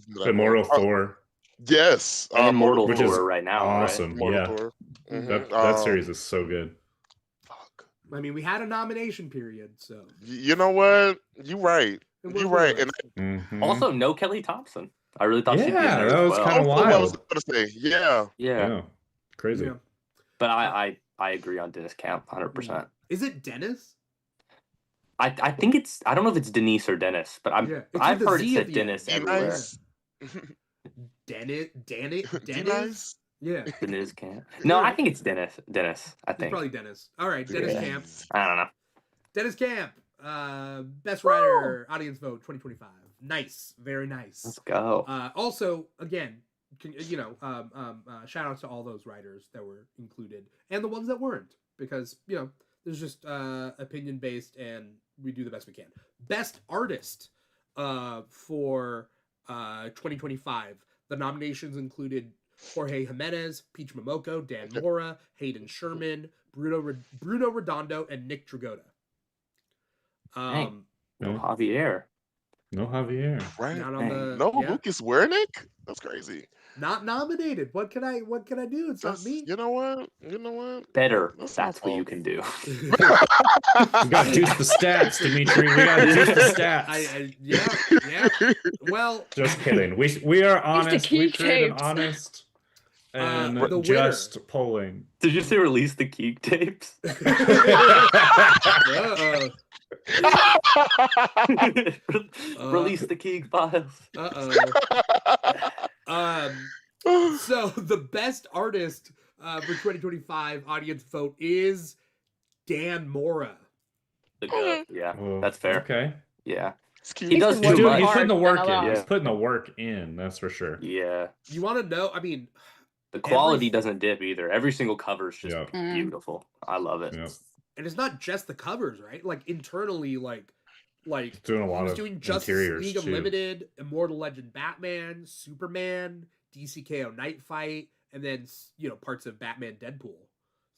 Thor. Yes, and Immortal which Thor is right now. Awesome. Right? Yeah, Thor. that series is so good. Fuck. I mean, we had a nomination period, so You know what? You're right. You're right. And Also, no Kelly Thompson. I really thought she'd be in there that as was well. kind of wild. I was gonna say, Yeah. Crazy. Yeah. But I agree on Dennis Camp 100%. Is it Dennis? I think it's, I don't know if it's Denise or Dennis, but I've heard it said Dennis everywhere. Dennis? Yeah. Dennis Camp. No, I think it's Dennis. I It's think. probably Dennis. All right, Dennis Yeah. Camp. I don't know. Dennis Camp. Best writer, audience vote 2025. Nice. Very nice. Let's go. Also, again, shout out to all those writers that were included and the ones that weren't, because there's just opinion based, and we do the best we can. Best artist for 2025. The nominations included Jorge Jimenez, Peach Momoko, Dan Mora, Hayden Sherman, Bruno Redondo, and Nick Dragotta. No Javier. No Javier. Right. Not on the, No Lucas Wernick. That's crazy. Not nominated. What can I do? It's not me. You know what? Better. That's what you can do. We got to juice the stats, Dimitri. We got to juice the stats. Yeah. Well, just kidding. We are honest. We create an honest and just polling. Did you say release the Keek tapes? Release the Keek files. So the best artist for 2025 audience vote is Dan Mora. Yeah, that's fair. Okay. Yeah. He does too much. He's putting the work in. Yeah. He's putting the work in, that's for sure. Yeah. You want to know, I mean, the quality doesn't dip either. Every single cover is just beautiful. I love it. Yep. And it's not just the covers, right? Like internally, like doing a lot of doing Justice interiors League too. Unlimited, Immortal Legend Batman, Superman, DCKO Night Fight, and then parts of Batman Deadpool.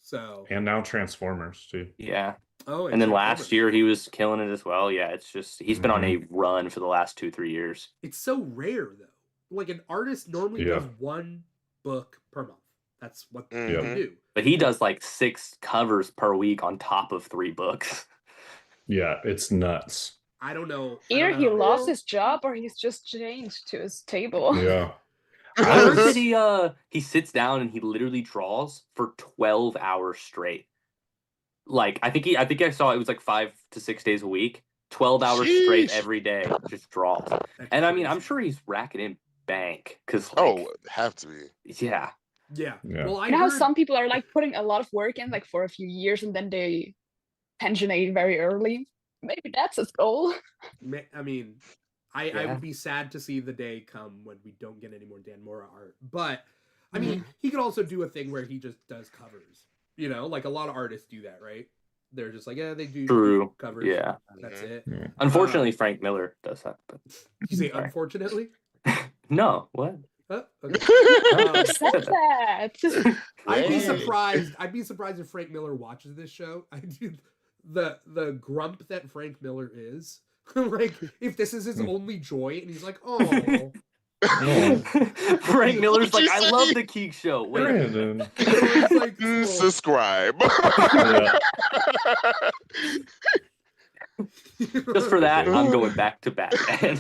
So and now Transformers too. Yeah. Oh, and then last year he was killing it as well. Yeah, it's just he's been on a run for the last 2-3 years. It's so rare though. Like an artist normally does one book per month. That's what they do. But he does like 6 covers per week on top of 3 books. Yeah, it's nuts. I don't know. Either he lost his job or he's just changed to his table. Yeah. I heard that he sits down and he literally draws for 12 hours straight. Like I think I saw it was like 5 to 6 days a week, 12 hours straight Sheesh. every day, just draws. That's And I mean, I'm crazy. sure he's racking in bank because, like, have to be. yeah. Yeah. Yeah. Well, I You know how heard some people are like putting a lot of work in like for a few years and then they pensionate very early? Maybe that's his goal. I mean, I Yeah. would be sad to see the day come when we don't get any more Dan Mora art. But I mean, Mm-hmm. he could also do a thing where he just does covers. You know, like a lot of artists do that, right? They're just like, yeah, they do True. covers. Yeah. That's Mhm. it. Yeah. Unfortunately, Frank Miller does that. But You say Sorry. unfortunately? no, what? Oh, okay. Who said that? I'd be Hey. surprised. I'd be surprised if Frank Miller watches this show. I do the grump that Frank Miller is. Like, if this is his only joy, and he's like, oh. Frank Miller's What'd like, you I say? love the Keek Show. Wait, Brandon. It's like, well, Subscribe. Yeah. just for that, I'm going back to Batman.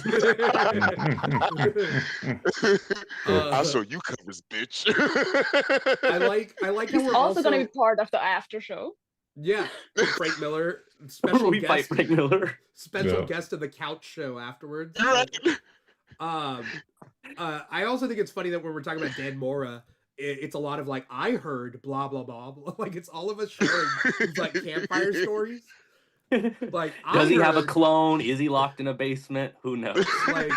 I'll show you covers, bitch. I like how He's we're also gonna be part of the after show. yeah, Frank Miller, Where special we fight guest, Frank Miller. special Yeah. guest of the couch show afterwards. You're right. I also think it's funny that when we're talking about Dan Mora, it's a lot of like, I heard blah blah blah blah. Like, it's all of us sharing these like campfire stories. Like, Does I he have a heard, clone? Is he locked in a basement? Who knows? like,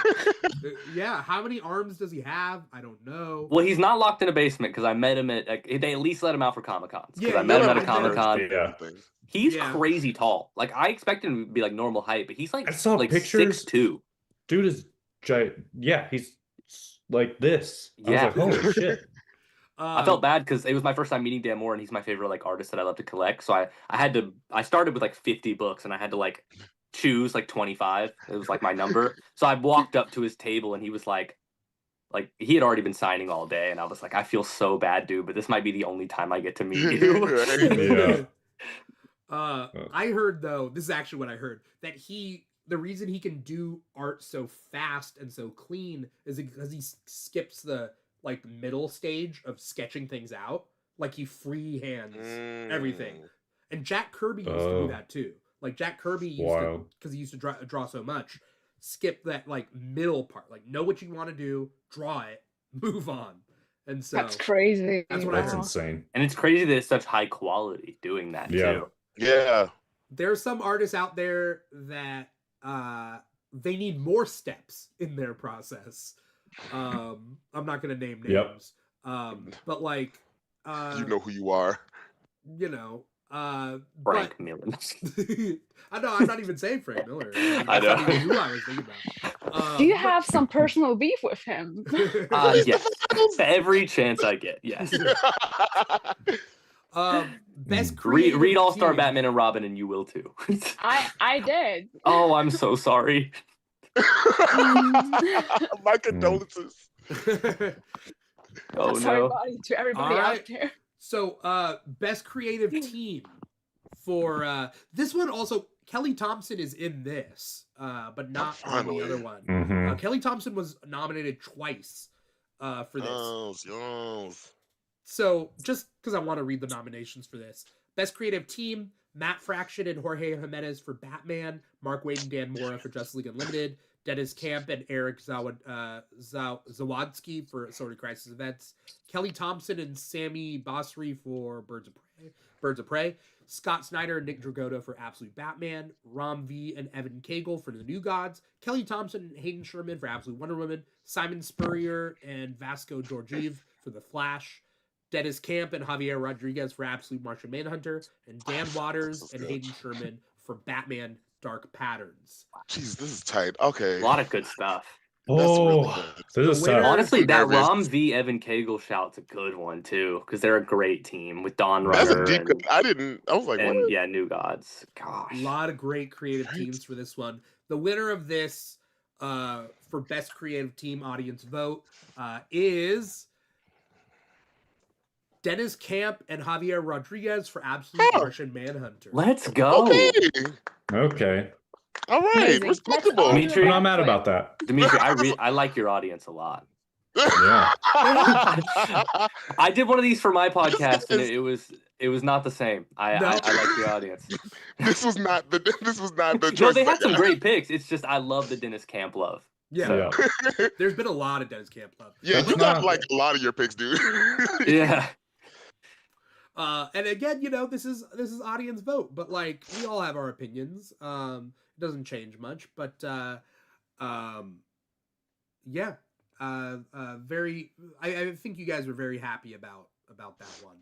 yeah, how many arms does he have? I don't know. Well, he's not locked in a basement because I met him at. Like, they at least let him out for Comic Cons. Because Yeah, I met him yeah, at a I Comic Con. Yeah. He's Yeah. crazy tall. Like, I expected him to be like normal height, but he's like I saw like pictures. 6'2". Dude is giant. Yeah, he's like this. Yeah. I was like, holy shit. I felt bad because it was my first time meeting Dan Moore, and he's my favorite like artist that I love to collect. So I started with like 50 books, and I had to like choose like 25. It was like my number. So I walked up to his table, and he was like he had already been signing all day, and I was like, I feel so bad, dude, but this might be the only time I get to meet you. Yeah. I heard though, this is actually what I heard, that the reason he can do art so fast and so clean is because he skips the like middle stage of sketching things out. Like, he freehands everything. And Jack Kirby used to do that too. Like, Jack Kirby used to, because he used to draw so much, skip that like middle part. Like, know what you want to do, draw it, move on. And so That's crazy. That's what I That's heard. insane. And it's crazy that it's such high quality doing that Yeah. too. Yeah. There's some artists out there that they need more steps in their process. I'm not gonna name names. Yep. But like You know who you are. you know, Frank Miller. I know, I'm not even saying Frank Miller. I That's not know. even who I was thinking about. Do you have some personal beef with him? Yes. Every chance I get, yes. Best creative Read All Star team. Batman and Robin, and you will too. I did. Oh, I'm so sorry. My condolences. Oh Sorry, no. buddy, to everybody All out right. there. So, best creative team for this one. Also, Kelly Thompson is in this, but not on the other one. Mhm. Kelly Thompson was nominated twice for this. Yes. So, just because I want to read the nominations for this, best creative team: Matt Fraction and Jorge Jimenez for Batman, Mark Waid and Dan Mora for Justice League Unlimited, Dennis Camp and Eric Zawadzki for Assorted Crisis Events, Kelly Thompson and Sammy Basri for Birds of Prey, Scott Snyder and Nick Dragotta for Absolute Batman, Ram V and Evan Cagle for The New Gods, Kelly Thompson and Hayden Sherman for Absolute Wonder Woman, Simon Spurrier and Vasco Georgiev for The Flash, Dennis Camp and Javier Rodriguez for Absolute Martian Manhunter, and Dan Waters and Hayden Sherman for Batman Dark Patterns. Jeez, this is tight. Okay. A lot of good stuff. Oh, this is The winner- tough. Honestly, that nervous. Rom V Evan Cagle shout's a good one too, because they're a great team with Don That's a Runner deep cut. I was like, and what? yeah, New Gods. Gosh. A lot of great creative Right. teams for this one. The winner of this for best creative team audience vote is Dennis Camp and Javier Rodriguez for Absolute Oh. Martian Manhunter. Let's go. Okay. Okay. All right. Amazing. Respectable. Let's all Dimitri, I'm do not mad that about that. Dimitri, I like your audience a lot. Yeah. I did one of these for my podcast, and it was not the same. I like the audience. This was not the No, choice. they had some great picks. It's just I love the Dennis Camp love. Yeah. So, There's been a lot of Dennis Camp love. Yeah, That's you got not- like a lot of your picks, dude. yeah. And again, this is audience vote, but like we all have our opinions. It doesn't change much, but yeah. Very. I think you guys were very happy about that one.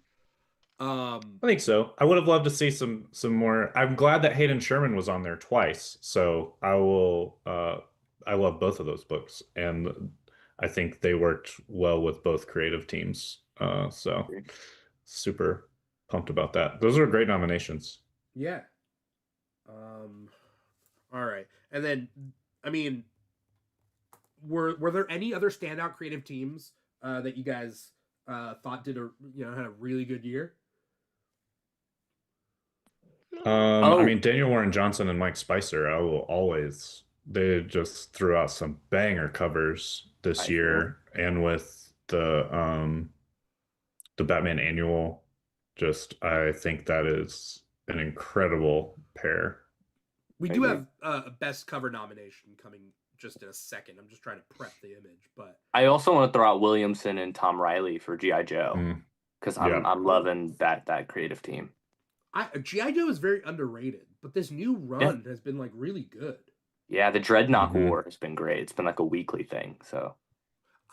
I think so. I would have loved to see some more. I'm glad that Hayden Sherman was on there twice. So I will. I love both of those books, and I think they worked well with both creative teams. So super pumped about that. Those are great nominations. Yeah. All right, and then I mean, were there any other standout creative teams that you guys thought had a really good year? I mean, Daniel Warren Johnson and Mike Spicer, I will always. They just threw out some banger covers this year, and with the Batman Annual, I think that is an incredible pair. We do have a best cover nomination coming just in a second. I'm just trying to prep the image, but I also want to throw out Williamson and Tom Riley for G.I. Joe because I'm loving that creative team. G.I. Joe is very underrated, but this new run has been like really good. Yeah, the Dreadnought War has been great. It's been like a weekly thing. So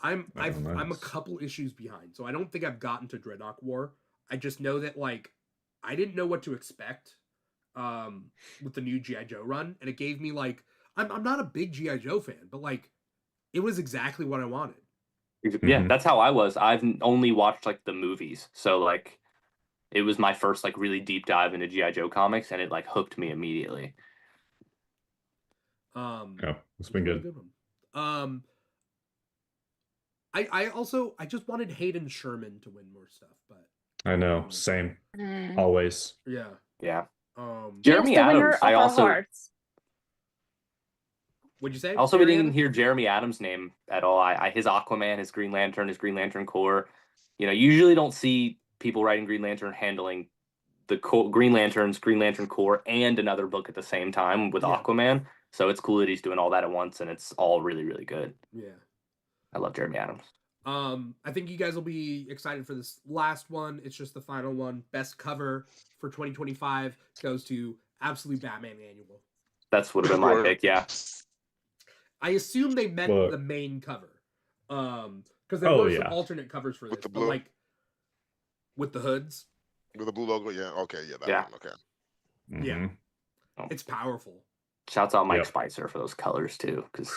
I'm a couple issues behind, so I don't think I've gotten to Dreadnought War. I just know that like I didn't know what to expect with the new G.I. Joe run, and it gave me like I'm not a big G.I. Joe fan, but like it was exactly what I wanted. Yeah, that's how I was. I've only watched like the movies, so like it was my first like really deep dive into G.I. Joe comics, and it like hooked me immediately. Yeah, it's been good. I just wanted Hayden Sherman to win more stuff, but I know, same, always. Yeah. Jeremy Adams. I also. What'd you say? Also, we didn't hear Jeremy Adams' name at all. His Aquaman, his Green Lantern Corps. Usually don't see people writing Green Lantern handling the Green Lantern Corps and another book at the same time with Aquaman. So it's cool that he's doing all that at once, and it's all really, really good. Yeah. I love Jeremy Adams. I think you guys will be excited for this last one. It's just the final one. Best cover for 2025 goes to Absolute Batman Annual. That's would have been my pick, yeah. I assume they meant the main cover. Because there were some alternate covers for this, but like with the hoods. With the blue logo, yeah. Okay, yeah, that one, okay. Yeah. It's powerful. Shouts out Mike Spicer for those colors too, because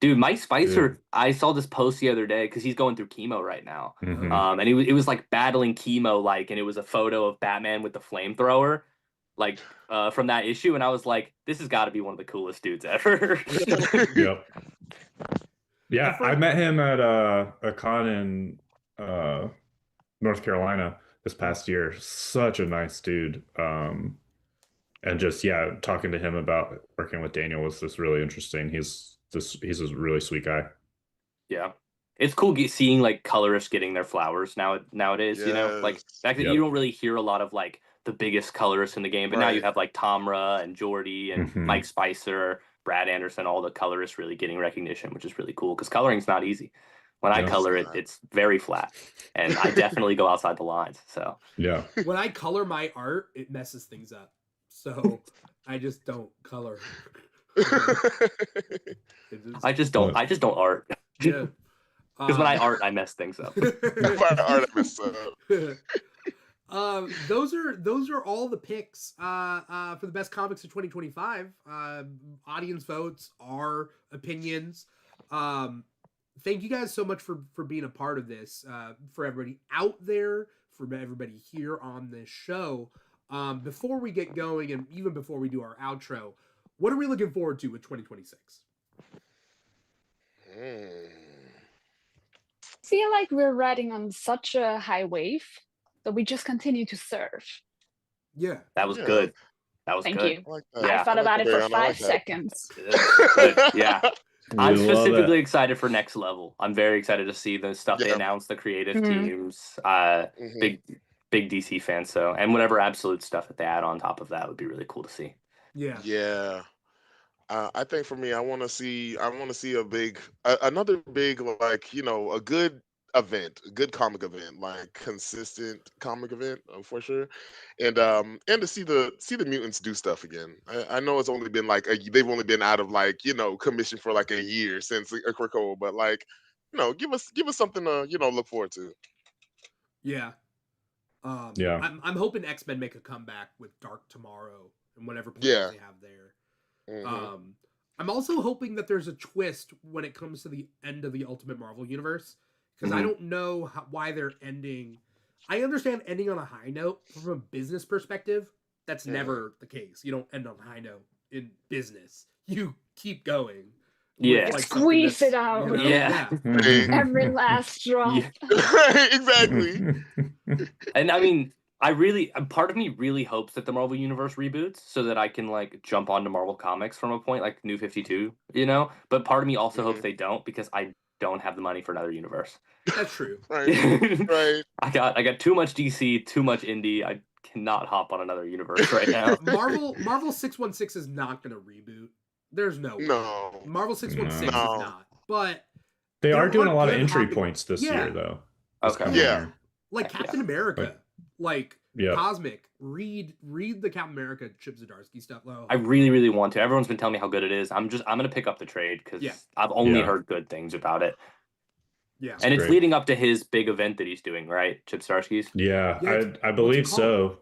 dude, Mike Spicer, I saw this post the other day because he's going through chemo right now, and it was like battling chemo, like, and it was a photo of Batman with the flamethrower, like from that issue, and I was like, this has got to be one of the coolest dudes ever. Yep. Yeah, I met him at a con in North Carolina this past year. Such a nice dude. And just talking to him about working with Daniel was just really interesting. He's a really sweet guy. Yeah, it's cool seeing like colorists getting their flowers nowadays. Like back then you don't really hear a lot of like the biggest colorists in the game, but now you have like Tomra and Jordy and Mike Spicer, Brad Anderson, all the colorists really getting recognition, which is really cool because coloring's not easy. When I color it, it's very flat, and I definitely go outside the lines. So when I color my art, it messes things up. So I just don't color. I just don't art. Yeah. Because when I art, I mess things up. When I art, I mess up. Those are all the picks for the best comics of 2025. Audience votes, our opinions. Thank you guys so much for being a part of this. For everybody out there, for everybody here on this show. Before we get going, and even before we do our outro, what are we looking forward to with 2026? Feel like we're riding on such a high wave that we just continue to surf. Yeah, that was good. That was Thank good. you. I thought about it for 5 seconds. Good. Yeah. I'm We love specifically it. excited for Next Level. I'm very excited to see the stuff they Yeah. announced, the creative Mhm. teams. Mhm. Big DC fan, so and whatever absolute stuff that they add on top of that would be really cool to see. Yeah. Yeah. I think for me, I want to see another big, like, a good event, a good comic event, like consistent comic event, for sure, and to see the mutants do stuff again. I know it's only been like they've only been out of, like, commission for like a year since a Krakoa, but like, give us something to look forward to. Yeah. Yeah. I'm hoping X-Men make a comeback with Dark Tomorrow and whatever plans Yeah. they have there. Hmm. I'm also hoping that there's a twist when it comes to the end of the Ultimate Marvel universe, because I Mhm. don't know why they're ending. I understand ending on a high note from a business perspective. That's Mhm. never the case. You don't end on a high note in business. You keep going. Yeah. With, like, something Squeeze that's, it out. Yeah. Right. Every last drop. Yeah. Exactly. And I mean, part of me really hopes that the Marvel Universe reboots so that I can like jump onto Marvel Comics from a point like New 52, But part of me also hopes Mhm. they don't because I don't have the money for another universe. That's true. Right. Right. I got too much DC, too much indie. I cannot hop on another universe right now. Marvel 616 is not going to reboot. There's no way. No. Marvel 616 No. is not. But They there are doing a lot of good entry hopping- points this Yeah. year, though. This Okay. coming Yeah. year. Like Heck yeah. Captain America, like Yeah. Cosmic. Read the Captain America Chip Zdarsky stuff. Oh, I really, really want to. Everyone's been telling me how good it is. I'm gonna pick up the trade because Yeah. I've only Yeah. heard good things about it. yeah. And it's great. leading up to his big event that he's doing, right? Chip Zdarsky's. Yeah, Yeah, I believe called? so.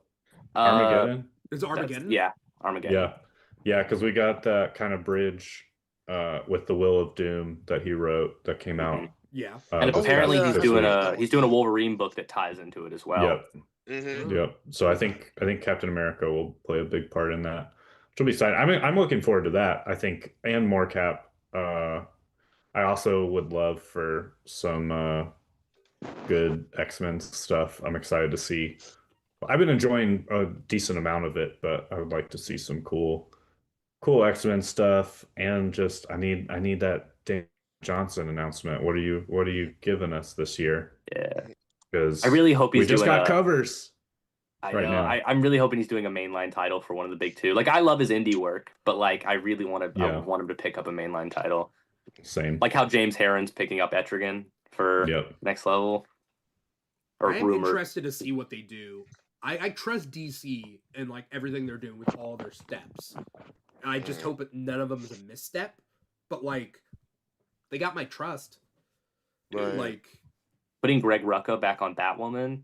Uh, Armageddon? Is it Armageddon? Yeah, Armageddon. Yeah. Yeah, because we got that kind of bridge with the Will of Doom that he wrote that came out. Mhm. Yeah. And this apparently past- he's this doing week. he's doing a Wolverine book that ties into it as well. Yep. Hmm. Yep. So I think Captain America will play a big part in that. Which will be exciting. I'm looking forward to that. I think, and more Cap. I also would love for some good X-Men stuff. I'm excited to see. I've been enjoying a decent amount of it, but I would like to see some cool X-Men stuff. And just I need that Dan Johnson announcement. What are you giving us this year? Yeah. Because I really hope we he's just doing got covers. I right know. now. I'm really hoping he's doing a mainline title for one of the big two. Like I love his indie work, but like I really want to. I Yeah. want him to pick up a mainline title, Same. like how James Herron's picking up Etrigan for Yep. Next Level. Or I am rumored. interested to see what they do. I trust DC and like everything they're doing with all their steps. And I just hope that none of them is a misstep. But like, they got my trust. Right. Like, Putting Greg Rucka back on Batwoman,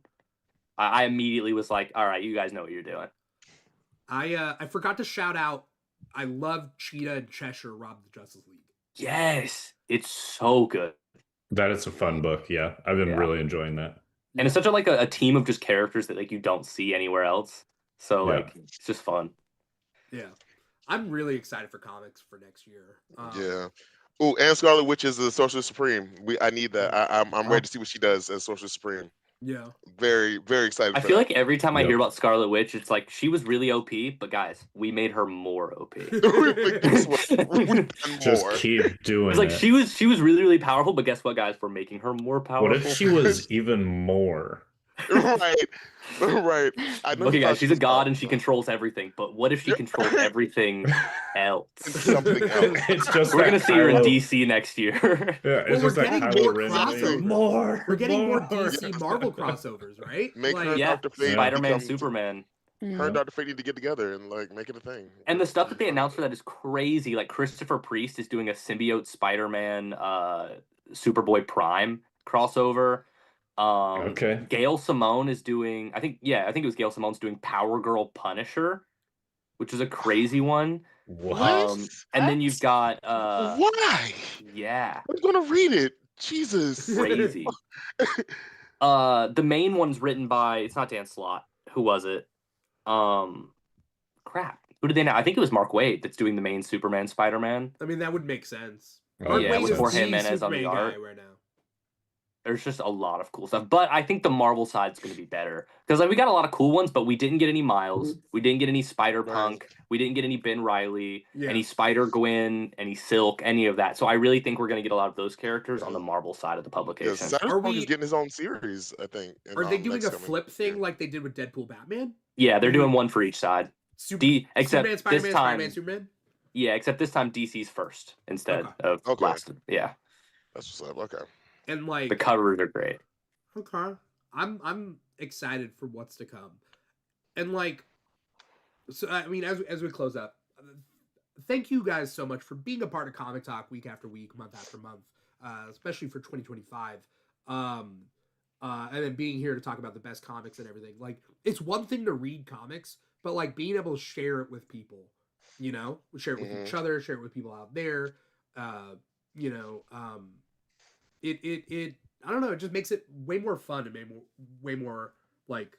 I immediately was like, all right, you guys know what you're doing. I forgot to shout out. I love Cheetah and Cheshire rob the Justice League. Yes, it's so good. That is a fun book. Yeah, I've been Yeah. really enjoying that. And it's such a team of just characters that like you don't see anywhere else. So Yeah. like it's just fun. Yeah, I'm really excited for comics for next year. Yeah. Oh, and Scarlet Witch is the Sorcerer Supreme. I need that. I'm ready to see what she does as Sorcerer Supreme. Yeah. Very, very excited. I for feel that. like every time I Yep. hear about Scarlet Witch, it's like she was really OP, but guys, we made her more OP. But guess what? We've done Just more. keep doing It's like it. she was really, really powerful, but guess what, guys? We're making her more powerful. What if she was even more? Right. Right. I know Okay, you guys, thought she's she a was god and she powerful. controls everything, but what if she controls everything else? Something else. It's just We're that gonna see her in Kylo- DC next year. Yeah, Well, it's just we're that getting Kylo more Ren crossovers. more. We're getting more more. DC Marvel crossovers, right? Make her Like, Yeah, Dr. Fate Spider-Man, become- Superman. Her and Dr. Fate need to get together and like make it a thing. And the stuff that they announced for that is crazy. Like Christopher Priest is doing a symbiote Spider-Man Superboy Prime crossover. Okay. Gail Simone is doing I think it was Gail Simone's doing Power Girl Punisher, which is a crazy one. What? And then you've got Why? yeah, I'm gonna read it. Jesus. crazy. The main one's written by it's not Dan Slott. Who was it? Crap. Who did they know? I think it was Mark Waid that's doing the main Superman Spider-Man. I mean, that would make sense. Oh, Mark yeah, Waid with is Jorge the Jimenez on the Superman guy art. right now. There's just a lot of cool stuff. But I think the Marvel side's going to be better. Because like we got a lot of cool ones, but we didn't get any Miles. We didn't get any Spider-Punk. Right. We didn't get any Ben Reilly, Yeah. any Spider-Gwen, any Silk, any of that. So I really think we're going to get a lot of those characters on the Marvel side of the Yeah, publication. Cyberpunk is getting his own series, I think. Are they doing next a coming flip thing year. like they did with Deadpool Batman? Yeah, they're doing one for each side. Except Superman, Spider-Man, this time, Spider-Man, Superman? yeah, except this time DC's first instead of Okay. last. Yeah, That's what's up. Okay. And like the covers are great. okay. I'm excited for what's to come. And like so I mean as we close up, thank you guys so much for being a part of Comic Talk week after week, month after month, especially for 2025. And then being here to talk about the best comics and everything. Like it's one thing to read comics, but like being able to share it with people, you know, share it with each other, share it with people out there. You know, it I don't know, it just makes it way more fun and way more like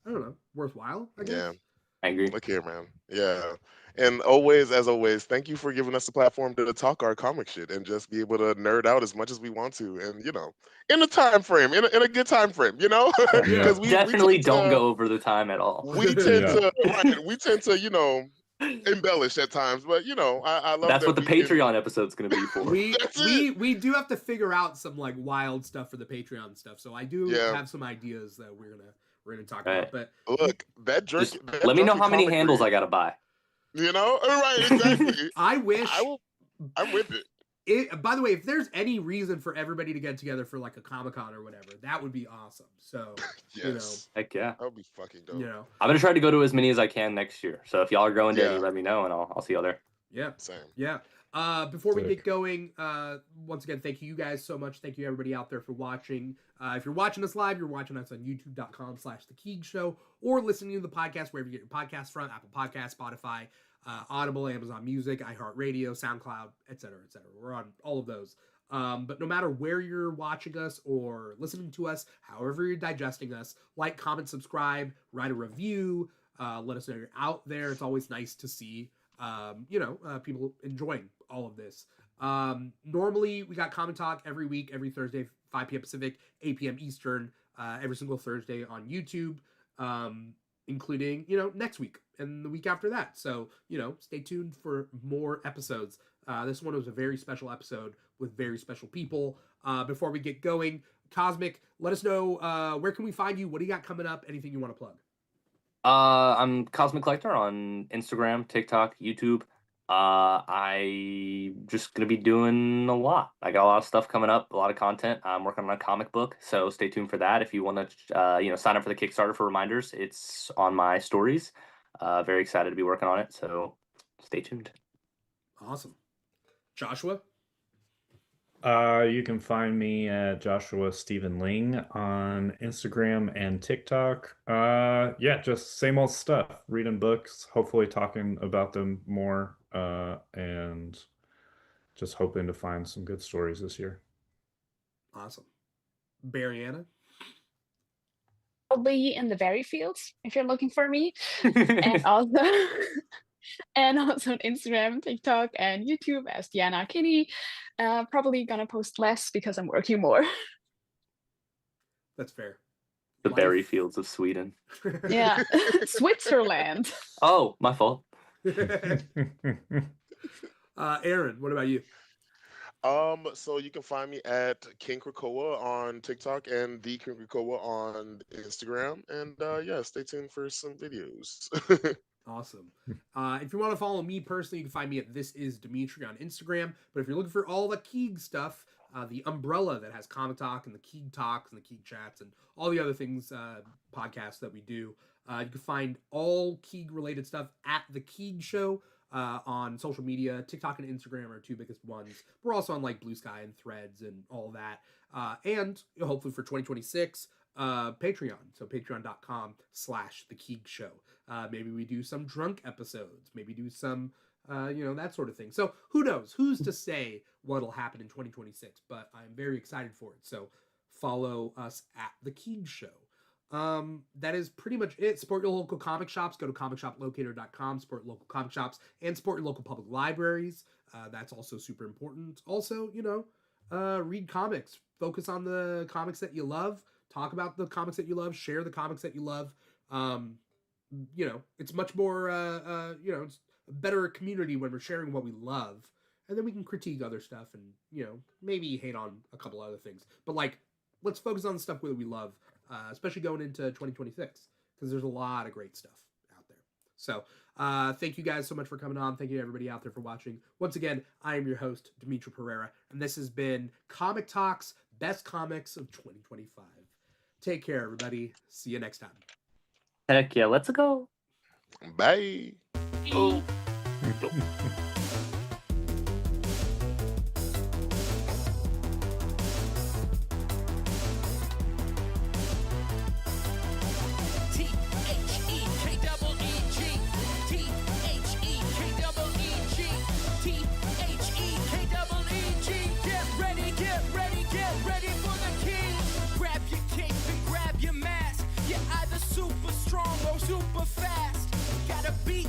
I don't know, worthwhile, I guess. Yeah. I agree. Look here, man. Yeah. And always, as always, thank you for giving us the platform to talk our comic shit and just be able to nerd out as much as we want to. And, you know, in a time frame, in a good time frame, you know? Yeah. Because Definitely tend don't to- go over the time at all. We tend Yeah. we tend to, you know, embellish at times. But, you know, I love That's that what the we can- Patreon episode's going to be for. That's it. We do have to figure out some like wild stuff for the Patreon stuff. So I do Yeah. have some ideas that we're gonna talk Right. about. But Look, that jerk. Just let me know how many handles I got to buy. You know? Right, exactly. I wish I'm with it. by the way, if there's any reason for everybody to get together for like a Comic-Con or whatever, that would be awesome. So Yes. Heck yeah. That would be fucking dope. you know, I'm going to try to go to as many as I can next year. So if y'all are going to Yeah. any, let me know and I'll see y'all there. yeah. Same. Yeah. Before we Sick. get going, once again, thank you guys so much. Thank you everybody out there for watching. If you're watching us live, you're watching us on youtube.com/The Keeg Show or listening to the podcast wherever you get your podcasts from, Apple Podcasts, Spotify, Audible, Amazon Music, iHeartRadio, SoundCloud, etc., etc. We're on all of those. But no matter where you're watching us or listening to us, however you're digesting us, like, comment, subscribe, write a review, let us know you're out there. It's always nice to see people enjoying all of this. Normally we got Comic Talk every week, every Thursday, 5 p.m. Pacific, 8 p.m. Eastern, every single Thursday on YouTube, including, next week and the week after that. So, stay tuned for more episodes. This one was a very special episode with very special people. Before we get going, Cosmic, let us know, where can we find you? What do you got coming up? Anything you want to plug? I'm Cosmic Collector on Instagram, TikTok, YouTube. I just gonna be doing a lot. I got a lot of stuff coming up, a lot of content. I'm working on a comic book, so stay tuned for that. If you want to, sign up for the Kickstarter for reminders, it's on my stories. Very excited to be working on it, so stay tuned. Awesome. Joshua? You can find me at Joshua Stephen Ling on Instagram and TikTok. Just same old stuff. Reading books, hopefully talking about them more, and just hoping to find some good stories this year. Awesome. Bariana? I'll be in the Berry Fields if you're looking for me. And also on Instagram, TikTok, and YouTube as Diana Kinney. Probably gonna post less because I'm working more. That's fair. The Life. berry fields of Sweden. Yeah. Switzerland. Oh, my fault. Aaron, what about you? So you can find me at King Krakoa on TikTok and the King Krakoa on Instagram. And stay tuned for some videos. Awesome. If you want to follow me personally, you can find me at This Is Dimitri on Instagram. But if you're looking for all the Keeg stuff, the umbrella that has Comic Talk and the Keeg Talks and the Keeg Chats and all the other things, podcasts that we do, you can find all Keeg related stuff at The Keeg Show on social media. TikTok and Instagram are two biggest ones. We're also on like Blue Sky and Threads and all that. And hopefully for 2026, Patreon. So patreon.com/The Keeg Show. Maybe we do some drunk episodes. Maybe do some, that sort of thing. So who knows? Who's to say what'll happen in 2026? But I'm very excited for it. So follow us at The Keeg Show. That is pretty much it. Support your local comic shops. Go to comicshoplocator.com. Support local comic shops and support your local public libraries. That's also super important. Also, read comics. Focus on the comics that you love. Talk about the comics that you love. Share the comics that you love. It's much more, it's a better community when we're sharing what we love. And then we can critique other stuff and, maybe hate on a couple other things. But, let's focus on the stuff that we love, especially going into 2026, because there's a lot of great stuff out there. So, thank you guys so much for coming on. Thank you to everybody out there for watching. Once again, I am your host, Dimitri Pereira, and this has been Comic Talks, Best Comics of 2025. Take care, everybody. See you next time. Heck yeah, let's go. Bye. Oh. Super strong or super fast. Gotta beat